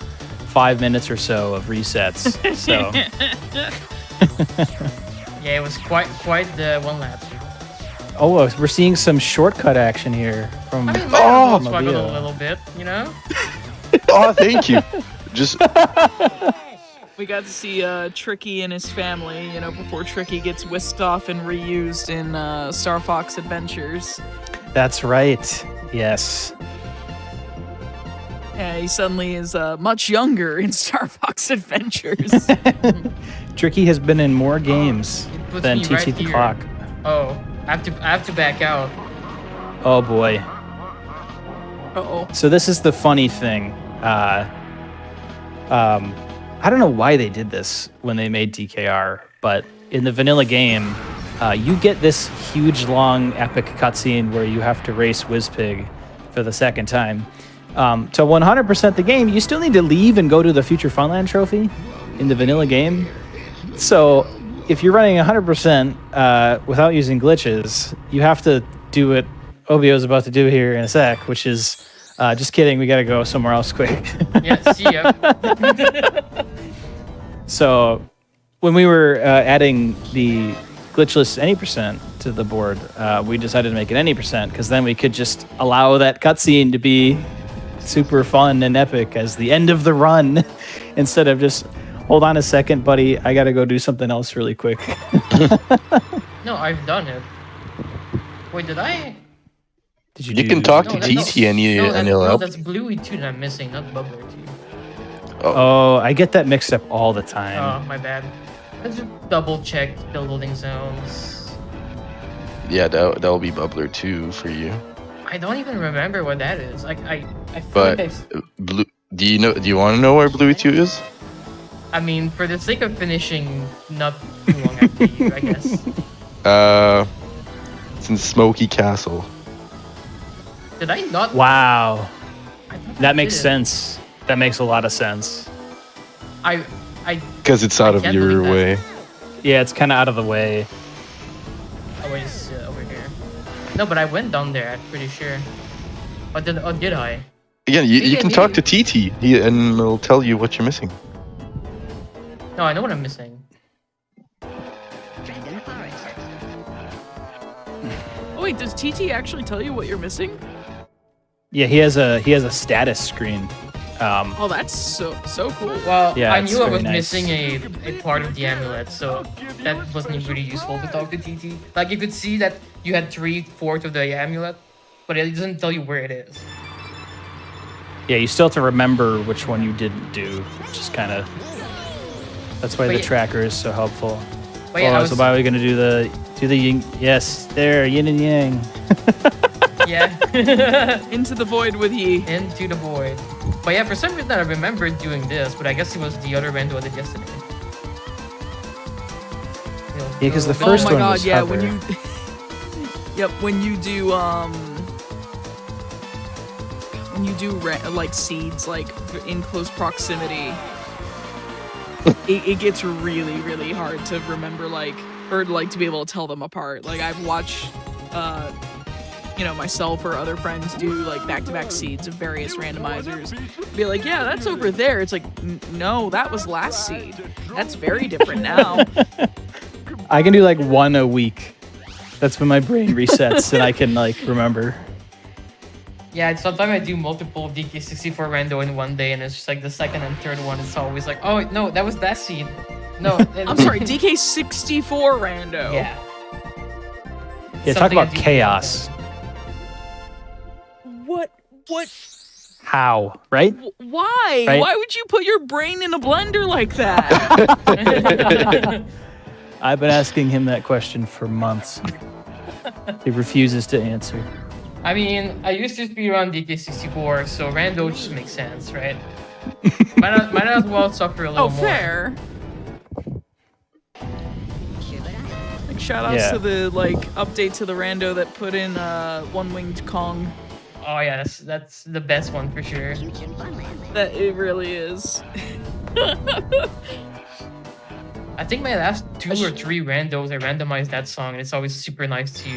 S4: 5 minutes or so of resets. So
S2: Yeah, it was quite the one lap.
S4: oh, we're seeing some shortcut action here from
S2: I mean,
S3: Oh,
S2: I struggled a
S4: Armillo.
S2: little bit, you know.
S3: Oh, thank you. Just
S1: We got to see Tricky and his family, you know, before Tricky gets whisked off and reused in Star Fox Adventures.
S4: That's right. Yes.
S1: Yeah, he suddenly is much younger in Star Fox Adventures.
S4: Tricky has been in more games
S2: It puts
S4: than
S2: me
S4: TT
S2: right
S4: the
S2: here.
S4: Clock.
S2: Oh, I have to back out.
S4: Oh boy.
S1: Uh-oh.
S4: So this is the funny thing. I don't know why they did this when they made DKR, but in the vanilla game, you get this huge, long, epic cutscene where you have to race WizPig for the second time. To 100% the game, you still need to leave and go to the Future Funland trophy in the vanilla game. So if you're running 100% without using glitches, you have to do what Obio's about to do here in a sec, which is just kidding. We got to go somewhere else quick.
S2: Yeah, see ya.
S4: So when we were adding the glitchless any percent to the board, we decided to make it any percent because then we could just allow that cutscene to be super fun and epic as the end of the run instead of just, hold on a second, buddy, I got to go do something else really quick.
S2: No, I've done it. Wait, did I?
S4: Did you
S3: You
S4: do-
S3: can talk
S2: No,
S3: to
S2: that-
S3: TT and he'll
S2: no,
S3: help.
S2: that's Bluey 2 that I'm missing, not Bubbler 2.
S4: Oh, I get that mixed up all the time.
S2: Oh, my bad. Let's just double check the loading zones.
S3: Yeah, that'll be Bubbler 2 for you.
S2: I don't even remember what that is. Like I feel
S3: But
S2: like
S3: Blue, do you want to know where Blue 2 is?
S2: I mean, for the sake of finishing not too long after you, I guess.
S3: It's in Smoky Castle.
S2: Did I not?
S4: Wow.
S2: I thought I
S4: That makes
S2: did.
S4: sense. That makes a lot of sense.
S2: I
S3: Because it's out of
S2: can't
S3: your
S2: believe that.
S3: way.
S4: Yeah, it's kind of out of the way.
S2: always over here. No, but I went down there. I'm pretty sure. Or did I?
S3: Again, you
S2: Yeah,
S3: can
S2: yeah,
S3: talk
S2: yeah.
S3: to TT and he'll tell you what you're missing.
S2: No, I know what I'm missing.
S5: Dragon Forest.
S1: Oh wait, does TT actually tell you what you're missing?
S4: Yeah, he has a status screen.
S1: Oh, that's so cool.
S2: Well,
S4: Yeah,
S2: I
S4: it's
S2: knew I
S4: very
S2: was
S4: nice.
S2: missing a part of the amulet, so that wasn't even really useful to talk to TT. Like, you could see that you had 3/4 of the amulet, but it doesn't tell you where it is.
S4: Yeah, you still have to remember which one you didn't do, which is kind of. That's why
S2: But
S4: the
S2: yeah-
S4: tracker is so helpful.
S2: But yeah, I
S4: Oh,
S2: was,
S4: so why are we gonna do the yin? Yes, there, yin and yang.
S2: yeah,
S1: Into the void with ye.
S2: into the void. But yeah, for some reason I remembered doing this, but I guess it was the other rando I did yesterday.
S4: Yeah, 'cause the
S2: Go-
S4: first
S1: oh my
S4: one
S1: god,
S4: was
S1: yeah,
S4: hover.
S1: when you Yep, when you do like seeds like in close proximity, it gets really, really hard to remember or to be able to tell them apart. Like I've watched myself or other friends do like back-to-back seeds of various randomizers. Be like, yeah, that's over there. It's like, no, that was last seed. That's very different now.
S4: I can do like one a week. That's when my brain resets and I can like remember.
S2: Yeah, sometimes I do multiple DK64 rando in one day, and it's just like the second and third one, it's always like, oh, no, that was that seed. No.
S1: I'm sorry, DK64 rando.
S2: Yeah.
S4: Yeah, talk
S2: Something
S4: about
S2: I do
S4: chaos.
S1: What?
S4: How, right?
S1: Why?
S4: Right?
S1: Why would you put your brain in a blender like that?
S4: I've been asking him that question for months. He refuses to answer.
S2: I mean, I used to speedrun DK64, so rando just makes sense, right? might not as well suffer a little
S1: Oh,
S2: more.
S1: fair. Like, shout outs
S4: Yeah.
S1: to the update to the rando that put in one-winged Kong.
S2: Oh yeah, that's the best one for sure.
S5: Future Funland.
S1: That it really is.
S2: I think my last 2 or 3 randos, I randomized that song, and it's always super nice to,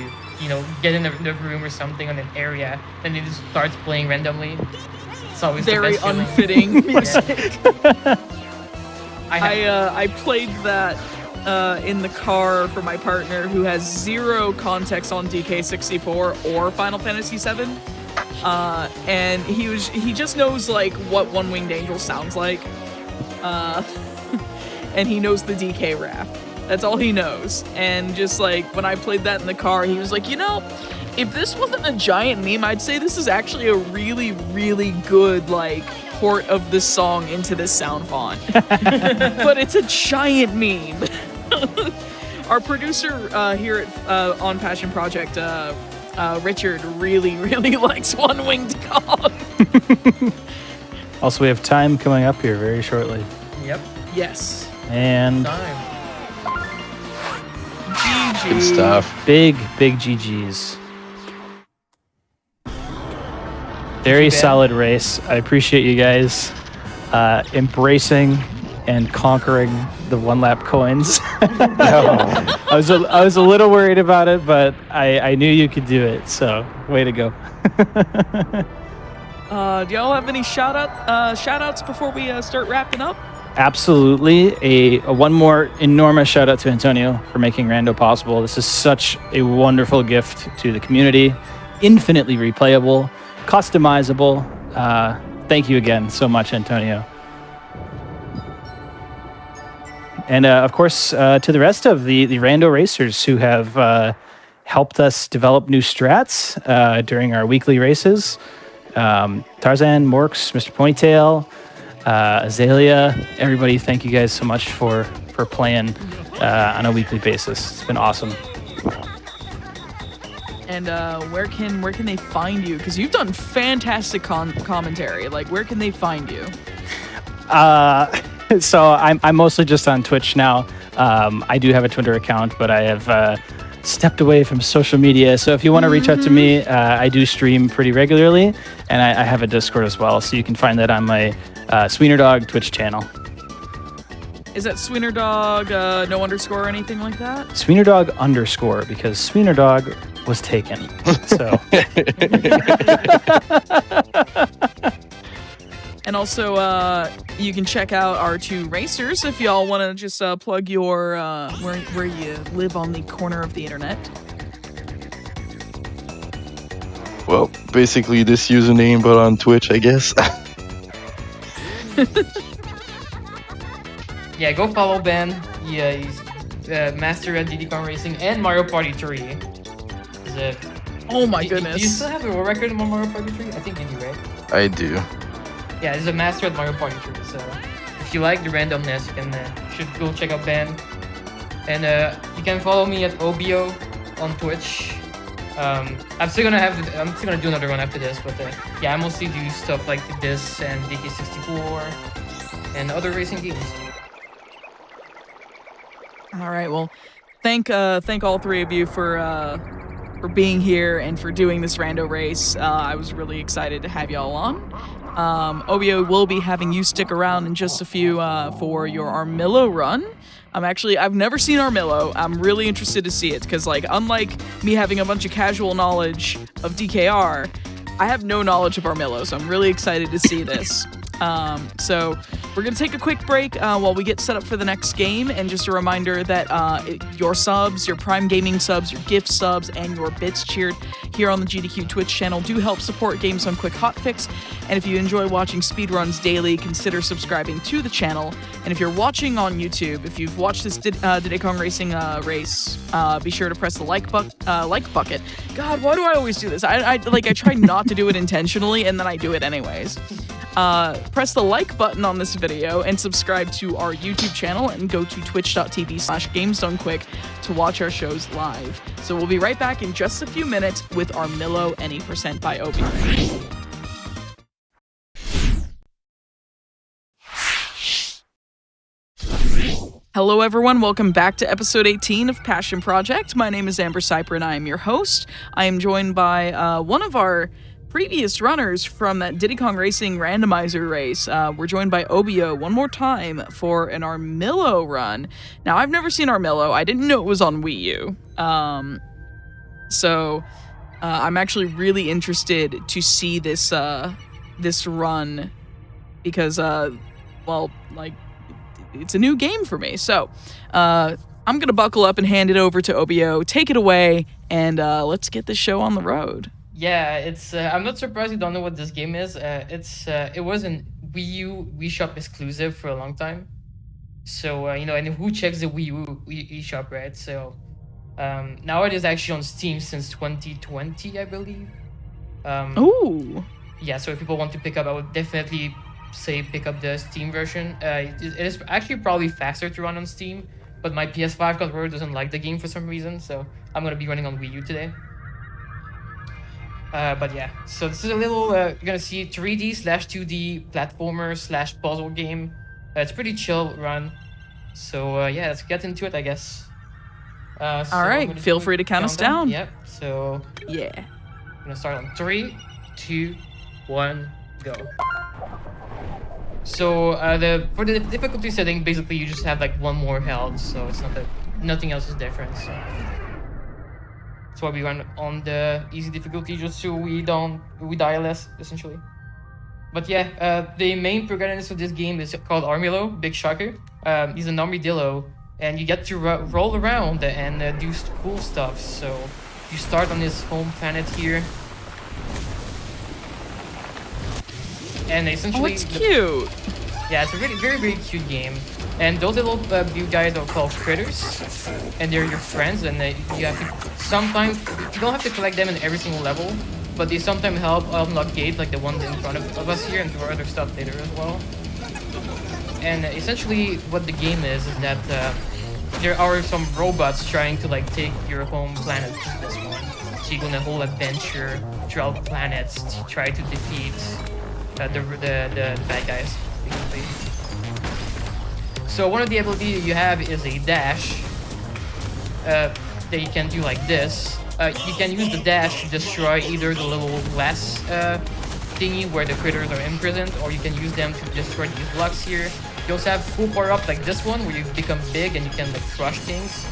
S2: get in the room or something on an area, and it just starts playing randomly. It's always
S1: Very
S2: the best feeling.
S1: unfitting music.
S2: I
S1: I played that in the car for my partner who has zero context on DK64 or Final Fantasy VII. And he just knows what One Winged Angel sounds like. And he knows the DK rap. That's all he knows. And just when I played that in the car, he was like, if this wasn't a giant meme, I'd say this is actually a really, really good port of this song into this sound font. But it's a giant meme. Our producer here at on Passion Project, Richard, really, really likes One Winged Kong.
S4: Also, we have time coming up here very shortly.
S2: Yep.
S1: Yes.
S4: And
S2: Time.
S1: GG.
S3: Good stuff.
S4: big GGs. Very
S2: bad.
S4: solid race. I appreciate you guys embracing and conquering the one-lap coins. I was a little worried about it, but I knew you could do it. So way to go.
S1: Do y'all have any shout-outs before we start wrapping up?
S4: Absolutely. A one more enormous shout out to Antonio for making Rando possible. This is such a wonderful gift to the community. Infinitely replayable, customizable. Thank you again so much, Antonio. And of course, to the rest of the Rando racers who have helped us develop new strats during our weekly races. Tarzan, Morks, Mr. Ponytail, Azalea, everybody, thank you guys so much for playing on a weekly basis. It's been awesome.
S1: And where can they find you? Because you've done fantastic commentary. Like, where can they find you?
S4: So I'm mostly just on Twitch now. I do have a Twitter account, but I have stepped away from social media. So if you want to reach out to me, I do stream pretty regularly, and I have a Discord as well. So you can find that on my Sweener Dog Twitch channel.
S1: Is that Sweener Dog no underscore or anything like that?
S4: Sweener Dog underscore, because Sweener Dog was taken. So.
S1: And also, you can check out our two racers if y'all want to just plug your where you live on the corner of the internet.
S3: Well, basically this username, but on Twitch, I guess.
S2: Yeah, go follow Ben. Yeah, he's master at Diddy Kong Racing and Mario Party 3.
S1: Oh my
S2: Do
S1: goodness.
S2: you still have a world record in Mario Party 3? I think you do, right?
S3: I do.
S2: Yeah, he's a master at Mario Party 3, so if you like the randomness, you should go check out Ben. And you can follow me at OBO on Twitch. I'm still gonna do another one after this, but yeah, I mostly do stuff like this and DK64 and other racing games.
S1: All right. Well, thank all three of you for being here and for doing this rando race. I was really excited to have y'all on. OBO will be having you stick around in just a few for your Armillo run. I've never seen Armillo. I'm really interested to see it because, like, unlike me having a bunch of casual knowledge of DKR, I have no knowledge of Armillo, so I'm really excited to see this. So we're going to take a quick break while we get set up for the next game. And just a reminder that your subs, your Prime Gaming subs, your gift subs, and your bits cheered here on the GDQ Twitch channel do help support Games on Quick Hotfix. And if you enjoy watching speedruns daily, consider subscribing to the channel. And if you're watching on YouTube, if you've watched this Diddy Kong Racing race, be sure to press the like bucket. God, why do I always do this? I try not to do it intentionally, and then I do it anyways. Press the like button on this video and subscribe to our YouTube channel and go to twitch.tv/GamesDoneQuick to watch our shows live. So we'll be right back in just a few minutes with Armillo Any Percent by Obi. Hello everyone, welcome back to episode 18 of Passion Project. My name is Amber Cyper and I am your host. I am joined by one of our previous runners from that Diddy Kong Racing randomizer race. We're joined by OBO one more time for an Armillo run. Now, I've never seen Armillo. I didn't know it was on Wii U. So I'm actually really interested to see this this run because, it's a new game for me. So I'm going to buckle up and hand it over to OBO. Take it away, and let's get this show on the road.
S2: Yeah, it's. I'm not surprised you don't know what this game is. It was an Wii U eShop exclusive for a long time. So and who checks the Wii U eShop, right? So now it is actually on Steam since 2020, I believe.
S1: Ooh.
S2: Yeah, so if people want to pick up, I would definitely say pick up the Steam version. It is actually probably faster to run on Steam, but my PS5 controller doesn't like the game for some reason, so I'm gonna be running on Wii U today. But yeah, so this is a little, you're gonna see 3D/2D platformer/puzzle game. It's pretty chill run. So yeah, let's get into it, I guess.
S1: All right, feel free to count us down.
S2: Yep, so
S1: yeah.
S2: I'm gonna start on 3, 2, 1, go. So for the difficulty setting, basically you just have like one more health, so it's not that nothing else is different. So that's why we run on the easy difficulty, just so we die less essentially. But yeah, the main protagonist of this game is called Armillo, big shocker. He's an armadillo, and you get to roll around and do cool stuff. So you start on his home planet here. And essentially,
S1: it's cute.
S2: Yeah, it's a really very, very cute game. And those little blue guys are called critters, and they're your friends. And you have to sometimes you don't have to collect them in every single level, but they sometimes help unlock gates like the ones in front of us here, and do other stuff later as well. And essentially, what the game is that there are some robots trying to like take your home planet, this one. So you go on a whole adventure throughout planets to try to defeat the bad guys, basically. So one of the abilities you have is a dash that you can do like this. You can use the dash to destroy either the little glass thingy where the critters are imprisoned, or you can use them to destroy these blocks here. You also have cool power-up like this one where you become big and you can like crush things.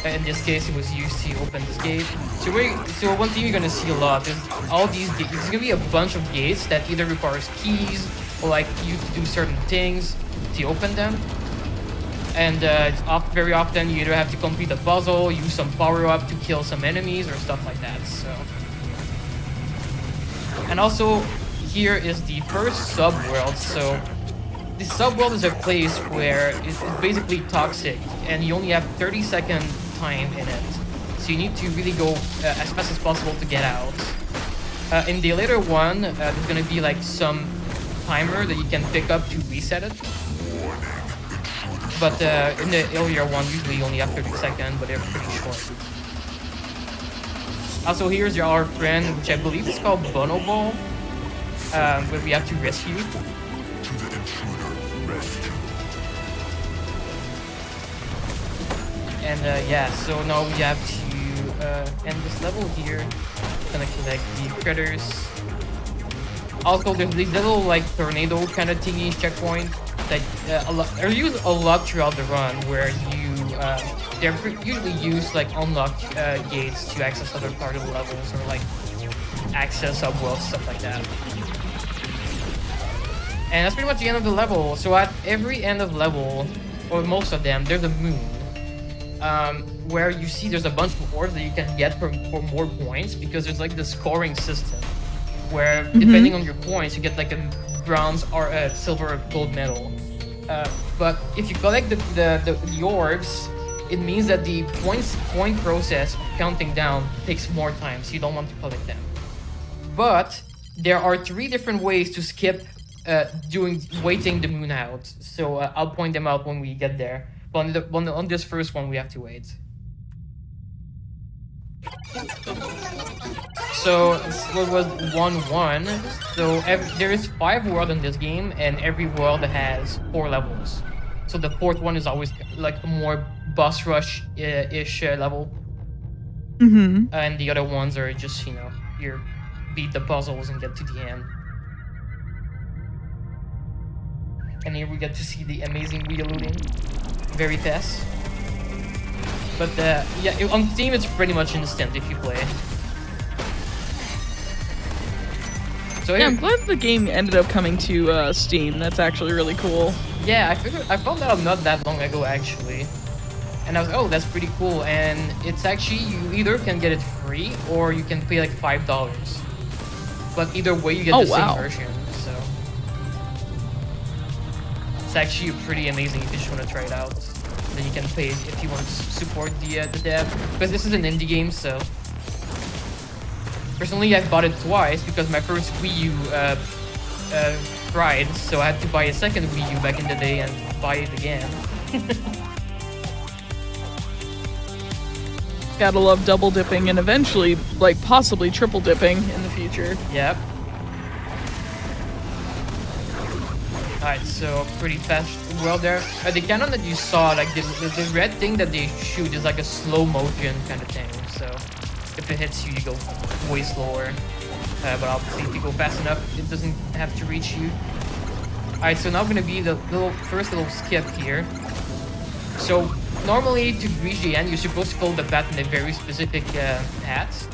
S2: In this case, it was used to open this gate. So one thing you're gonna see a lot is all these gates. There's gonna be a bunch of gates that either requires keys or like you to do certain things to open them. And very often you either have to complete a puzzle, use some power-up to kill some enemies or stuff like that. So, and also here is the first subworld. So the subworld is a place where it's basically toxic, and you only have 30-second time in it. So you need to really go as fast as possible to get out. In the later one, there's gonna be like some timer that you can pick up to reset it. But in the earlier one, usually you only have 30 seconds, but they're pretty short. Also, here's our friend, which I believe is called Bonobo, where we have to rescue. And yeah, so now we have to end this level here. Gonna collect the critters. Also, there's these little like tornado kind of thingy checkpoint that are used a lot throughout the run, where they're usually used like unlock gates to access other part of the levels, or like access subworlds, stuff like that. And that's pretty much the end of the level. So at every end of level, or most of them, there's a moon. Where you see there's a bunch of orbs that you can get for more points, because there's like the scoring system where depending on your points you get like a bronze or a silver or gold medal. But if you collect the orbs, it means that the point process of counting down takes more time, so you don't want to collect them. But there are 3 different ways to skip waiting the moon out. So I'll point them out when we get there. But on this first one, we have to wait. So what was 1-1? So there is 5 worlds in this game, and every world has 4 levels. So the 4th one is always like a more boss rush-ish level. And the other ones are just, you know, you beat the puzzles and get to the end. And here we get to see the amazing wheel looting. Very fast. But yeah, on Steam it's pretty much instant if you play. So
S1: yeah, I'm glad the game ended up coming to Steam. That's actually really cool.
S2: Yeah, I found out not that long ago actually. And I was oh, that's pretty cool. And it's actually, you either can get it free or you can pay like $5. But either way you get the same version. So it's actually pretty amazing if you just want to try it out. Then you can pay if you want to support the dev, because this is an indie game. So personally, I've bought it twice because my first Wii U fried, so I had to buy a second Wii U back in the day and buy it again.
S1: Gotta love double dipping and eventually, like, possibly triple dipping in the future.
S2: Yep. Alright, so pretty fast world there. The cannon that you saw, like the red thing that they shoot is like a slow motion kind of thing. So if it hits you, you go way slower. But obviously if you go fast enough, it doesn't have to reach you. Alright, so now gonna be the first little skip here. So normally to reach the end, you're supposed to follow the path in a very specific path.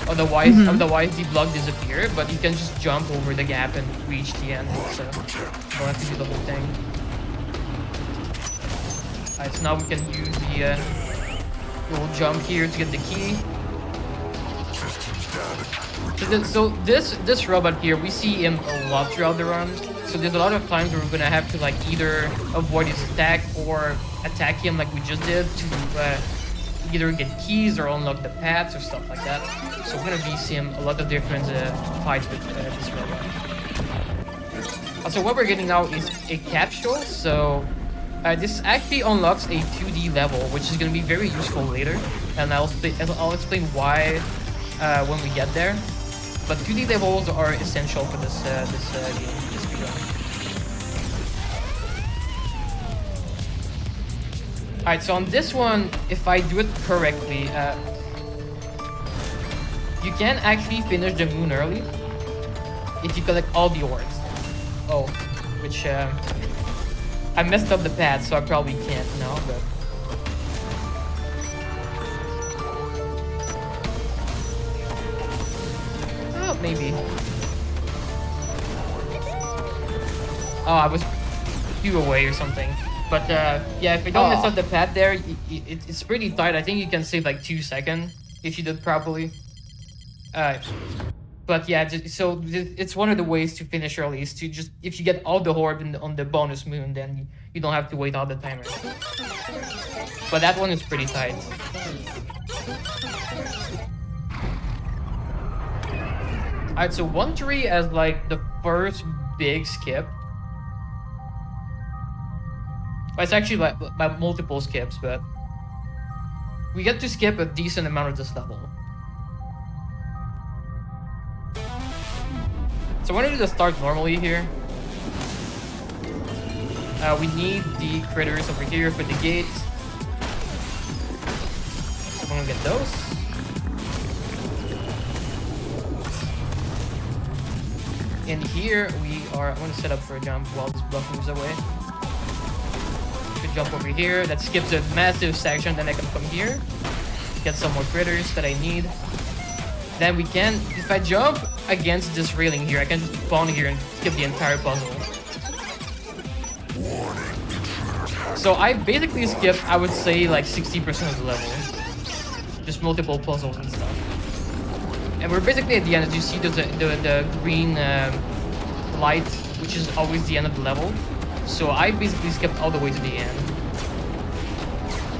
S2: Otherwise the block disappear. But you can just jump over the gap and reach the end. So you don't have to do the whole thing. Alright, so now we can use the little jump here to get the key. So this robot here, we see him a lot throughout the run. So there's a lot of times where we're gonna have to like either avoid his attack or attack him like we just did to either get keys or unlock the paths or stuff like that. So we're gonna be seeing a lot of different fights with this robot. Also, what we're getting now is a capsule. So this actually unlocks a 2D level, which is gonna be very useful later, and I'll explain why when we get there. But 2D levels are essential for this game, this speedrun. Alright, so on this one, if I do it correctly, you can actually finish the moon early if you collect all the orbs. Oh, which I messed up the path, so I probably can't now, but. Oh, maybe. Oh, I was few away or something. But yeah, if you don't mess up the path there, it's pretty tight. I think you can save like 2 seconds if you did properly. But yeah, so it's one of the ways to finish early is to just, if you get all the orb on the bonus moon, then you don't have to wait all the timer. But that one is pretty tight. Alright, so 1-3 as like the first big skip. Well, it's actually like multiple skips, but we get to skip a decent amount of this level. So we're gonna do the start normally here. We need the critters over here for the gates. So we're gonna get those. In here, I'm gonna set up for a jump while this block moves away. Could jump over here. That skips a massive section. Then I can come here, get some more critters that I need. Then we can, if I jump against this railing here, I can just spawn here and skip the entire puzzle. So I basically skipped, I would say, like 60% of the level. Just multiple puzzles and stuff. And we're basically at the end. As you see, there's the green light, which is always the end of the level. So I basically skipped all the way to the end.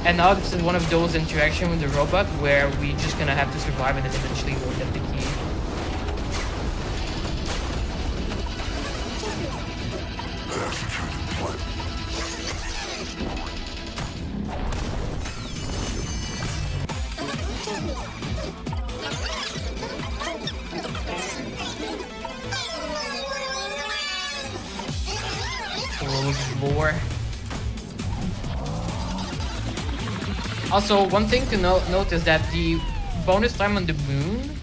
S2: And now this is one of those interactions with the robot where we just gonna have to survive and then eventually we'll get the key. More. Also, one thing to note is that the bonus time on the moon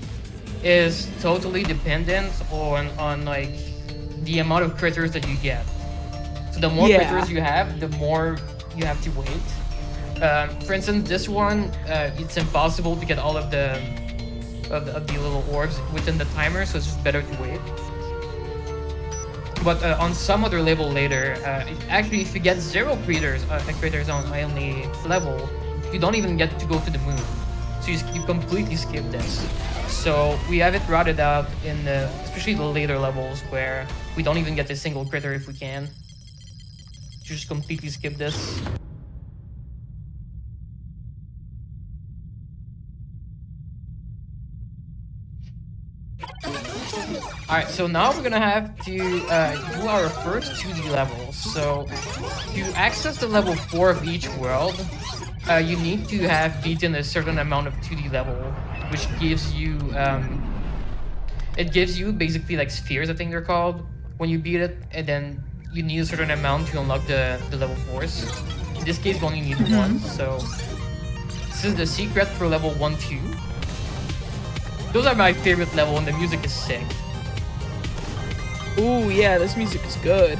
S2: is totally dependent on like the amount of critters that you get. So the more critters you have, the more you have to wait. For instance, this one, it's impossible to get all of the little orbs within the timer, so it's just better to wait. But on some other level later, actually, if you get 0 critters on any level, you don't even get to go to the moon. So you completely skip this. So we have it routed out in especially the later levels where we don't even get a single critter if we can. Just completely skip this. Alright, so now we're gonna have to do our first 2D levels. So to access the level 4 of each world, you need to have beaten a certain amount of 2D level, which gives you it gives you basically like spheres, I think they're called, when you beat it, and then you need a certain amount to unlock the level 4s. In this case, we only need 1, so this is the secret for level 1-2. Those are my favorite level, and the music is sick.
S1: Ooh, yeah, this music is good.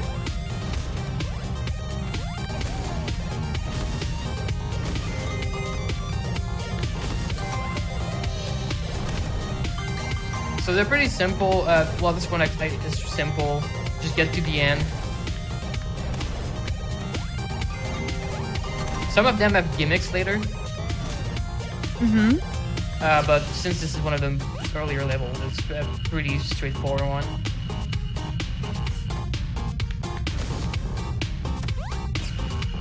S2: So they're pretty simple. Well, this one is simple. Just get to the end. Some of them have gimmicks later.
S1: Mm-hmm.
S2: But since this is one of the earlier levels, it's a pretty straightforward one.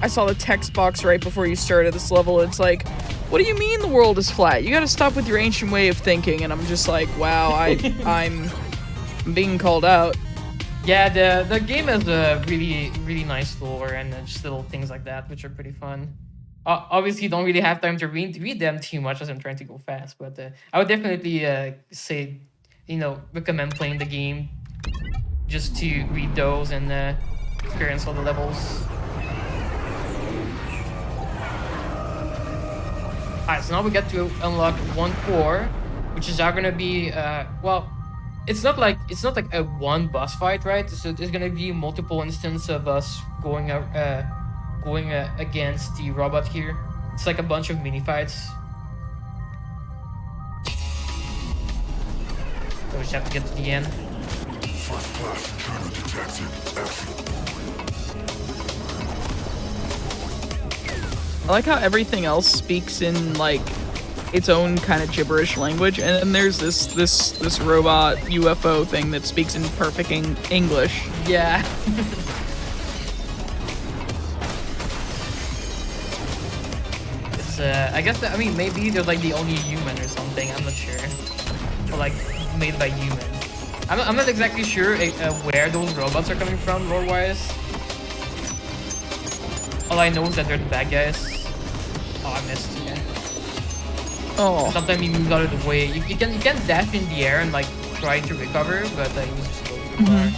S1: I saw the text box right before you started this level. It's like, what do you mean the world is flat? You gotta stop with your ancient way of thinking. And I'm just like, wow, I'm being called out.
S2: Yeah, the game has a really nice lore and just little things like that, which are pretty fun. Obviously, you don't really have time to read them too much as I'm trying to go fast, but I would definitely say, recommend playing the game just to read those and experience all the levels. Alright, so now we get to unlock one core, which is now gonna be well, it's not like a one boss fight, right? So there's gonna be multiple instances of us going against the robot here. It's like a bunch of mini fights. So we just have to get to the end.
S1: I like how everything else speaks in like its own kind of gibberish language, and then there's this robot UFO thing that speaks in perfect English.
S2: Yeah. It's I guess maybe they're like the only human or something. I'm not sure. Or like made by humans. I'm not exactly sure where those robots are coming from lore-wise. All I know is that they're the bad guys. Oh, I missed. Yeah.
S1: Oh.
S2: Sometimes he moves out of the way. You can dash in the air and like try to recover, but he was just going too far.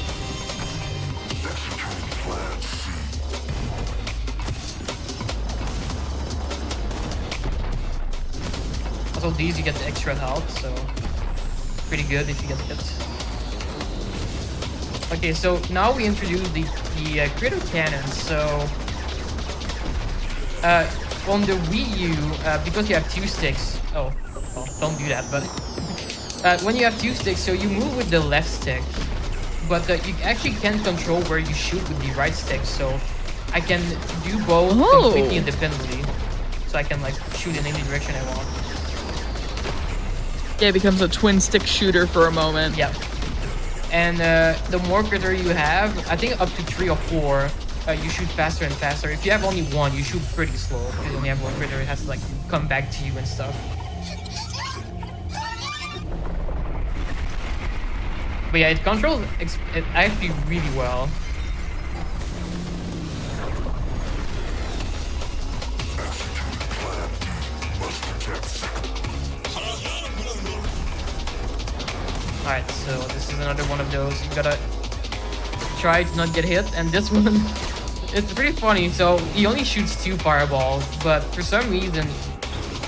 S2: Also, these you get the extra health, so pretty good if you get hit. Okay, so now we introduce the critter cannons. So. On the Wii U, because you have two sticks. Oh, well, don't do that. But when you have two sticks, so you move with the left stick, but you actually can't control where you shoot with the right stick. So I can do both completely independently. So I can like shoot in any direction I want.
S1: Yeah, it becomes a twin stick shooter for a moment.
S2: Yep. And the more critter you have, I think up to 3 or 4. You shoot faster and faster. If you have only one, you shoot pretty slow. If you only have one critter, it has to like come back to you and stuff. But yeah, it controls it actually really well. Alright, so this is another one of those. You gotta try to not get hit, and this one. It's pretty funny. So he only shoots 2 fireballs, but for some reason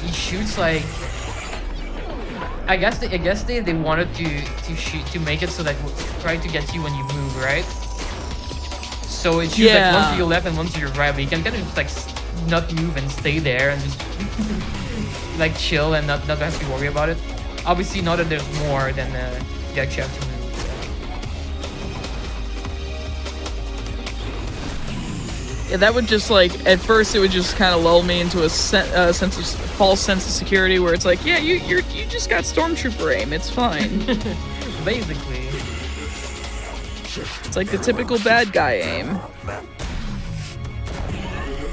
S2: he shoots like. I guess they wanted to make it so that try to get you when you move, right? So it shoots like one to your left and one to your right, but you can kind of just like not move and stay there and just like chill and not have to worry about it. Obviously, now that there's more, then you actually have to move.
S1: Yeah, that would just like at first it would just kind of lull me into a false sense of security where it's like, yeah, you just got stormtrooper aim, it's fine.
S2: Basically,
S1: it's like the typical bad guy aim.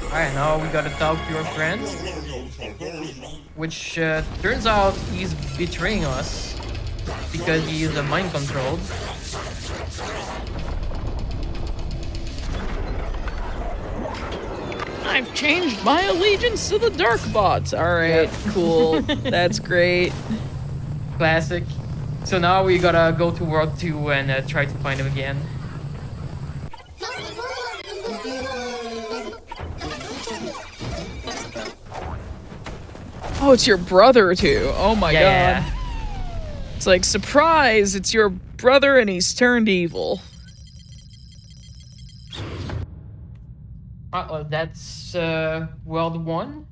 S2: All right, now we gotta talk to your friend, which turns out he's betraying us because he is mind controlled.
S1: I've changed my allegiance to the dark bots. All right, cool. That's great.
S2: Classic. So now we gotta go to World 2 and try to find him again.
S1: Oh, it's your brother too. Oh my god.
S2: Yeah.
S1: It's like, surprise, it's your brother and he's turned evil.
S2: That's World 1.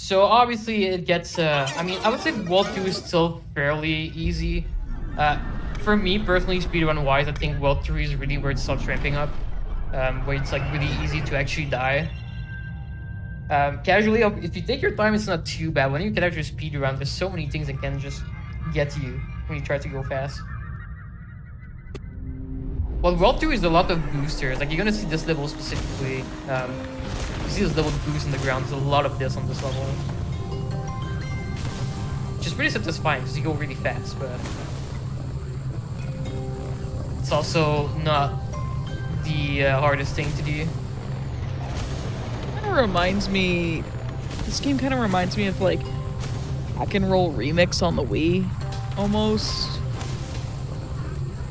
S2: So obviously it gets. I mean, I would say World 2 is still fairly easy. For me personally, speedrun wise, I think World 3 is really where it starts ramping up, where it's like really easy to actually die. Casually, if you take your time, it's not too bad. When you get after speedrun, there's so many things that can just get to you when you try to go fast. Well, World 2 is a lot of boosters. Like, you're gonna see this level specifically. You see this little boost in the ground. There's a lot of this on this level. Which is pretty satisfying because you go really fast, but it's also not the hardest thing to do.
S1: Kind of reminds me. This game kind of reminds me of like Hack and Roll Remix on the Wii, almost.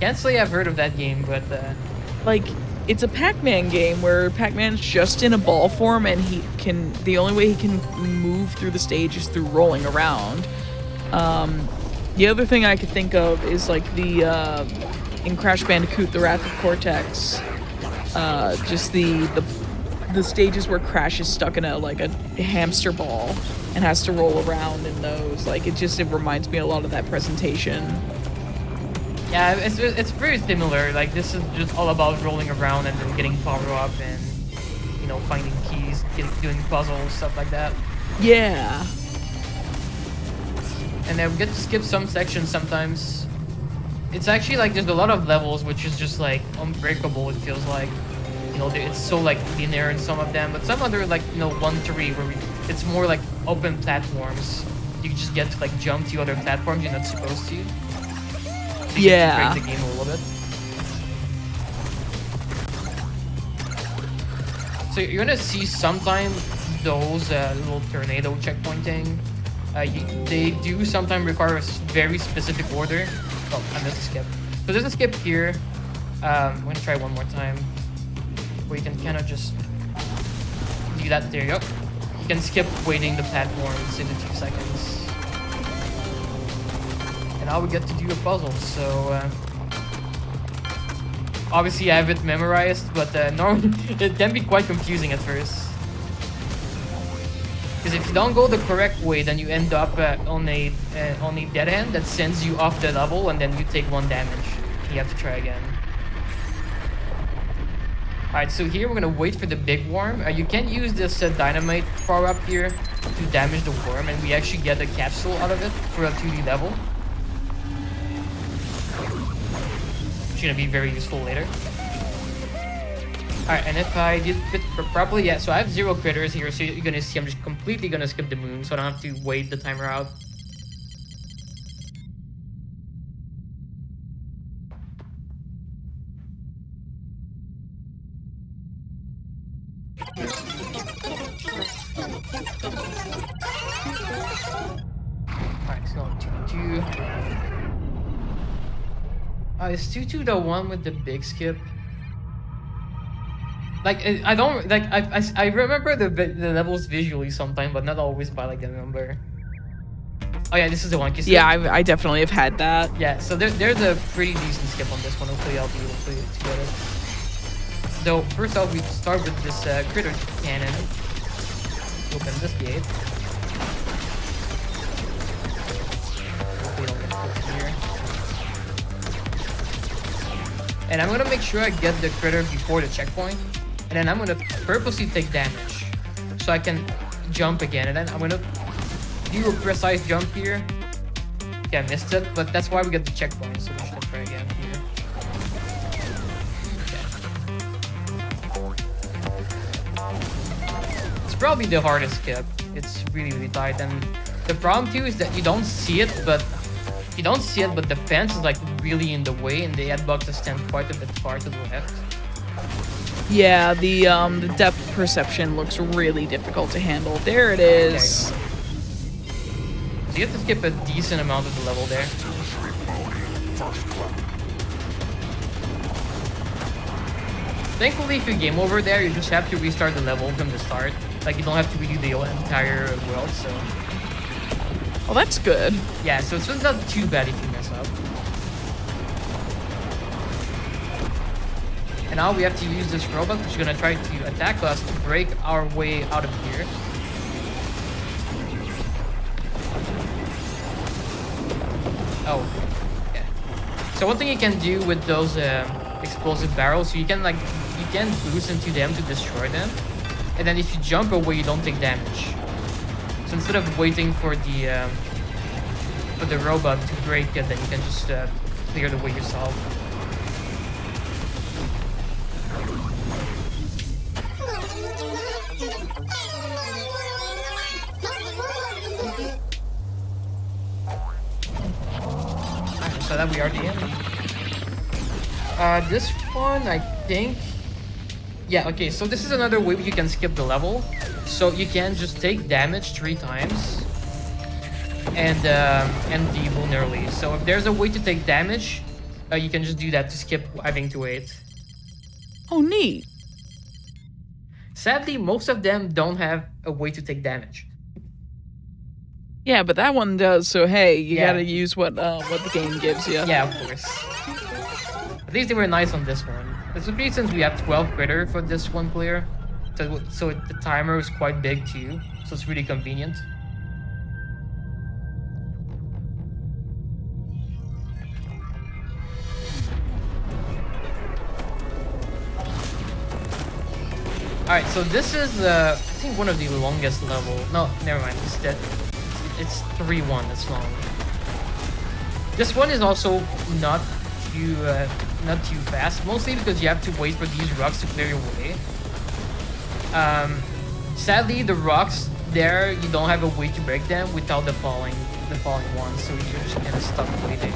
S2: Can't say I've heard of that game, but
S1: Like, it's a Pac-Man game where Pac-Man's just in a ball form and the only way he can move through the stage is through rolling around. The other thing I could think of is like in Crash Bandicoot, The Wrath of Cortex, just the stages where Crash is stuck in a hamster ball and has to roll around in those. Like, it reminds me a lot of that presentation.
S2: yeah, it's very similar. Like, this is just all about rolling around and then getting power up and, you know, finding keys, doing puzzles, stuff like that.
S1: Yeah.
S2: And then we get to skip some sections sometimes. It's actually like there's a lot of levels which is just like unbreakable, it feels like. You know, it's so like linear in some of them, but some other like, you know, 1-3 where it's more like open platforms. You just get to like jump to other platforms you're not supposed to. So you get to break the game a little bit. So you're gonna see sometimes those little tornado checkpointing. They do sometimes require a very specific order. Oh, I missed a skip. So there's a skip here. I'm gonna try one more time. Where you can kind of just do that. There you go. You can skip waiting the platforms into 2 seconds. And now we get to do a puzzle. So obviously I have it memorized, but normally it can be quite confusing at first. Because if you don't go the correct way, then you end up on a dead end that sends you off the level, and then you take 1 damage. You have to try again. Alright, so here we're gonna wait for the big worm. You can use this dynamite power up here to damage the worm, and we actually get a capsule out of it for a 2D level. It's gonna be very useful later. Alright, and if I did it properly, yeah, so I have 0 critters here, so you're gonna see I'm just completely gonna skip the moon, so I don't have to wait the timer out. Alright, so 2-2. Is 2-2 the one with the big skip? Like, I don't, like, I remember the levels visually sometimes, but not always by, like, the number. Oh yeah, this is the one.
S1: Yeah, I definitely have had that.
S2: Yeah, so there's a pretty decent skip on this one. Hopefully I'll be able to get it. So, first off, we start with this critter cannon. Open this gate. Hopefully I don't get put here. And I'm gonna make sure I get the critter before the checkpoint. And then I'm gonna purposely take damage so I can jump again. And then I'm gonna do a precise jump here. Yeah, I missed it, but that's why we get the checkpoint. So we should try again here. Okay. It's probably the hardest skip. It's really, really tight. And the problem too is that you don't see it, but the fence is like really in the way, and the ad boxes stand quite a bit far to the left.
S1: Yeah, the depth perception looks really difficult to handle. There it is.
S2: So you have to skip a decent amount of the level there. Thankfully, if you game over there, you just have to restart the level from the start. Like, you don't have to redo the entire world, so...
S1: Oh, that's good.
S2: Yeah, so it's not too bad if you mess up. And now we have to use this robot, which is gonna try to attack us to break our way out of here. So one thing you can do with those explosive barrels, so you can boost into them to destroy them, and then if you jump away, you don't take damage. So instead of waiting for the robot to break it, then you can just clear the way yourself. Alright, so that we are the end. This one, I think. Yeah, okay, so this is another way you can skip the level. So you can just take damage 3 times and end the balloon early. So if there's a way to take damage, you can just do that to skip having to wait.
S1: Oh, neat.
S2: Sadly, most of them don't have a way to take damage.
S1: Yeah, but that one does. So hey, you
S2: Yeah.
S1: gotta use what the game gives you.
S2: Yeah, of course. At least they were nice on this one. Especially since we have 12 critter for this one player. So the timer is quite big too. So it's really convenient. Alright, so this is I think one of the longest level. No, never mind. It's 3-1. It's long. This one is also not too fast, mostly because you have to wait for these rocks to clear your way. Sadly, the rocks there, you don't have a way to break them without the falling ones, so you're just kind of stuck waiting.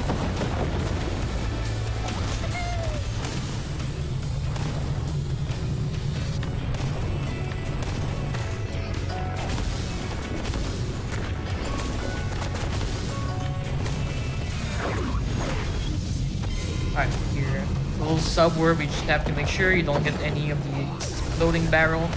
S2: Alright, here. A little sub where we just have to make sure you don't get any of the exploding barrel.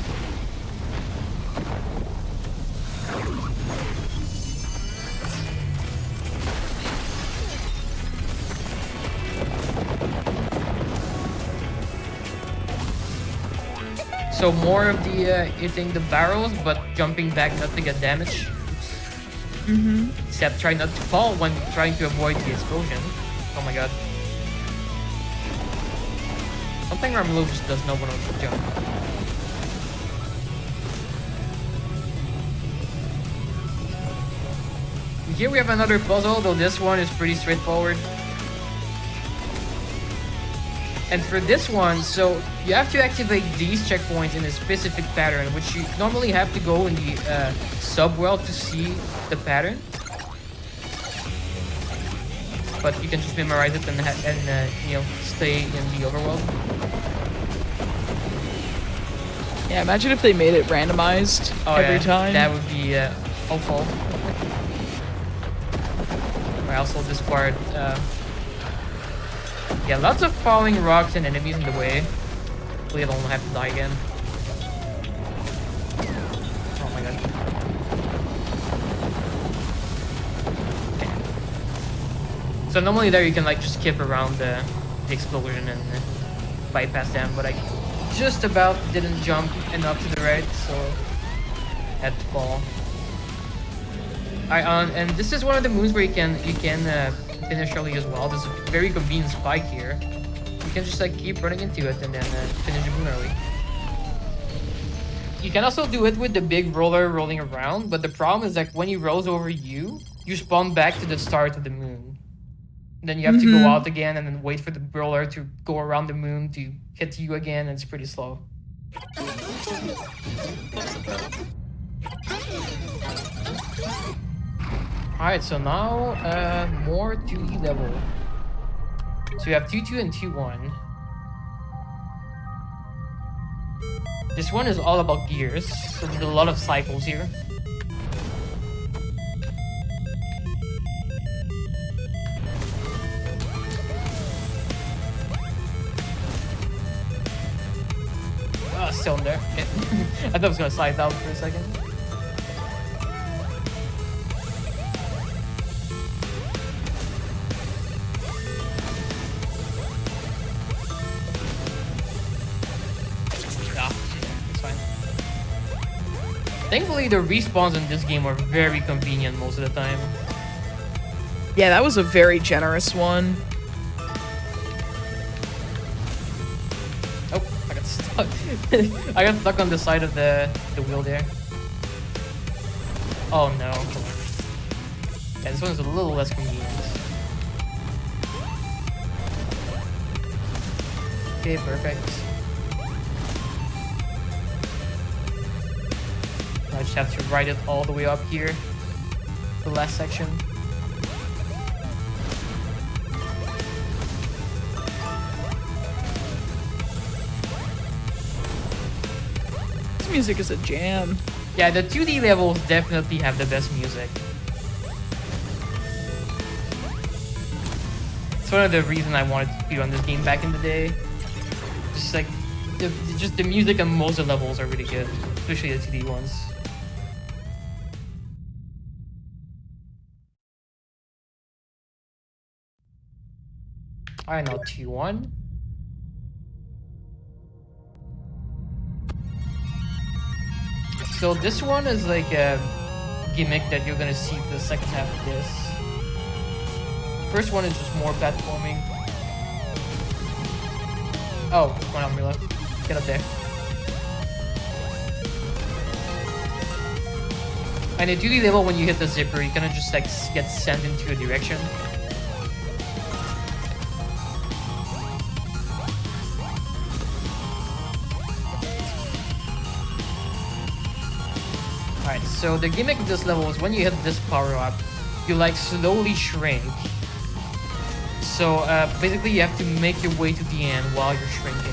S2: So more of the hitting the barrels, but jumping back not to get damage. Except try not to fall when trying to avoid the explosion. Oh my god. Something Armillo just does not want to jump. Here we have another puzzle, though this one is pretty straightforward. And for this one, so you have to activate these checkpoints in a specific pattern, which you normally have to go in the subworld to see the pattern. But you can just memorize it and you know, stay in the overworld.
S1: Yeah, imagine if they made it randomized every time.
S2: That would be awful. I also this part. Yeah, lots of falling rocks and enemies in the way. Hopefully I don't have to die again. Oh my god. Okay. So normally there you can like just skip around the explosion and bypass them, but I just about didn't jump enough to the right, so had to fall. Alright, and this is one of the moves where you can finish early as well. There's a very convenient spike here. You can just like keep running into it and then finish the moon early. You can also do it with the big roller rolling around, but the problem is that when he rolls over you, you spawn back to the start of the moon. Then you have to go out again and then wait for the roller to go around the moon to hit you again, and it's pretty slow. Alright, so now more 2E level. So you have 2-2 and 2-1. This one is all about gears, so there's a lot of cycles here. Oh, still in there. Okay. I thought it was gonna slide down for a second. Thankfully, the respawns in this game are very convenient most of the time.
S1: Yeah, that was a very generous one.
S2: I got stuck on the side of the wheel there. Oh no. Yeah, this one's a little less convenient. Okay, perfect. I just have to ride it all the way up here. The last section.
S1: This music is a jam.
S2: Yeah, the 2D levels definitely have the best music. It's one of the reasons I wanted to speedrun this game back in the day. Just like, just the music on most of the levels are really good, especially the 2D ones. Alright, now 2-1. So this one is like a gimmick that you're gonna see for the second half of this. First one is just more platforming. Oh, come on, Armillo. Get up there. And in 2D level, when you hit the zipper, you kind of just like get sent into a direction. Alright, so the gimmick of this level is when you hit this power up, you like slowly shrink. So basically you have to make your way to the end while you're shrinking.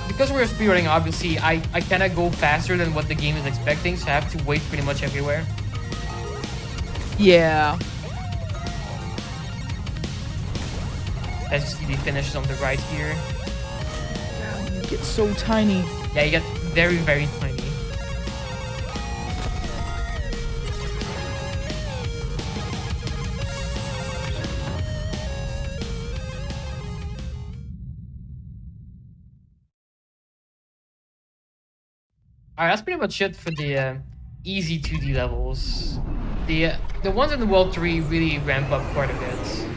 S2: Because we're speedrunning, obviously, I kind of go faster than what the game is expecting, so I have to wait pretty much everywhere.
S1: Yeah.
S2: As you see the finish on the right here.
S1: You get so tiny.
S2: Yeah, you get very, very tiny. Alright, that's pretty much it for the easy 2D levels. The ones in the World 3 really ramp up quite a bit.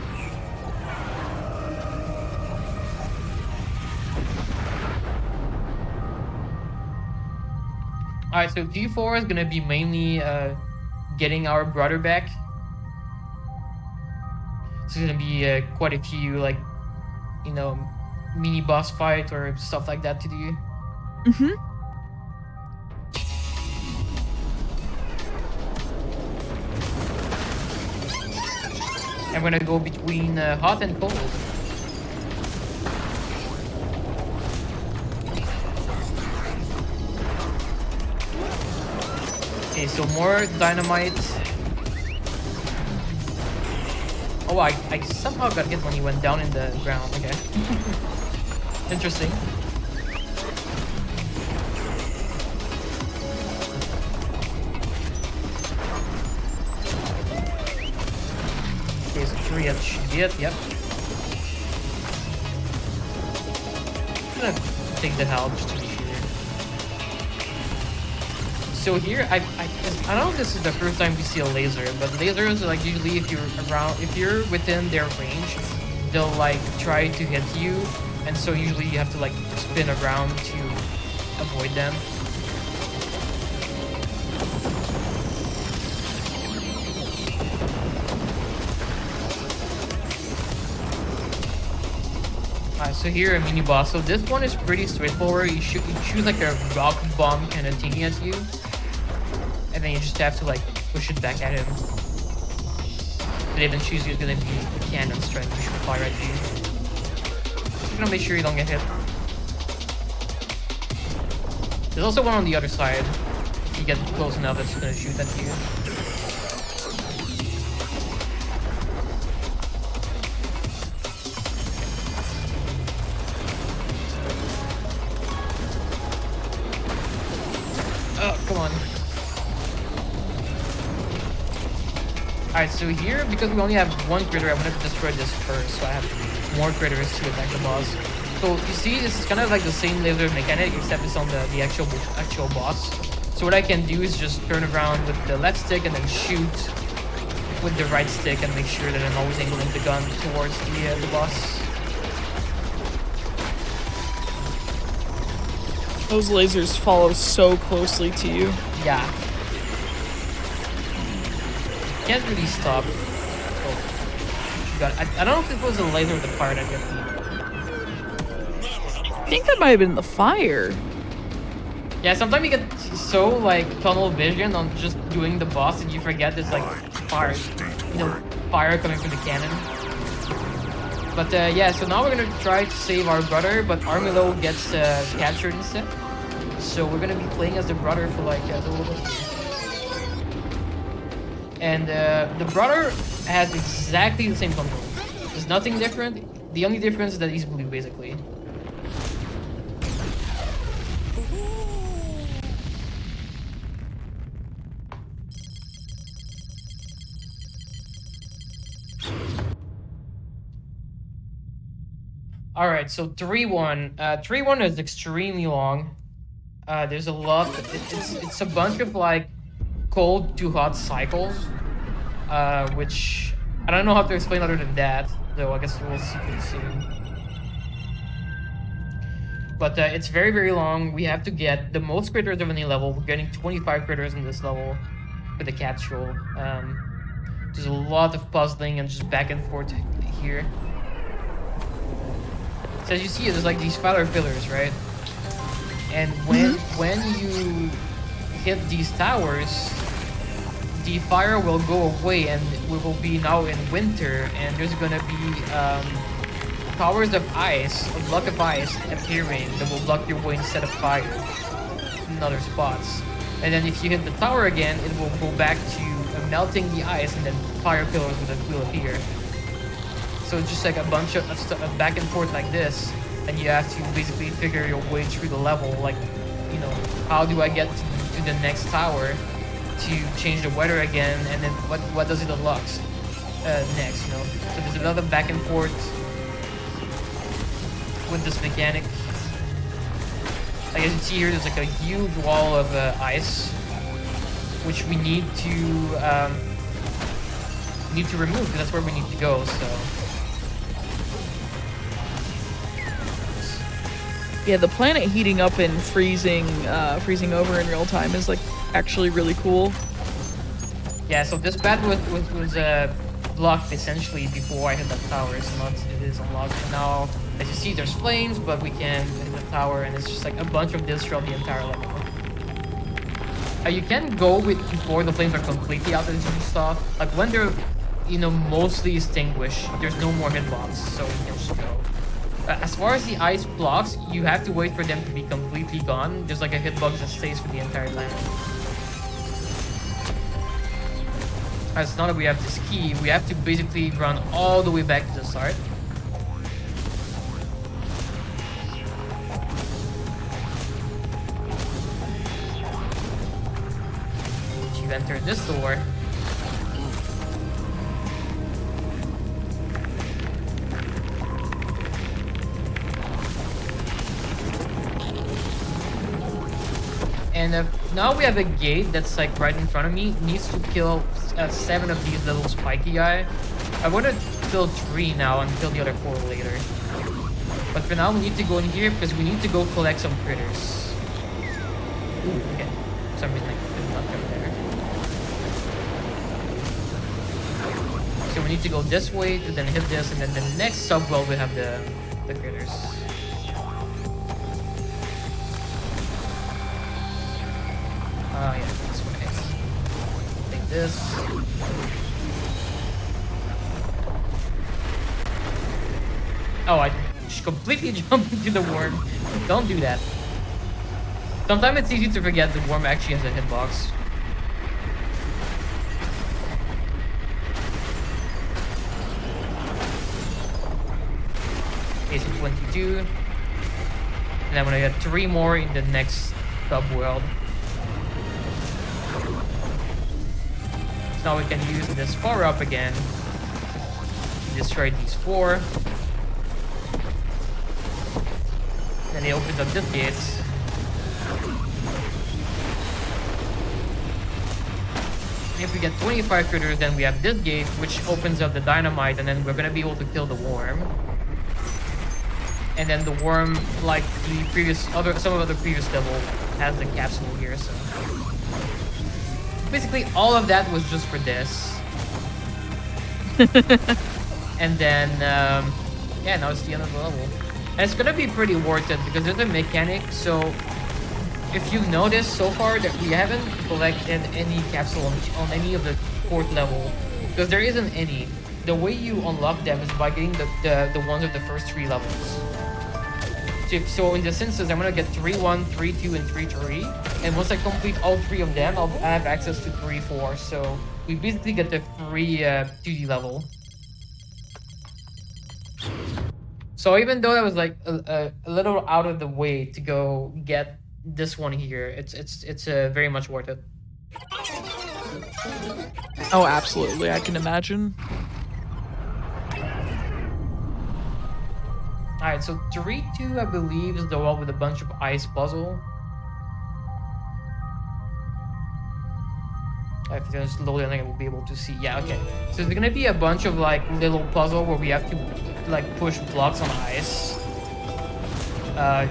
S2: Alright, so G4 is gonna be mainly getting our brother back. So there's gonna be quite a few, like, you know, mini boss fight or stuff like that to do.
S1: Mm-hmm.
S2: I'm gonna go between hot and cold. Okay, so more dynamite. Oh, I somehow got hit when he went down in the ground. Okay. Interesting. Okay, so 3 should be it. Yep. I'm gonna take the help just to be sure. So here, I don't know if this is the first time we see a laser, but lasers are like usually if you're within their range, they'll like try to hit you, and so usually you have to like spin around to avoid them. So here a mini boss. So this one is pretty straightforward. You choose like a rock bomb kind of thingy at you, and then you just have to like push it back at him. But even choose is gonna be the cannon strength, which will fire at you. Just gonna make sure you don't get hit. There's also one on the other side. If you get close enough, it's gonna shoot at you. Come on. Alright, so here, because we only have one critter, I want to destroy this first, so I have more critters to attack the boss. So you see, this is kind of like the same laser mechanic, except it's on the actual boss. So what I can do is just turn around with the left stick and then shoot with the right stick and make sure that I'm always angling the gun towards the boss.
S1: Those lasers follow so closely to you.
S2: Yeah. Can't really stop. Oh. God, I don't know if it was the laser or the fire that got me.
S1: I think that might have been the fire.
S2: Yeah, sometimes you get so like tunnel vision on just doing the boss and you forget there's like fire, fire coming from the cannon. But yeah, so now we're gonna try to save our brother, but Armillo gets captured instead. So we're gonna be playing as the brother for like a little bit. And the brother has exactly the same control. There's nothing different. The only difference is that he's blue, basically. All right, so 3-1. 3-1 is extremely long. There's a lot. It's a bunch of like cold to hot cycles, which I don't know how to explain other than that. Though I guess we'll see pretty soon. But it's very, very long. We have to get the most critters of any level. We're getting 25 critters in this level for the capsule. There's a lot of puzzling and just back and forth here. So as you see, there's like these fire pillars, right? And when you hit these towers, the fire will go away, and we will be now in winter, and there's gonna be towers of ice, a block of ice appearing that will block your way instead of fire in other spots. And then if you hit the tower again, it will go back to melting the ice, and then fire pillars will appear. So it's just like a bunch of back and forth like this, and you have to basically figure your way through the level. Like, how do I get to the next tower to change the weather again, and then what does it unlock next? So there's a lot of back and forth with this mechanic. Like as you see here, there's like a huge wall of ice, which we need to remove, because that's where we need to go. So.
S1: Yeah, the planet heating up and freezing over in real time is like actually really cool.
S2: Yeah, so this path was blocked essentially before I hit the tower, so now it is unlocked. And now, as you see, there's flames, but we can hit the tower, and it's just like a bunch of this throughout the entire level. You can go before the flames are completely out, as you saw. Like when they're, mostly extinguished, there's no more hitbox, so we can just go. As far as the ice blocks, you have to wait for them to be completely gone. There's like a hitbox that stays for the entire time. It's not that we have to ski, we have to basically run all the way back to the start. You enter this door. And now we have a gate that's like right in front of me. It needs to kill 7 of these little spiky guys. I want to kill 3 now and kill the other 4 later. But for now we need to go in here because we need to go collect some critters. Ooh, okay. For some reason I could not come there. So we need to go this way to then hit this, and then the next subworld we have the critters. Oh yeah, this way. Take this. Oh, I just completely jumped into the worm. Don't do that. Sometimes it's easy to forget the worm actually has a hitbox. Okay, so 22. And I'm gonna get 3 more in the next subworld. Now we can use this power up again to destroy these 4. Then it opens up this gate. And if we get 25 critters, then we have this gate, which opens up the dynamite, and then we're gonna be able to kill the worm. And then the worm, like the some of the previous level, has the capsule here. So basically, all of that was just for this. And then, yeah, now it's the end of the level. And it's gonna be pretty worth it because there's a mechanic. So if you've noticed so far that we haven't collected any capsule on any of the 4th level, because there isn't any. The way you unlock them is by getting the ones of the first 3 levels. So in this instance, I'm gonna get 3-1, 3-2, and 3-3. And once I complete all 3 of them, I'll have access to 3-4. So we basically get the free 2D level. So even though that was like a little out of the way to go get this one here, it's very much worth it.
S1: Oh, absolutely. I can imagine.
S2: Alright, so 3-2, I believe, is the one with a bunch of ice puzzle. If you just load it, I will be able to see. Yeah, okay. So there's gonna be a bunch of like little puzzle where we have to like push blocks on ice.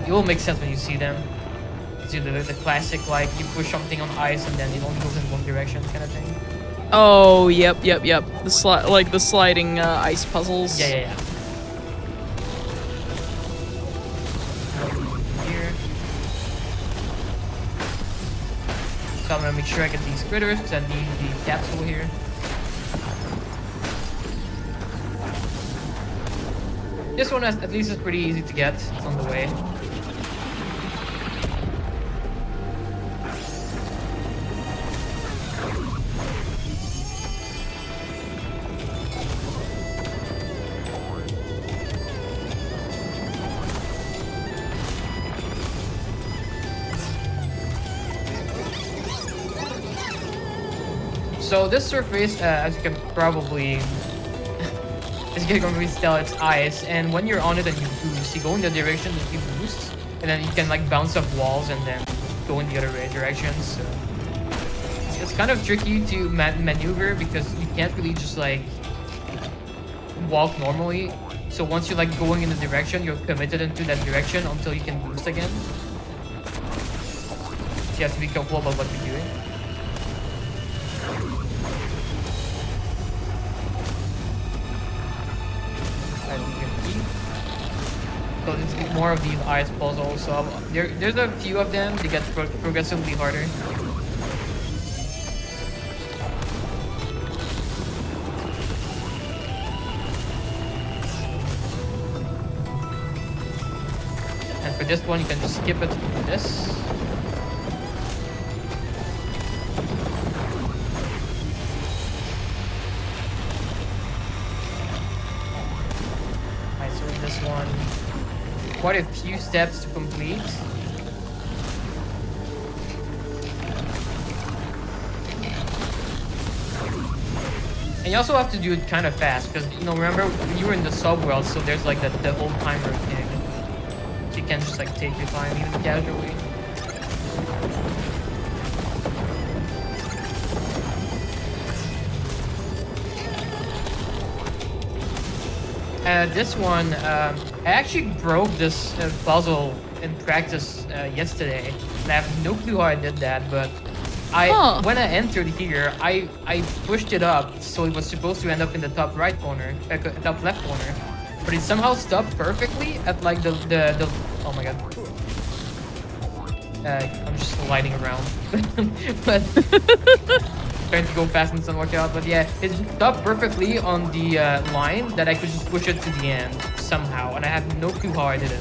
S2: It will make sense when you see them. See the classic like you push something on ice and then it only goes in one direction kind of thing.
S1: Oh, yep. The sliding ice puzzles.
S2: Yeah. Here. So I'm gonna make sure I get these critters because I need the capsule here. This one at least is pretty easy to get. It's on the way. So this surface, as you can probably tell, it's ice, and when you're on it and you boost, you go in the direction that you boost, and then you can like bounce off walls and then go in the other direction. So it's kind of tricky to maneuver because you can't really just like walk normally. So once you're like going in the direction, you're committed into that direction until you can boost again. So you have to be careful about what you're doing. So it's more of these ice puzzles. So there's a few of them. They get progressively harder. And for this one, you can just skip it to this. Alright, so this one, quite a few steps to complete. And you also have to do it kind of fast because, you know, remember you were in the subworld, so there's like the whole timer thing. So you can't just like take your time even casually. This one, I actually broke this puzzle in practice yesterday, and I have no clue how I did that, but when I entered here, I pushed it up, so it was supposed to end up in the top right corner, top left corner, but it somehow stopped perfectly at like the oh my god. I'm just sliding around, but trying to go fast and doesn't work out. But yeah, it stopped perfectly on the line that I could just push it to the end somehow, and I have no clue how I did it.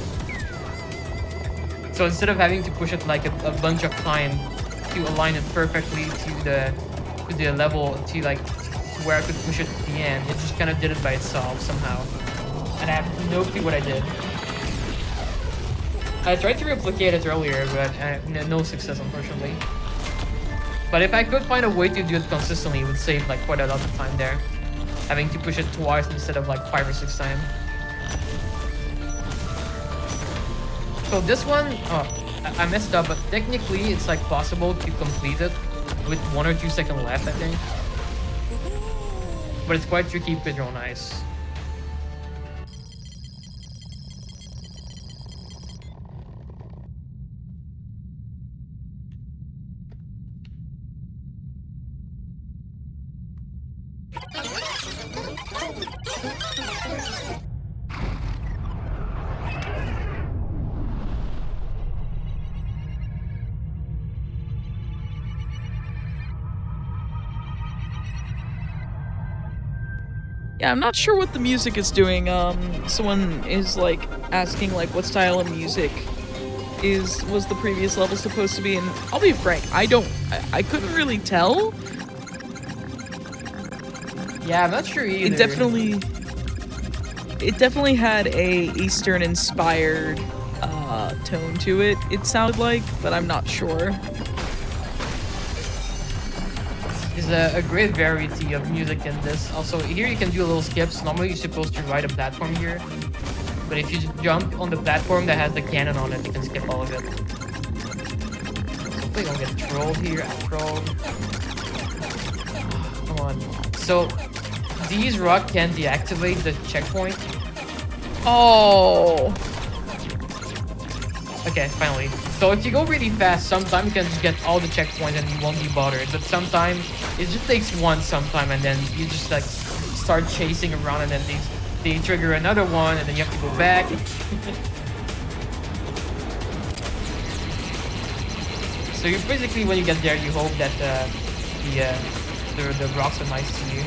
S2: So instead of having to push it like a bunch of time to align it perfectly to the level to like where I could push it to the end, it just kind of did it by itself somehow, and I have no clue what I did. I tried to replicate it earlier, but no success, unfortunately. But if I could find a way to do it consistently, it would save like quite a lot of time there, having to push it twice instead of like 5 or 6 times. So this one, I messed up, but technically it's like possible to complete it with 1 or 2 seconds left, I think. But it's quite tricky with your own ice.
S1: Yeah, I'm not sure what the music is doing. Someone is like asking like what style of music was the previous level supposed to be, and I'll be frank, I couldn't really tell.
S2: Yeah, I'm not sure either.
S1: It definitely had a Eastern inspired tone to it. It sounded like, but I'm not sure.
S2: There's a great variety of music in this. Also, here you can do little skips. Normally you're supposed to ride a platform here. But if you jump on the platform that has the cannon on it, you can skip all of it. Hopefully I don't get trolled here. I'm trolled. Come on. So, these rock can deactivate the checkpoint.
S1: Oh.
S2: Okay, finally. So if you go really fast, sometimes you can just get all the checkpoints and you won't be bothered. But sometimes it just takes one sometime, and then you just like start chasing around, and then they trigger another one, and then you have to go back. So you basically, when you get there, you hope that the rocks are nice to you.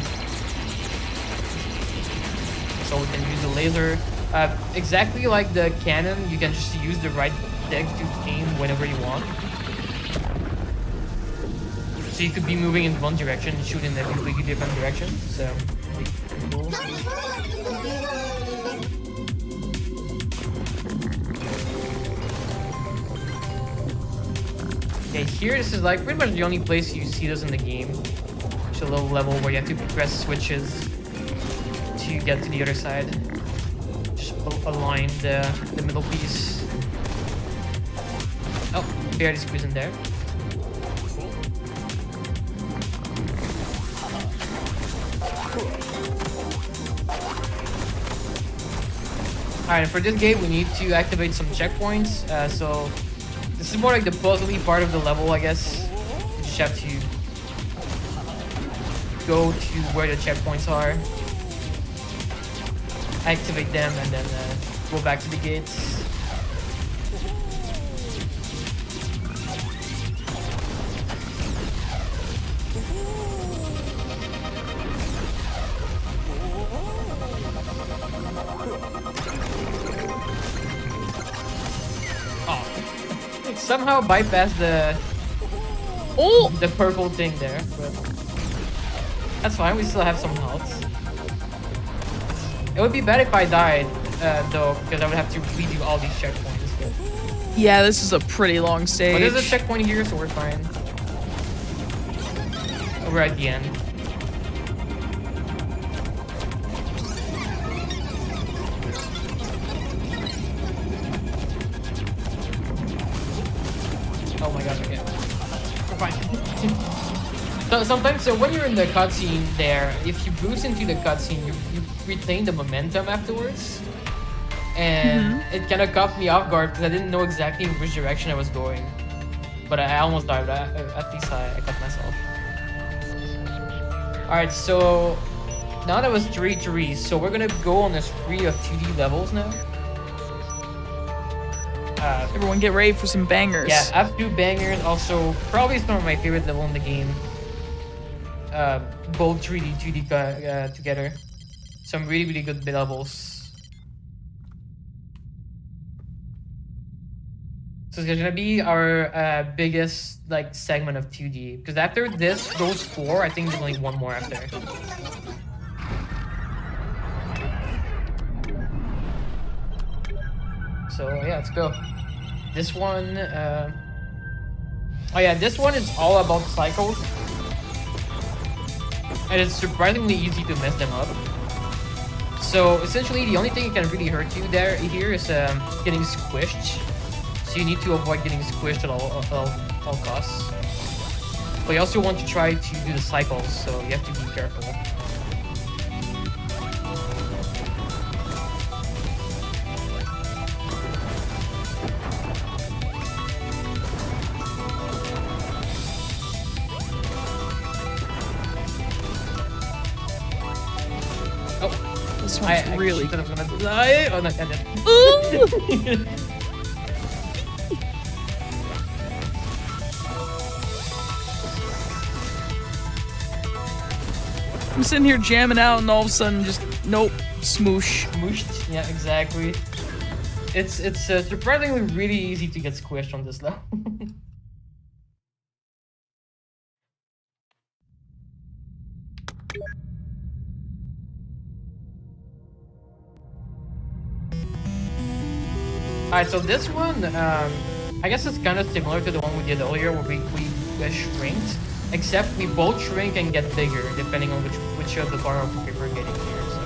S2: So we can use the laser. Exactly like the cannon, you can just use the right stick to aim whenever you want. So you could be moving in one direction and shoot in a completely different direction. So pretty cool. Okay, here this is like pretty much the only place you see this in the game. It's a little level where you have to press switches to get to the other side. Just align the middle piece. Oh, barely squeeze in there. Alright, for this game we need to activate some checkpoints. So this is more like the puzzly part of the level, I guess. You just have to go to where the checkpoints are, activate them, and then go back to the gates. Oh, somehow bypass the purple thing there, but that's fine. We still have some health. It would be bad if I died, though, because I would have to redo all these checkpoints. But
S1: Yeah, this is a pretty long stage.
S2: there's a checkpoint here, so we're fine. We're at the end. Oh my god, okay. We're fine. So sometimes, when you're in the cutscene there, if you boost into the cutscene, you retain the momentum afterwards. And it kind of caught me off guard because I didn't know exactly in which direction I was going. But I almost died. At least I caught myself. Alright, so now that was 3-3, so we're gonna go on a spree of 2D levels now.
S1: Everyone get ready for some bangers.
S2: Yeah, I have 2 bangers. Also, probably some of my favorite level in the game. Both 3D, 2D together. Some really, really good levels. So it's gonna be our biggest like segment of 2D. Because after this goes 4, I think there's only one more after. So yeah, let's go. This one, oh yeah, this one is all about cycles. And it's surprisingly easy to mess them up. So essentially the only thing that can really hurt you here is getting squished. So you need to avoid getting squished at all costs. But you also want to try to do the cycles, so you have to be careful. Oh,
S1: This one's really.
S2: should have gonna die. Oh no, I didn't.
S1: I'm sitting here jamming out, and all of a sudden, just nope, smoosh.
S2: Smooshed. Yeah, exactly. It's surprisingly really easy to get squished on this level. Alright, so this one, I guess it's kind of similar to the one we did earlier where we shrinked, except we both shrink and get bigger depending on which of the bar of we're getting here. So.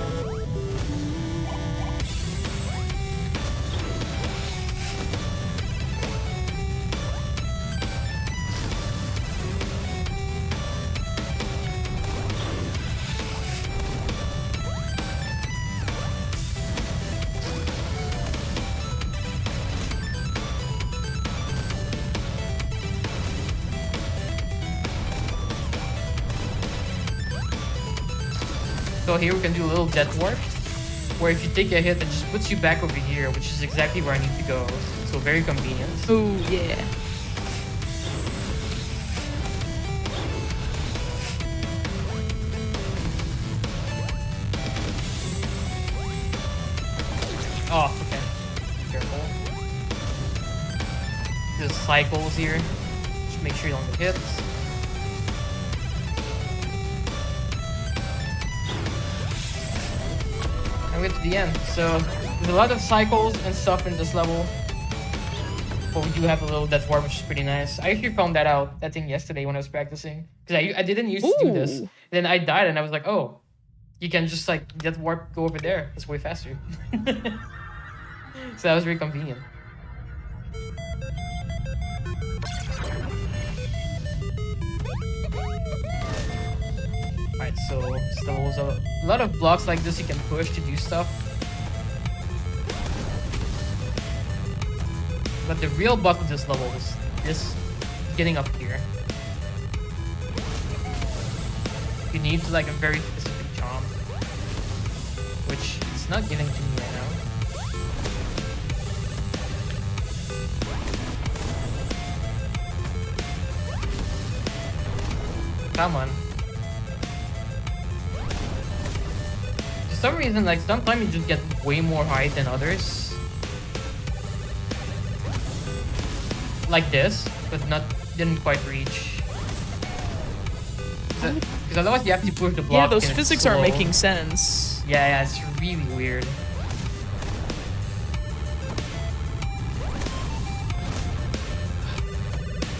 S2: So here we can do a little death warp, where if you take a hit, it just puts you back over here, which is exactly where I need to go. So very convenient.
S1: Oh yeah.
S2: Oh, okay. Careful. There's cycles here. Just make sure you don't get hits. And we get to the end. So there's a lot of cycles and stuff in this level. But we do have a little death warp, which is pretty nice. I actually found that thing yesterday when I was practicing. Because I didn't used to do this.
S1: Ooh.
S2: Then I died and I was like, oh, you can just like death warp, go over there. It's way faster. So that was very convenient. Alright, so there's a lot of blocks like this you can push to do stuff. But the real bug of this level is this getting up here. You need to like a very specific jump, which it's not getting to me right now. Come on. For some reason, like sometimes you just get way more height than others. Like this, but didn't quite reach. Because otherwise you have to push the block.
S1: Yeah, those
S2: and it's
S1: physics
S2: slow.
S1: aren't making sense.
S2: Yeah, it's really weird.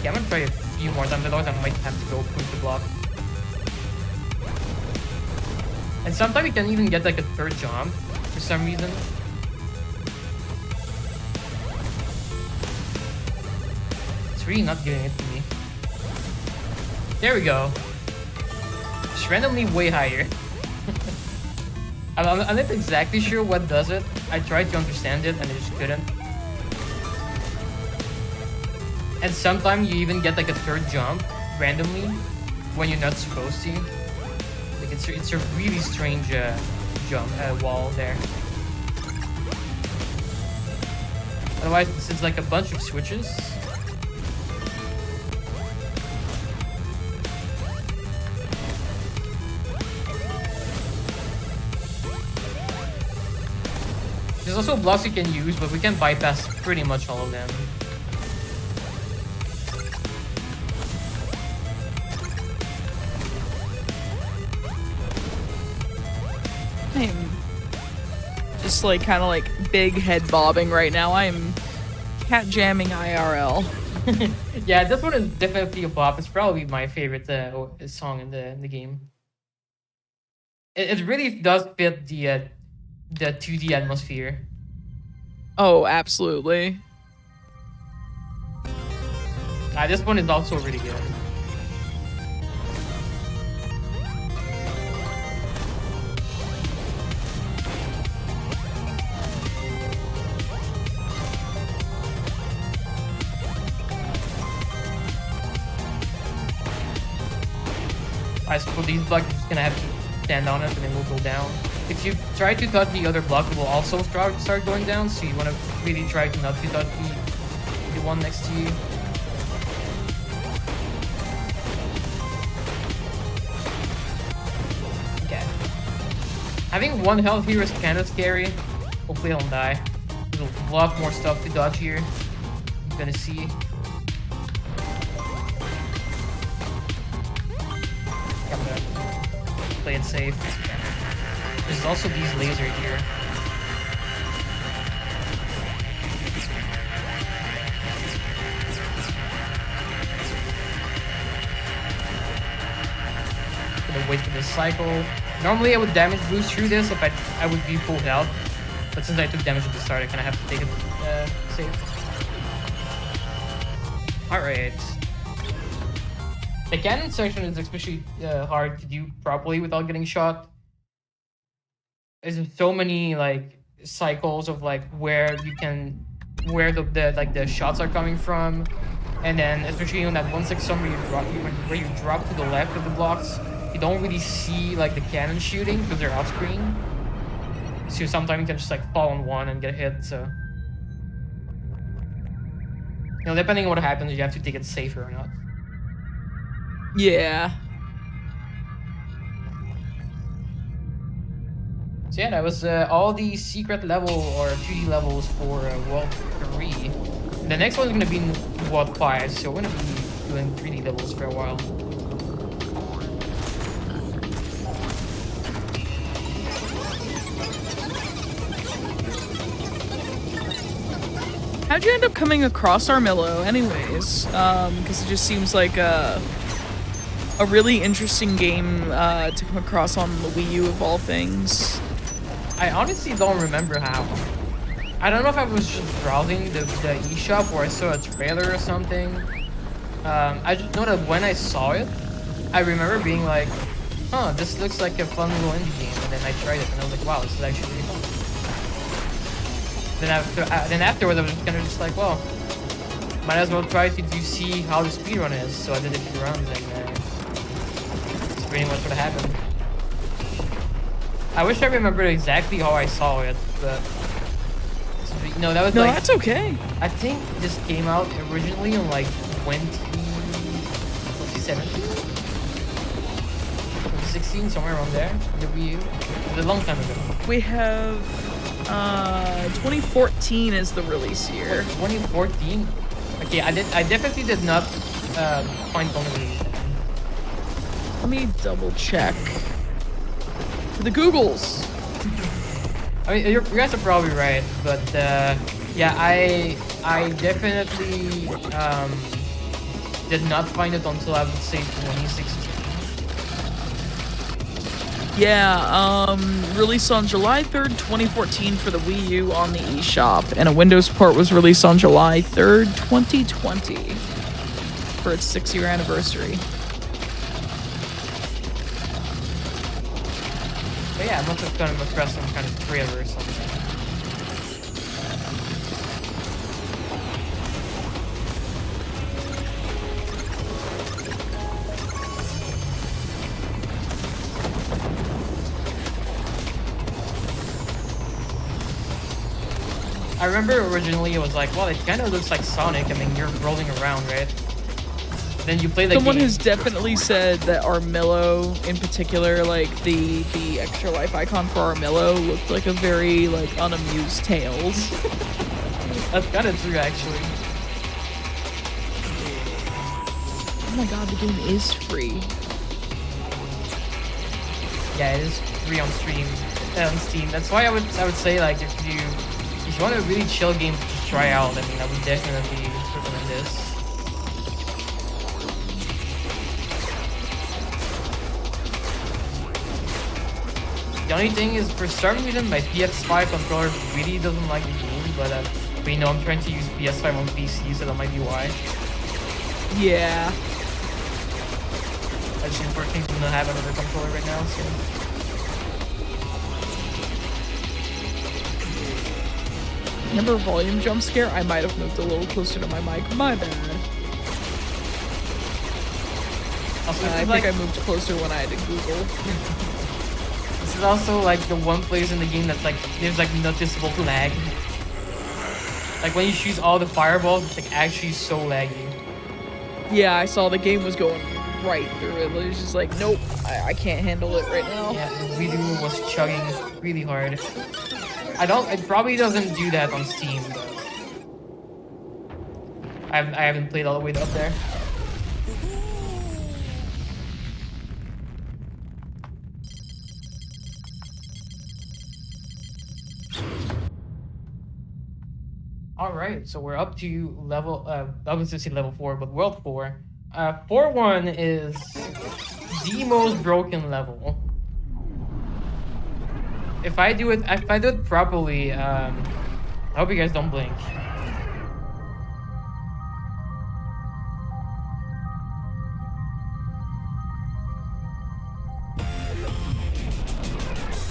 S2: Yeah, I'm gonna try a few more times, otherwise I might have to go push the block. And sometimes you can even get like a third jump for some reason. It's really not giving it to me. There we go. Just randomly way higher. I'm not exactly sure what does it. I tried to understand it and I just couldn't. And sometimes you even get like a third jump randomly when you're not supposed to. Like it's a really strange wall there. Otherwise, it's like a bunch of switches. There's also blocks you can use, but we can bypass pretty much all of them.
S1: I'm just like kind of like big head bobbing right now. I'm cat jamming IRL.
S2: Yeah, this one is definitely a bop. It's probably my favorite song in the game. It really does fit the 2D atmosphere.
S1: Oh, absolutely.
S2: This one is also really good. Alright, so for these blocks, you're just gonna have to stand on it and then we'll go down. if you try to touch the other block, it will also start going down. So you want to really try to not to touch the one next to you. Okay. Having 1 health here is kind of scary. Hopefully I don't die. There's a lot more stuff to dodge here. I'm gonna see. I'm gonna play it safe. There's also these lasers here. Gonna wait for this cycle. Normally I would damage boost through this if I would be full health. But since I took damage at the start, I kind of have to take it safe. Alright. The cannon section is especially hard to do properly without getting shot. There's so many like cycles of like where the shots are coming from, and then especially on that 1-6 where you drop to the left of the blocks, you don't really see like the cannon shooting because they're off screen. So sometimes you can just like fall on one and get hit. So you know, depending on what happens, you have to take it safer or not.
S1: Yeah.
S2: So yeah, that was all the secret level or 3D levels for World 3. The next one is going to be in World 5, so we're going to be doing 3D levels for a while.
S1: How'd you end up coming across Armillo anyways? Because it just seems like a really interesting game to come across on the Wii U of all things.
S2: I honestly don't remember how. I don't know if I was just browsing the eShop or I saw a trailer or something. I just know that when I saw it, I remember being like, huh, this looks like a fun little indie game. And then I tried it and I was like, wow, this is actually really fun. Then afterwards, I was kind of just like, well, might as well try to see how the speedrun is. So I did a few runs and that's pretty much what happened. I wish I remembered exactly how I saw it, but no, that was like,
S1: that's okay.
S2: I think this came out originally in like 2017, 2016, somewhere around there. The Wii U. It was a long time ago.
S1: We have 2014 is the release year.
S2: 2014. Okay, I definitely did not find on the release.
S1: Let me double check. The Googles.
S2: I mean, you guys are probably right, but yeah, I definitely did not find it until I would say 2016.
S1: Yeah, released on July 3rd, 2014 for the Wii U on the eShop, and a Windows port was released on July 3rd, 2020 for its 6-year anniversary.
S2: But yeah, I must have kind of pressed some kind of trailer or something. I remember originally it was like, well, it kind of looks like Sonic. I mean, you're rolling around, right? Then you play the
S1: Someone
S2: game.
S1: has definitely said that Armillo, in particular, like the extra life icon for Armillo looked like a very like unamused Tails.
S2: That's kind of true, actually.
S1: Oh my god, the game is free.
S2: Yeah, it is free on Steam. That's why I would say like if you want a really chill game to just try out, I mean, I would definitely recommend this. The only thing is, for some reason, my PS5 controller really doesn't like the game, but you know, I'm trying to use PS5 on PC, so that might be why.
S1: Yeah.
S2: I just unfortunately do not have another controller right now, so.
S1: Remember volume jump scare? I might have moved a little closer to my mic. My bad.
S2: Also,
S1: I think I moved closer when I had to Google.
S2: This is is also like the one place in the game that's like there's like noticeable lag. Like when you shoot all the fireballs, it's like actually so laggy.
S1: Yeah, I saw the game was going right through it. It was just like, nope, I can't handle it right now.
S2: Yeah, the Widow was chugging really hard. It probably doesn't do that on Steam, but I haven't played all the way up there. Alright, so we're up to level, I was gonna say level 4, but World 4. 4-1 is the most broken level. If I do it properly, I hope you guys don't blink.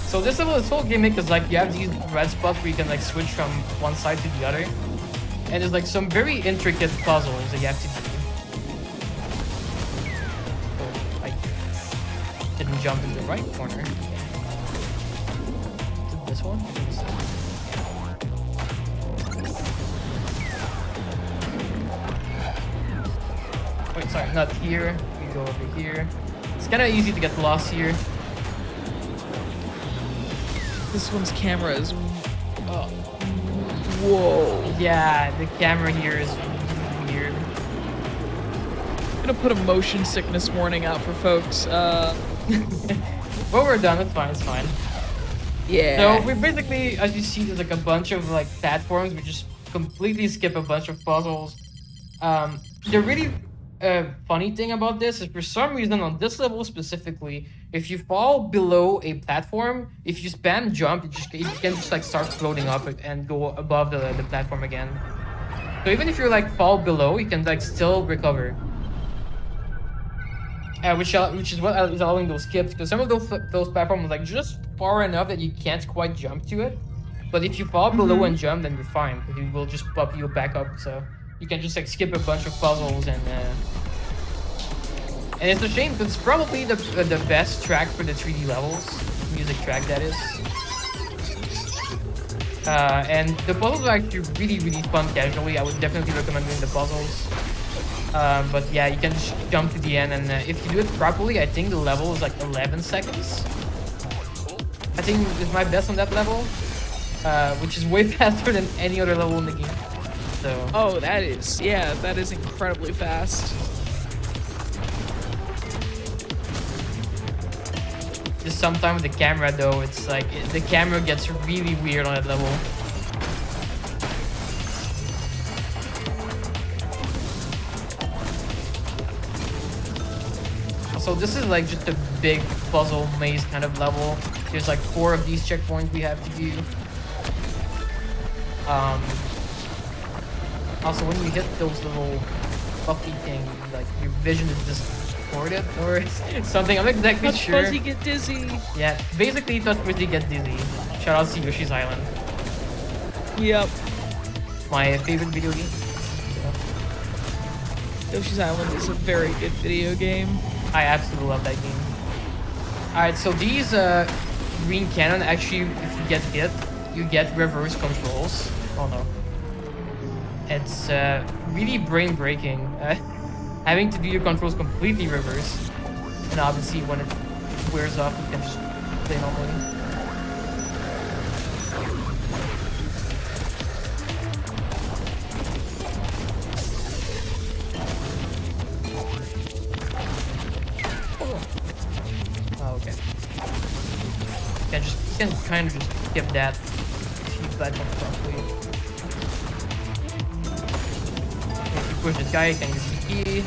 S2: So this level is so gimmick because like you have these red spots where you can like switch from one side to the other. And there's like some very intricate puzzles that you have to do. So I didn't jump in the right corner. Is it this one? Wait, sorry, not here. We go over here. It's kind of easy to get lost here.
S1: This one's camera is... Whoa.
S2: Yeah, the camera here is weird.
S1: I'm gonna put a motion sickness warning out for folks.
S2: But we're done, it's fine, it's fine.
S1: Yeah.
S2: So we basically, as you see, there's like a bunch of like platforms. We just completely skip a bunch of puzzles. The really funny thing about this is for some reason on this level specifically, if you fall below a platform, if you spam jump, you can just like start floating up and go above the platform again. So even if you like fall below, you can like still recover. Which is what is allowing those skips, because some of those platforms are like just far enough that you can't quite jump to it. But if you fall below and jump, then you're fine, because it will just pop you back up. So you can just like skip a bunch of puzzles and it's a shame because it's probably the best track for the 3D levels, music track that is. And the puzzles are actually really fun casually. I would definitely recommend doing the puzzles. But yeah, you can just jump to the end, and if you do it properly, I think the level is like 11 seconds. I think it's my best on that level, which is way faster than any other level in the game. So.
S1: Oh, that is incredibly fast.
S2: Just sometimes the camera though, it's like the camera gets really weird on that level. So this is like just a big puzzle maze kind of level. There's like 4 of these checkpoints we have to do. Also, when you hit those little puffy things, like your vision is distorted or something. I'm not exactly sure.
S1: Touch Fuzzy get dizzy.
S2: Yeah, basically Touch Fuzzy get dizzy. Shout out to Yoshi's Island.
S1: Yep.
S2: My favorite video game.
S1: Yoshi's Island is a very good video game.
S2: I absolutely love that game. Alright, so these green cannon, actually, if you get hit, you get reverse controls. Oh no. It's really brain-breaking. Having to do your controls completely reverse. And obviously, when it wears off, you can just play normally. Oh, okay. You can kind of just skip that if you platform properly. If you push this guy, you can use the key.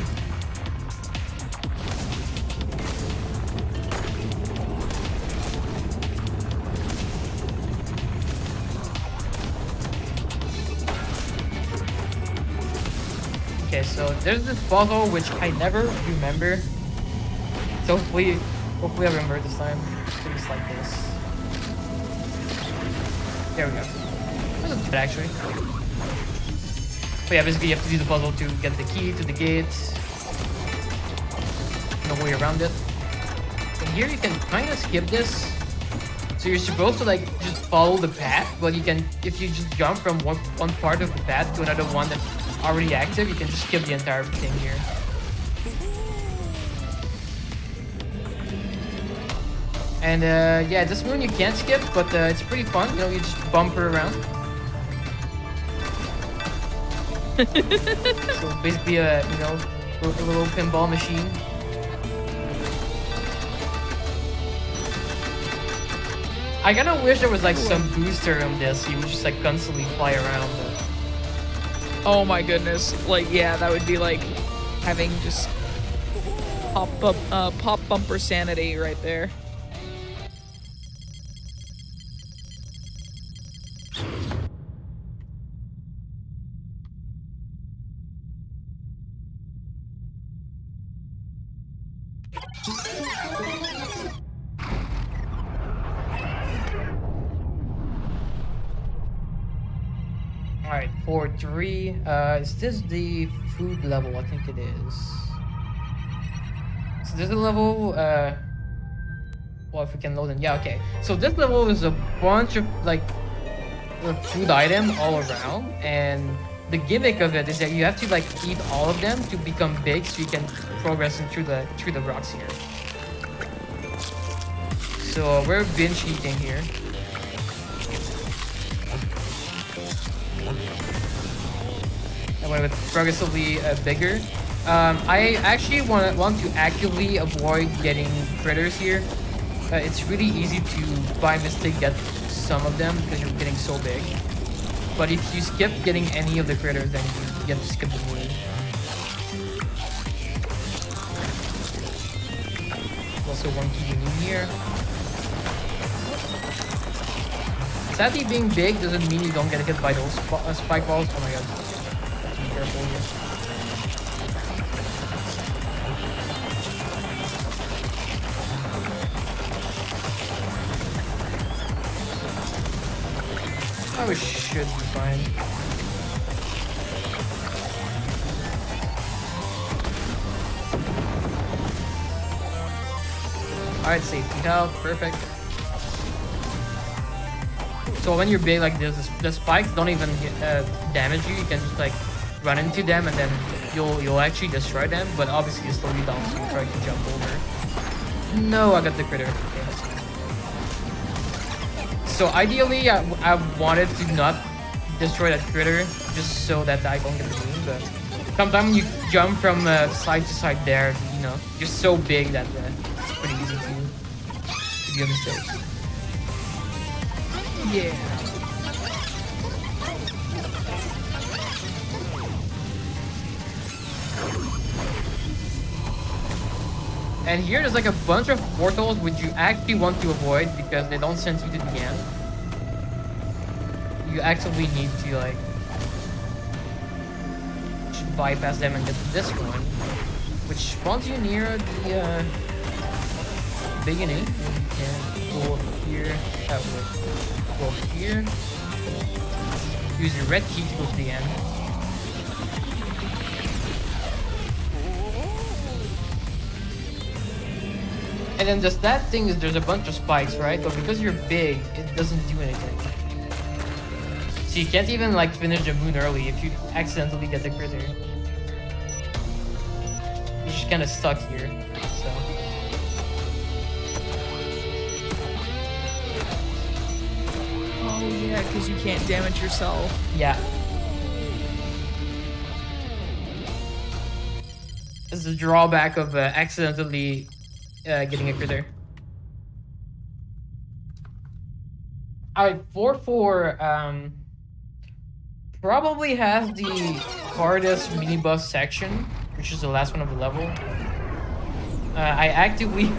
S2: Okay, so there's this puzzle which I never remember. So hopefully I remember this time. Things like this. There we go. That wasn't too bad actually. But yeah, basically you have to do the puzzle to get the key to the gate. No way around it. And here you can kind of skip this. So you're supposed to like just follow the path, but you can, if you just jump from one part of the path to another one that's already active, you can just skip the entire thing here. And yeah, this moon you can't skip, but it's pretty fun. You know, you just bumper around. So basically, you know, a little pinball machine. I kind of wish there was like some booster on this. You would just like constantly fly around. But...
S1: Oh my goodness! Like, yeah, that would be like having just pop bumper sanity right there.
S2: Alright, 4-3. Is this the food level? I think it is. So this is a level, well, if we can load in. Yeah, okay. So this level is a bunch of, like, food item all around. And the gimmick of it is that you have to, like, eat all of them to become big so you can progress through the rocks here. So we're binge eating here. And when it's progressively bigger. I actually want to actively avoid getting critters here. It's really easy to, by mistake, get some of them because you're getting so big. But if you skip getting any of the critters, then you have to skip the moon. Also one key in here. Sadly, being big doesn't mean you don't get hit by those spike balls. Oh my god. Have to be careful here. We should be fine. Alright, safety health, perfect. So when you're big like this, the spikes don't even damage you. You can just like run into them and then you'll actually destroy them. But obviously you slow you down, so you try to jump over. No, I got the critter. Okay, let's see. So ideally, I wanted to not destroy that critter just so that I don't get the moon, but sometimes you jump from side to side there, you know, you're so big that it's pretty easy to do a mistake.
S1: Yeah.
S2: And here there's like a bunch of portals which you actually want to avoid because they don't send you to the end. You actively need to like just bypass them and get to this one, which spawns you near the beginning. And you can go here, go here, use your red key to go to the end. And then just that thing is there's a bunch of spikes, right? But because you're big, it doesn't do anything. So you can't even like finish the moon early if you accidentally get the critter. You're just kind of stuck here, so.
S1: Oh yeah, because you can't damage yourself.
S2: Yeah. This is the drawback of accidentally getting a critter. Alright, 4-4 probably has the hardest minibus section, which is the last one of the level. I actively,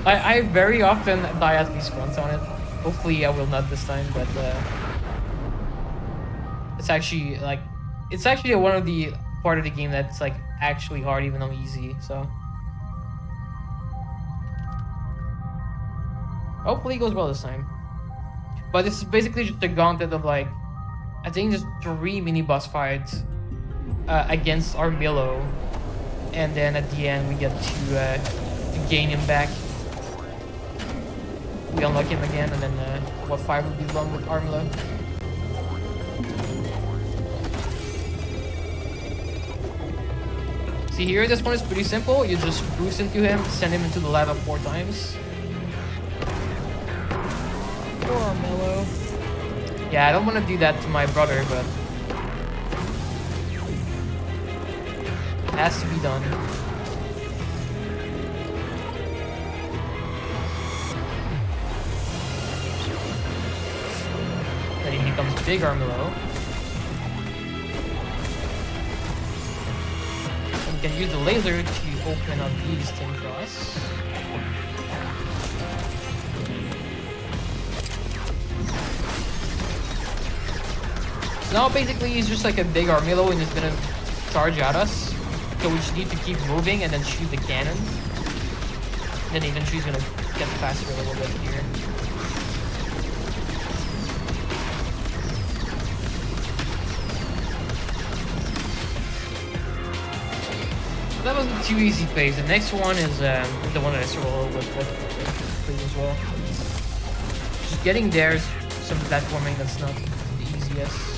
S2: I very often die at least once on it. Hopefully I will not this time, but it's actually like, it's actually one of the part of the game that's like actually hard even though easy, so. Hopefully it goes well this time. But this is basically just a gauntlet of like, I think there's 3 mini boss fights against Armillo, and then at the end we get to gain him back. we unlock him again, and then what 5 would be wrong with Armillo. See here, this one is pretty simple. You just boost into him, send him into the lava 4 times.
S1: Poor Armillo.
S2: Yeah, I don't want to do that to my brother, but it has to be done. Then he becomes big Armillo. And you can use the laser to open up these tin cross. So now basically he's just like a big Armillo and he's gonna charge at us. So we just need to keep moving and then shoot the cannon. And then the infantry's gonna get faster a little bit here. So that wasn't too easy phase. The next one is the one that I struggle with as well. Just getting there is some platforming that's not the easiest.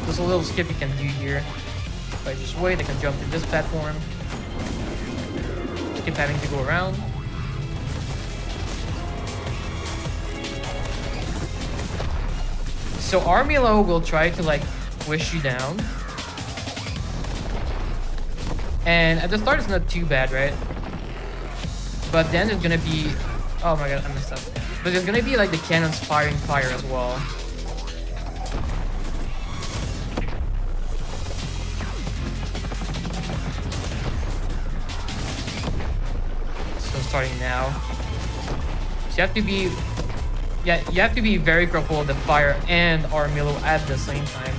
S2: There's a little skip you can do here. If I just wait, I can jump to this platform. Skip having to go around. So Armillo will try to like push you down. And at the start it's not too bad, right? But then there's gonna be... Oh my god, I messed up. But there's gonna be like the cannons firing fire as well. Starting now. So you have to be, you have to be very careful of the fire and Armillo at the same time.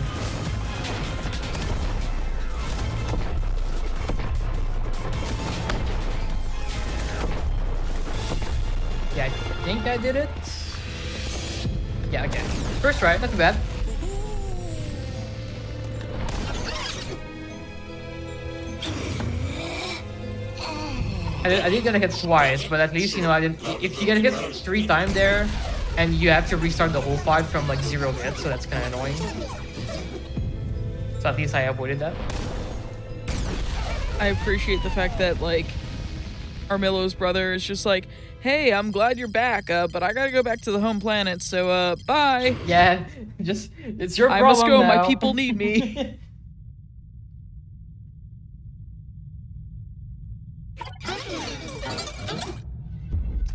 S2: Yeah, I think I did it. Yeah, okay. First try, not too bad. I did get hit twice, but at least, you know, I didn't. If you get hit 3 times there, and you have to restart the whole fight from like 0 hits, so that's kind of annoying. So at least I avoided that.
S1: I appreciate the fact that, like, Armillo's brother is just like, hey, I'm glad you're back, but I gotta go back to the home planet, so, bye.
S2: Yeah, just, it's your problem
S1: I must go,
S2: now.
S1: my people need me.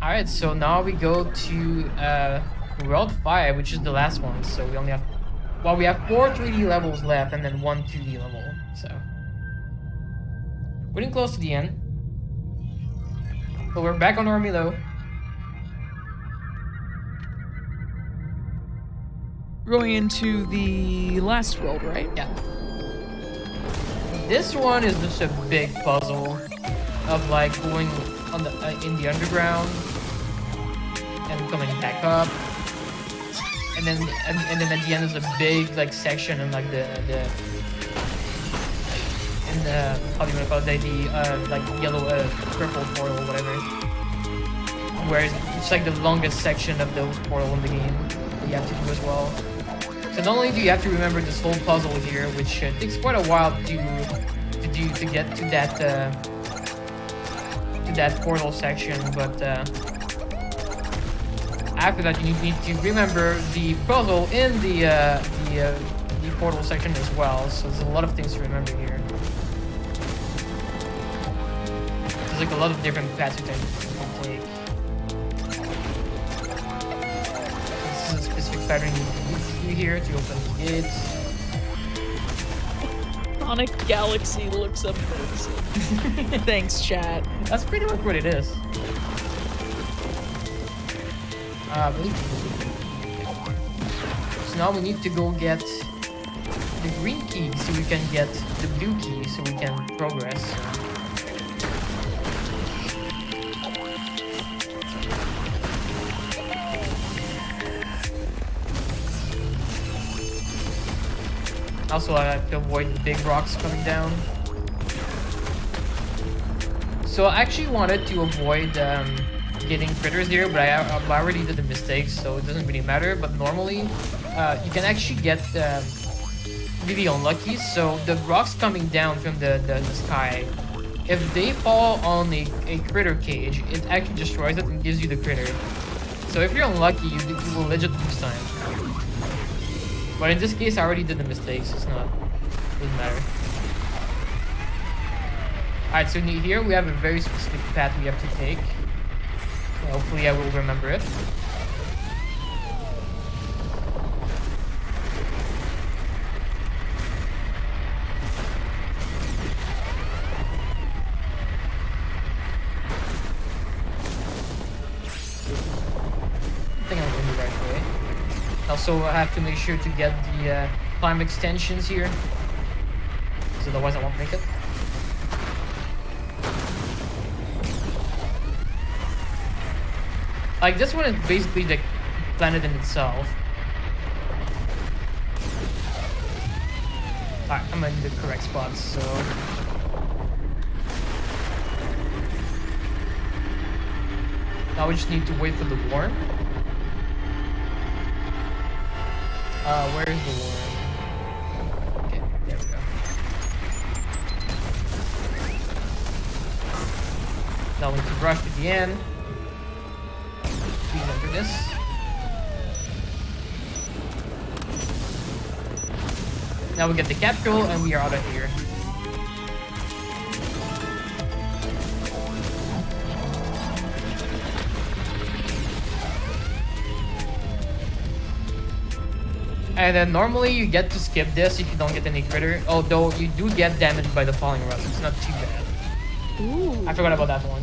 S2: Alright, so now we go to World 5, which is the last one. So we only have... Well, we have 4 3D levels left and then 1 2D level. So... Getting close to the end. But we're back on Armillo.
S1: Going into the last world, right?
S2: Yeah. This one is just a big puzzle of like going on the in the underground and coming back up, and then at the end is a big like section and like the how do you want to call it, the like yellow purple portal or whatever, where it's like the longest section of those portal in the game that you have to do as well. So not only do you have to remember this whole puzzle here, which takes quite a while to get to that portal section, but after that you need to remember the puzzle in the portal section as well. So there's a lot of things to remember here. There's like a lot of different paths you can take. This is a specific pattern you need to do here to open the gates.
S1: Sonic Galaxy looks amazing. Thanks, chat.
S2: That's pretty much what it is. So now we need to go get the green key so we can get the blue key so we can progress. Also, I have to avoid the big rocks coming down. So I actually wanted to avoid getting critters here, but I already did the mistakes, so it doesn't really matter. But normally, you can actually get really unlucky. So the rocks coming down from the sky, if they fall on a critter cage, it actually destroys it and gives you the critter. So if you're unlucky, you will legit lose time. But in this case, I already did the mistakes. It's not, doesn't matter. Alright, so here we have a very specific path we have to take. Hopefully I will remember it. I think I'm going the right way. Also, I have to make sure to get the climb extensions here, because otherwise I won't make it. Like, this one is basically the planet in itself. Alright, I'm in the correct spot, so... Now we just need to wait for the worm. Where is the worm? Okay, there we go. Now we need to rush to the end. Please enter this. Now we get the capsule and we are out of here. And then normally you get to skip this if you don't get any critter. Although you do get damaged by the falling rocks. It's not too bad.
S1: Ooh.
S2: I forgot about that one.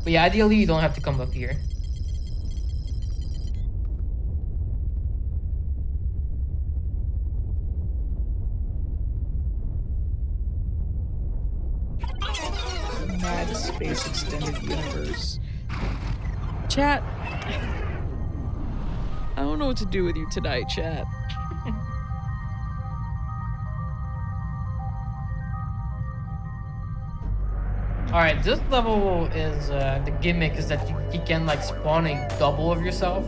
S2: But yeah, ideally you don't have to come up here.
S1: Mad Space Extended Universe. Chat. I don't know what to do with you tonight, chat.
S2: Alright, this level is, the gimmick is that you can like spawn a double of yourself.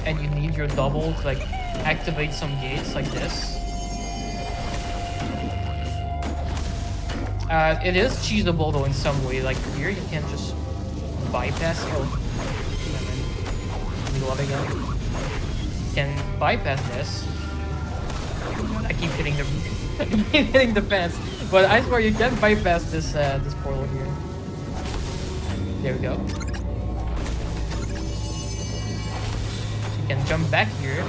S2: And you need your double to like activate some gates like this. It is cheesable though in some way, like here you can't just bypass, reload again. You can bypass this. I keep hitting the I keep hitting the fence. But I swear you can bypass this this portal here. There we go. So you can jump back here.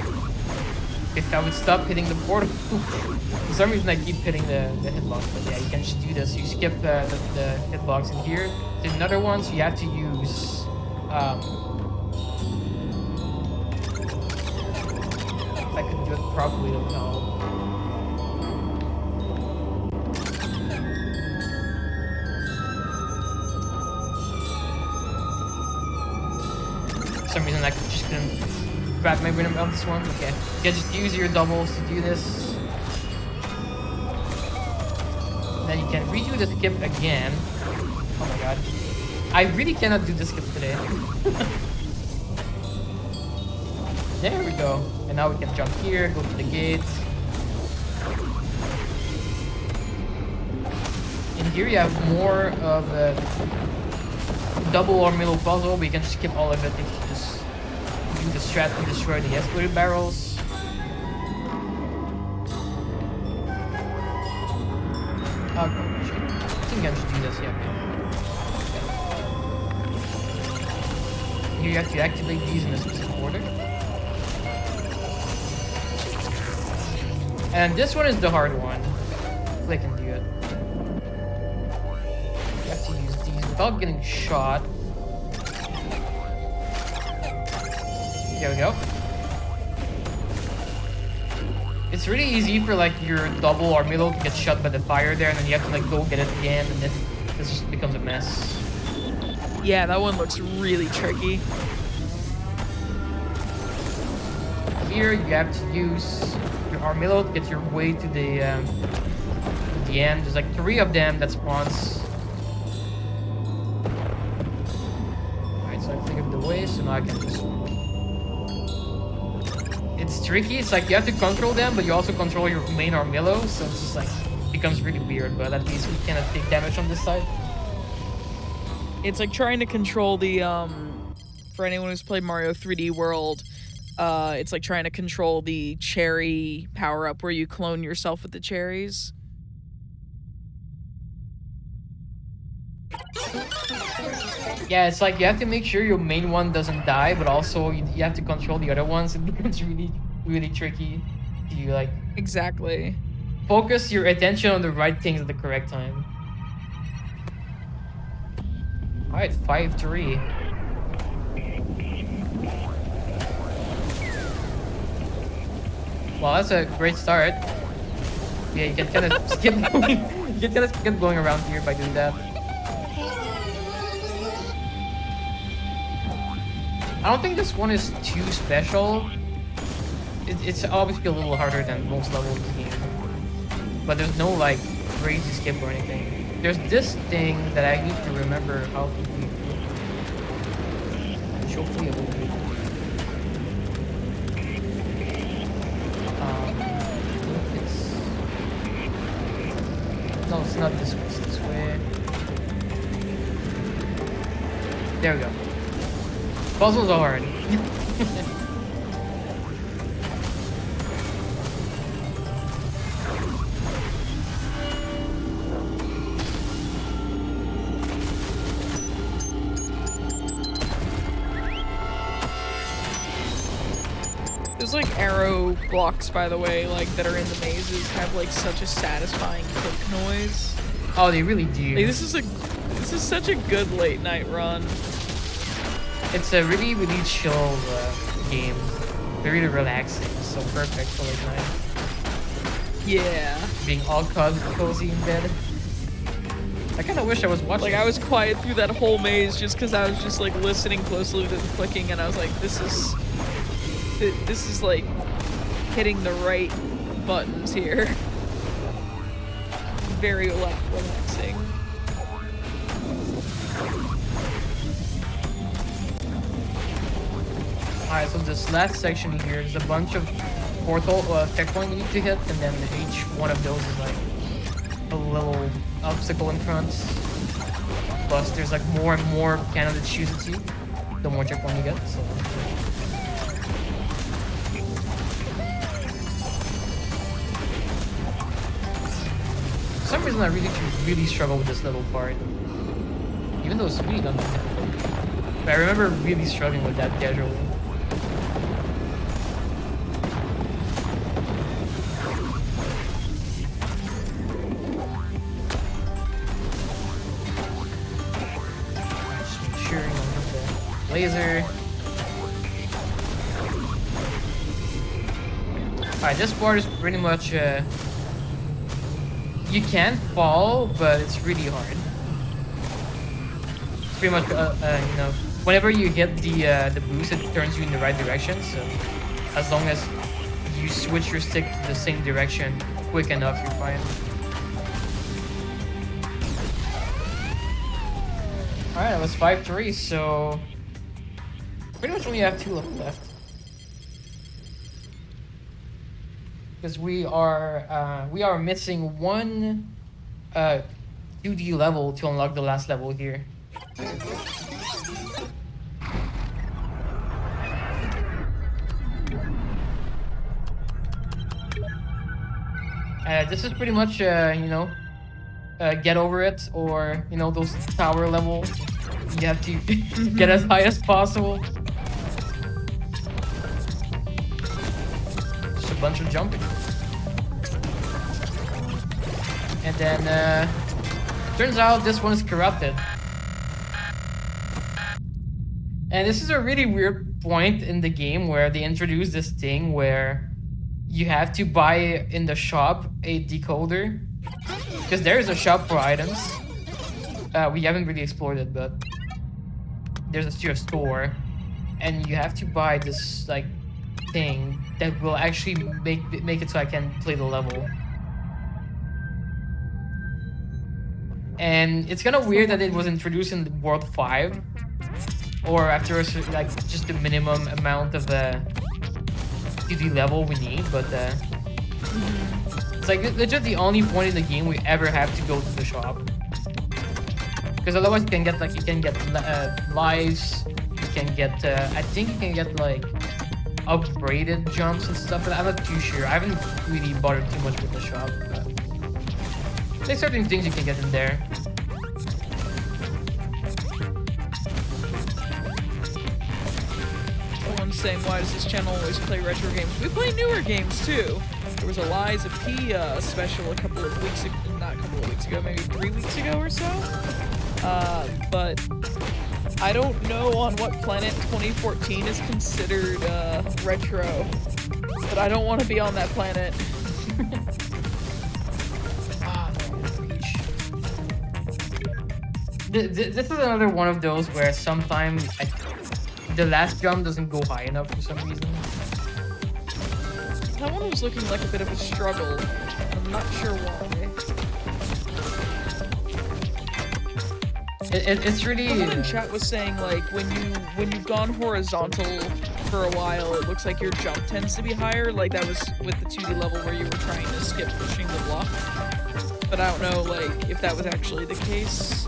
S2: If I would stop hitting the portal. For some reason I keep hitting the hitbox, but yeah, you can just do this. You skip the hitbox in here. There's another one, so you have to use if I could do it properly, I don't know. For some reason I just couldn't grab my rhythm on this one. Okay, you can just use your doubles to do this. Then you can redo the skip again. Oh my god. I really cannot do this skip today. There we go. And now we can jump here, go to the gates. In here you have more of a double Armillo puzzle, but you can skip all of it if you just do the strat and destroy the escalator barrels. Oh, I think I should do this, yeah, okay. Here you have to activate these in a specific order. And this one is the hard one. Hopefully I can do it. You have to use these without getting shot. There we go. It's really easy for like your double Armillo to get shot by the fire there, and then you have to like go get it again, and then this just becomes a mess.
S1: Yeah, that one looks really tricky.
S2: Here you have to use your Armillo to get your way to the end. There's like 3 of them that spawns. So I cleared the way, so now I can just... It's tricky, it's like you have to control them, but you also control your main Armillo, so it's just like, becomes really weird, but at least we cannot take damage on this side.
S1: It's like trying to control the, for anyone who's played Mario 3D World, it's like trying to control the cherry power-up where you clone yourself with the cherries.
S2: Yeah, it's like you have to make sure your main one doesn't die, but also you have to control the other ones. It becomes really, really tricky to like...
S1: Exactly.
S2: Focus your attention on the right things at the correct time. Alright, 5-3. Well, that's a great start. Yeah, you can kind of skip going. You can kind of skip going around here by doing that. I don't think this one is too special. It's obviously a little harder than most levels of the game. But there's no like crazy skip or anything. There's this thing that I need to remember how to do. Which hopefully I will do. No, it's not this way, it's this way. There we go. Puzzles are hard.
S1: Those like arrow blocks, by the way, like that are in the mazes have like such a satisfying click noise.
S2: Oh, they really do.
S1: Like, this is such a good late night run.
S2: It's a really, really chill game. Very relaxing. So perfect for late night.
S1: Yeah.
S2: Being all cozy in bed. I kind of wish I was watching.
S1: Like, I was quiet through that whole maze just because I was just like listening closely to the clicking, and I was like, this is like hitting the right buttons here. Very relaxing.
S2: Alright, so this last section here is a bunch of portal checkpoint you need to hit, and then each one of those is like a little obstacle in front. Plus, there's like more and more cannon that shoots at you, the more checkpoint you get. So. For some reason, I really struggle with this little part, even though it's really not that difficult. But I remember really struggling with that casually. Just make sure you don't hit the laser. Alright, this part is pretty much you can fall, but it's really hard. It's pretty much, you know, whenever you hit the boost, it turns you in the right direction. So, as long as you switch your stick to the same direction quick enough, you're fine. Alright, that was 5-3, so pretty much only have 2 left. Because we are missing one 2D level to unlock the last level here. This is pretty much you know, get over it, or you know, those tower levels. You have to get as high as possible. Just a bunch of jumping. And then, turns out this one is corrupted. And this is a really weird point in the game where they introduce this thing where you have to buy in the shop a decoder. Because there is a shop for items. We haven't really explored it, but there's a store. And you have to buy this, like, thing that will actually make it so I can play the level. And it's kind of weird that it was introduced in World 5. or after a certain, like just the minimum amount of 2D level we need, but it's like legit the only point in the game we ever have to go to the shop. Because otherwise you can get lives, you can get I think you can get like upgraded jumps and stuff, but I'm not too sure. I haven't really bothered too much with the shop. But there's certain things you can get in there.
S1: Someone's saying, why does this channel always play retro games? We play newer games too. There was a Liza P special a couple of weeks ago, not a couple of weeks ago, maybe 3 weeks ago or so. But I don't know on what planet 2014 is considered retro, but I don't want to be on that planet.
S2: This is another one of those where sometimes the last jump doesn't go high enough for some reason.
S1: That one was looking like a bit of a struggle. I'm not sure why.
S2: It's really.
S1: Someone in chat was saying like when you've gone horizontal for a while, it looks like your jump tends to be higher. Like that was with the 2D level where you were trying to skip pushing the block. But I don't know like if that was actually the case.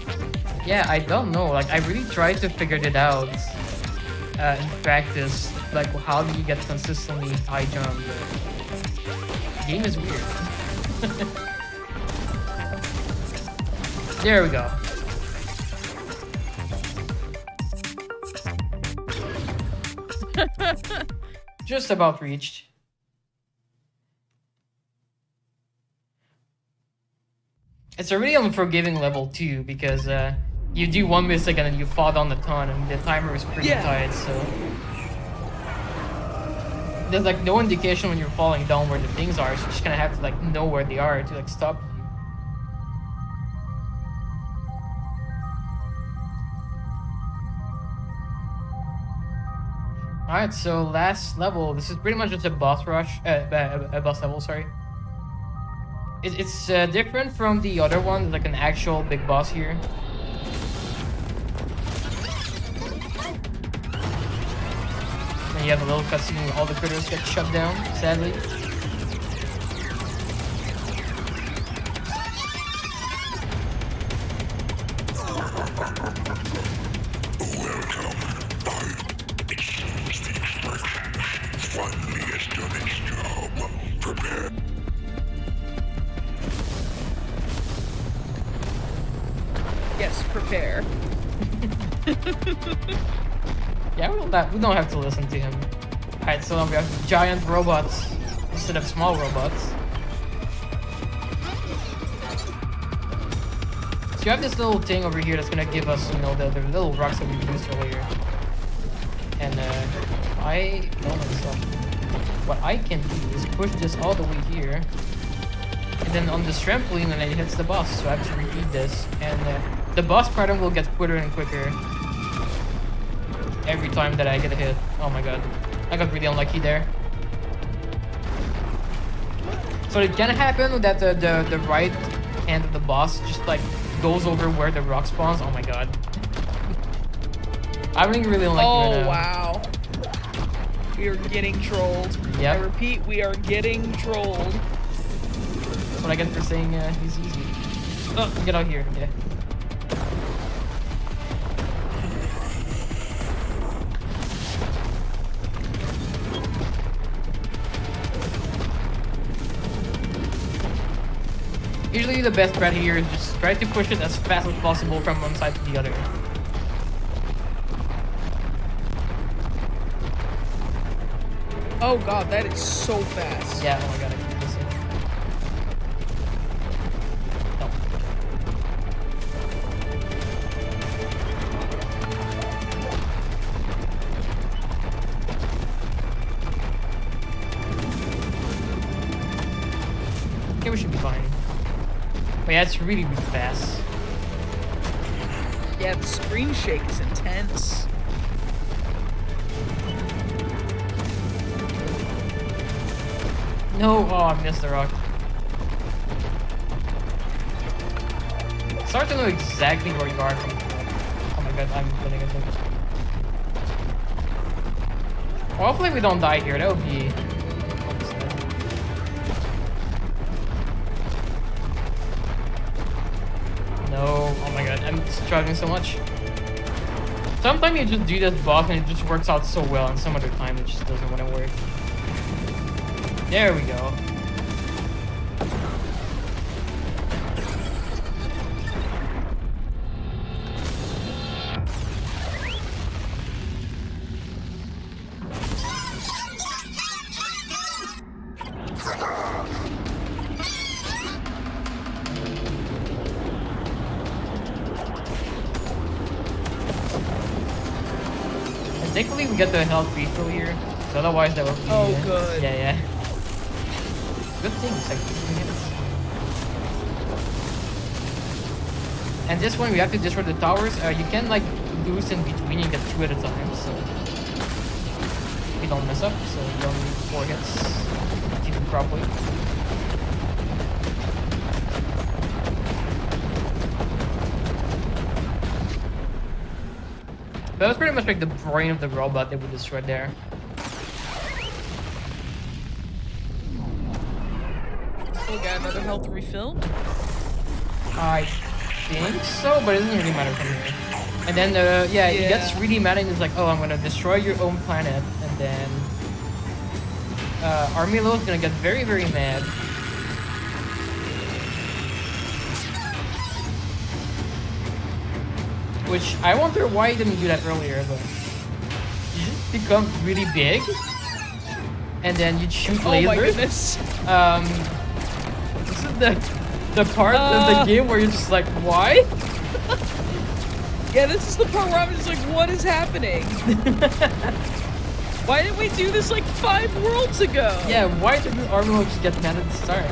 S2: Yeah, I don't know. Like I really tried to figure it out in practice. Like how do you get consistently high jump? The game is weird. There we go. Just about reached. It's a really unforgiving level too, because you do one mistake and then you fall down a ton, and the timer is pretty tight, so there's like no indication when you're falling down where the things are, so you just kind of have to like know where they are to like stop you. Alright, so last level. This is pretty much just a boss rush, a boss level, sorry. It's different from the other one, like an actual big boss here. And you have a little cutscene where all the critters get shut down, sadly.
S1: Yes, prepare.
S2: Yeah, we don't have to listen to him. Alright, so we have giant robots instead of small robots. So you have this little thing over here that's gonna give us, you know, the little rocks that we used earlier. And I know myself. What I can do is push this all the way here, and then on this trampoline, and then it hits the boss. So I have to repeat this, and the boss pattern will get quicker and quicker every time that I get a hit. Oh my god, I got really unlucky there. So it can happen that the right hand of the boss just like goes over where the rock spawns. Oh my god, I'm really unlucky right now.
S1: Oh wow. We are getting trolled.
S2: Yep.
S1: I repeat, we are getting trolled.
S2: That's what I get for saying he's easy. Oh, get out here. Yeah. Usually the best bet here is just try to push it as fast as possible from one side to the other.
S1: Oh god, that is so fast.
S2: Yeah, oh my god, I keep missing. No. Okay, we should be fine. But yeah, it's really, really fast.
S1: Yeah, the screen shake is intense.
S2: No, oh, I missed the rock. It's hard to know exactly where you are from. Oh my god, I'm getting it. Well, hopefully we don't die here. That would be. No, oh my god, I'm struggling so much. Sometimes you just do this boss and it just works out so well, and some other time it just doesn't want to work. There we go. Thankfully we get the health refill here, so otherwise that would be...
S1: Oh, good.
S2: Yeah, yeah. Good things, like... And this one we have to destroy the towers. You can like boost in between, you get 2 at a time, so... We don't mess up, so you don't need 4 hits. Keep it properly. That was pretty much like the brain of the robot that we destroyed there.
S1: We got another health refill.
S2: I think so, but it doesn't really matter from here. And then, yeah, it gets really mad and it's like, oh, I'm gonna destroy your own planet. And then, Armillo is gonna get very, very mad. Which I wonder why he didn't do that earlier, but you just become really big, and then you shoot lasers.
S1: Oh my goodness!
S2: This is the part of the game where you're just like, why?
S1: Yeah, this is the part where I'm just like, what is happening? Why didn't we do this like 5 worlds ago?
S2: Yeah, why didn't Armillo just get mad at the start?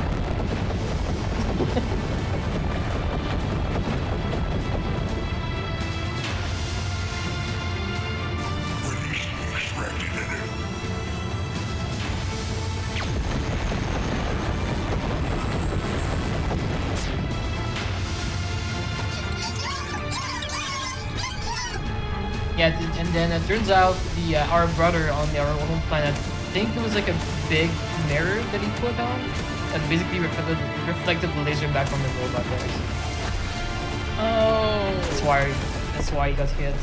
S2: Yeah, and then it turns out our brother on our own planet, I think it was like a big mirror that he put on, that basically reflected the laser back on the robot there.
S1: Oh.
S2: That's why he got hit.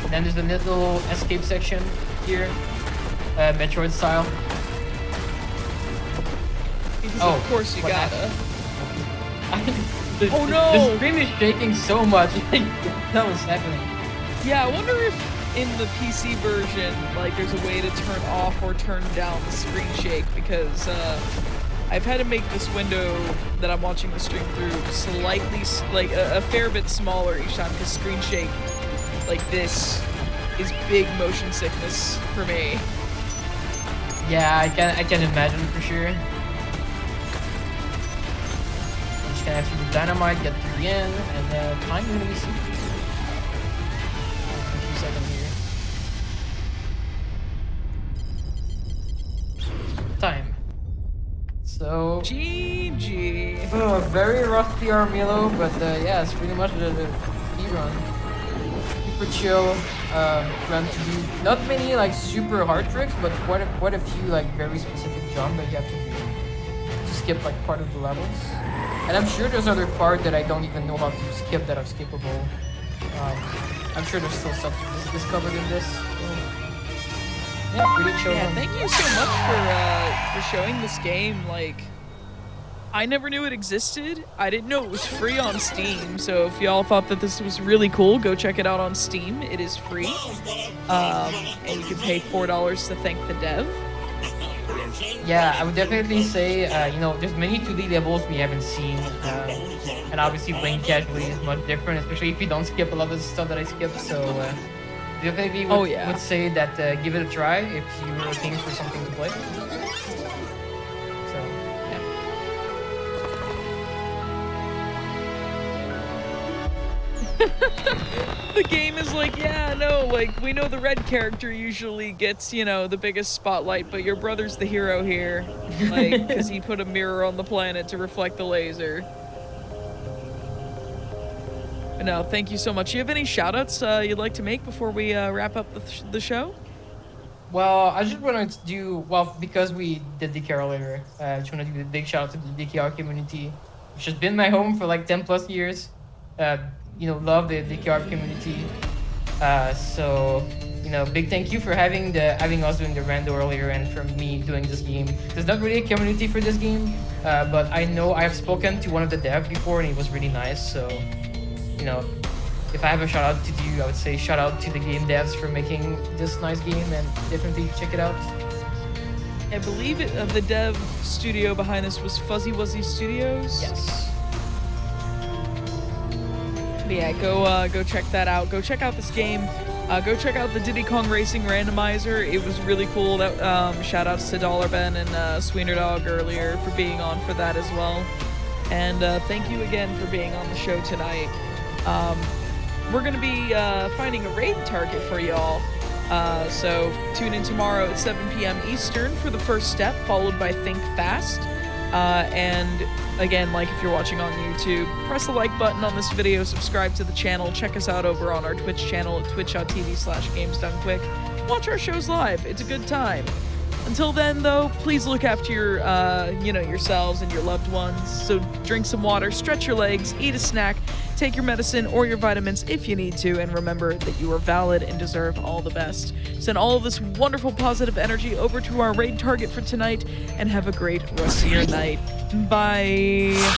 S2: And then there's the little escape section here, Metroid style.
S1: Because of course you gotta.
S2: Oh
S1: no!
S2: The screen is shaking so much. That was happening.
S1: Yeah, I wonder if in the PC version, like, there's a way to turn off or turn down the screen shake, because I've had to make this window that I'm watching the stream through slightly, like, a fair bit smaller each time, because screen shake like this is big motion sickness for me.
S2: Yeah, I can imagine for sure. I'm just gonna have to do dynamite, get to the end, and time we're gonna be super. Time. So
S1: GG.
S2: Oh, very rusty Armillo, but yeah, it's pretty much the speedrun. Super chill. Run to do not many like super hard tricks, but quite a few like very specific jump that you have to do to skip like part of the levels. And I'm sure there's other part that I don't even know how to skip that are skippable. I'm sure there's still stuff to be discovered in this. Yeah, pretty chill.
S1: Yeah, thank you so much for showing this game. Like, I never knew it existed. I didn't know it was free on Steam. So if y'all thought that this was really cool, go check it out on Steam. It is free, and you can pay $4 to thank the dev.
S2: Yeah, I would definitely say, you know, there's many 2D levels we haven't seen, and obviously playing casually is much different, especially if you don't skip a lot of the stuff that I skip. So. Definitely would say that give it a try if you were looking for something to play. So, yeah.
S1: The game is like, yeah, no, like, we know the red character usually gets, you know, the biggest spotlight, but your brother's the hero here. Like, because he put a mirror on the planet to reflect the laser. No, thank you so much. You have any shout-outs you'd like to make before we wrap up the show?
S2: Well, I just wanted to do, well, because we did DK earlier, I just want to give a big shout out to the DKR community, which has been my home for like 10 plus years. Love the DKR community. So, big thank you for having us doing the rando earlier and for me doing this game. There's not really a community for this game, but I know I've spoken to one of the devs before and he was really nice. So, if I have a shout out to do, I would say shout out to the game devs for making this nice game and definitely check it out.
S1: I believe the dev studio behind this was Fuzzy Wuzzy Studios.
S2: Yes.
S1: But yeah, go check that out. Go check out this game. Go check out the Diddy Kong Racing Randomizer. It was really cool. That shout outs to Dollar Ben and Sweener Dog earlier for being on for that as well. And thank you again for being on the show tonight. We're gonna be finding a raid target for y'all. So tune in tomorrow at 7 p.m. Eastern for the first step, followed by Think Fast. And again, like if you're watching on YouTube, press the like button on this video, subscribe to the channel, check us out over on our Twitch channel at twitch.tv/gamesdonequick. Watch our shows live. It's a good time. Until then, though, please look after your, yourselves and your loved ones. So drink some water, stretch your legs, eat a snack, take your medicine or your vitamins if you need to, and remember that you are valid and deserve all the best. Send all of this wonderful positive energy over to our raid target for tonight, and have a great rest of your night. Bye.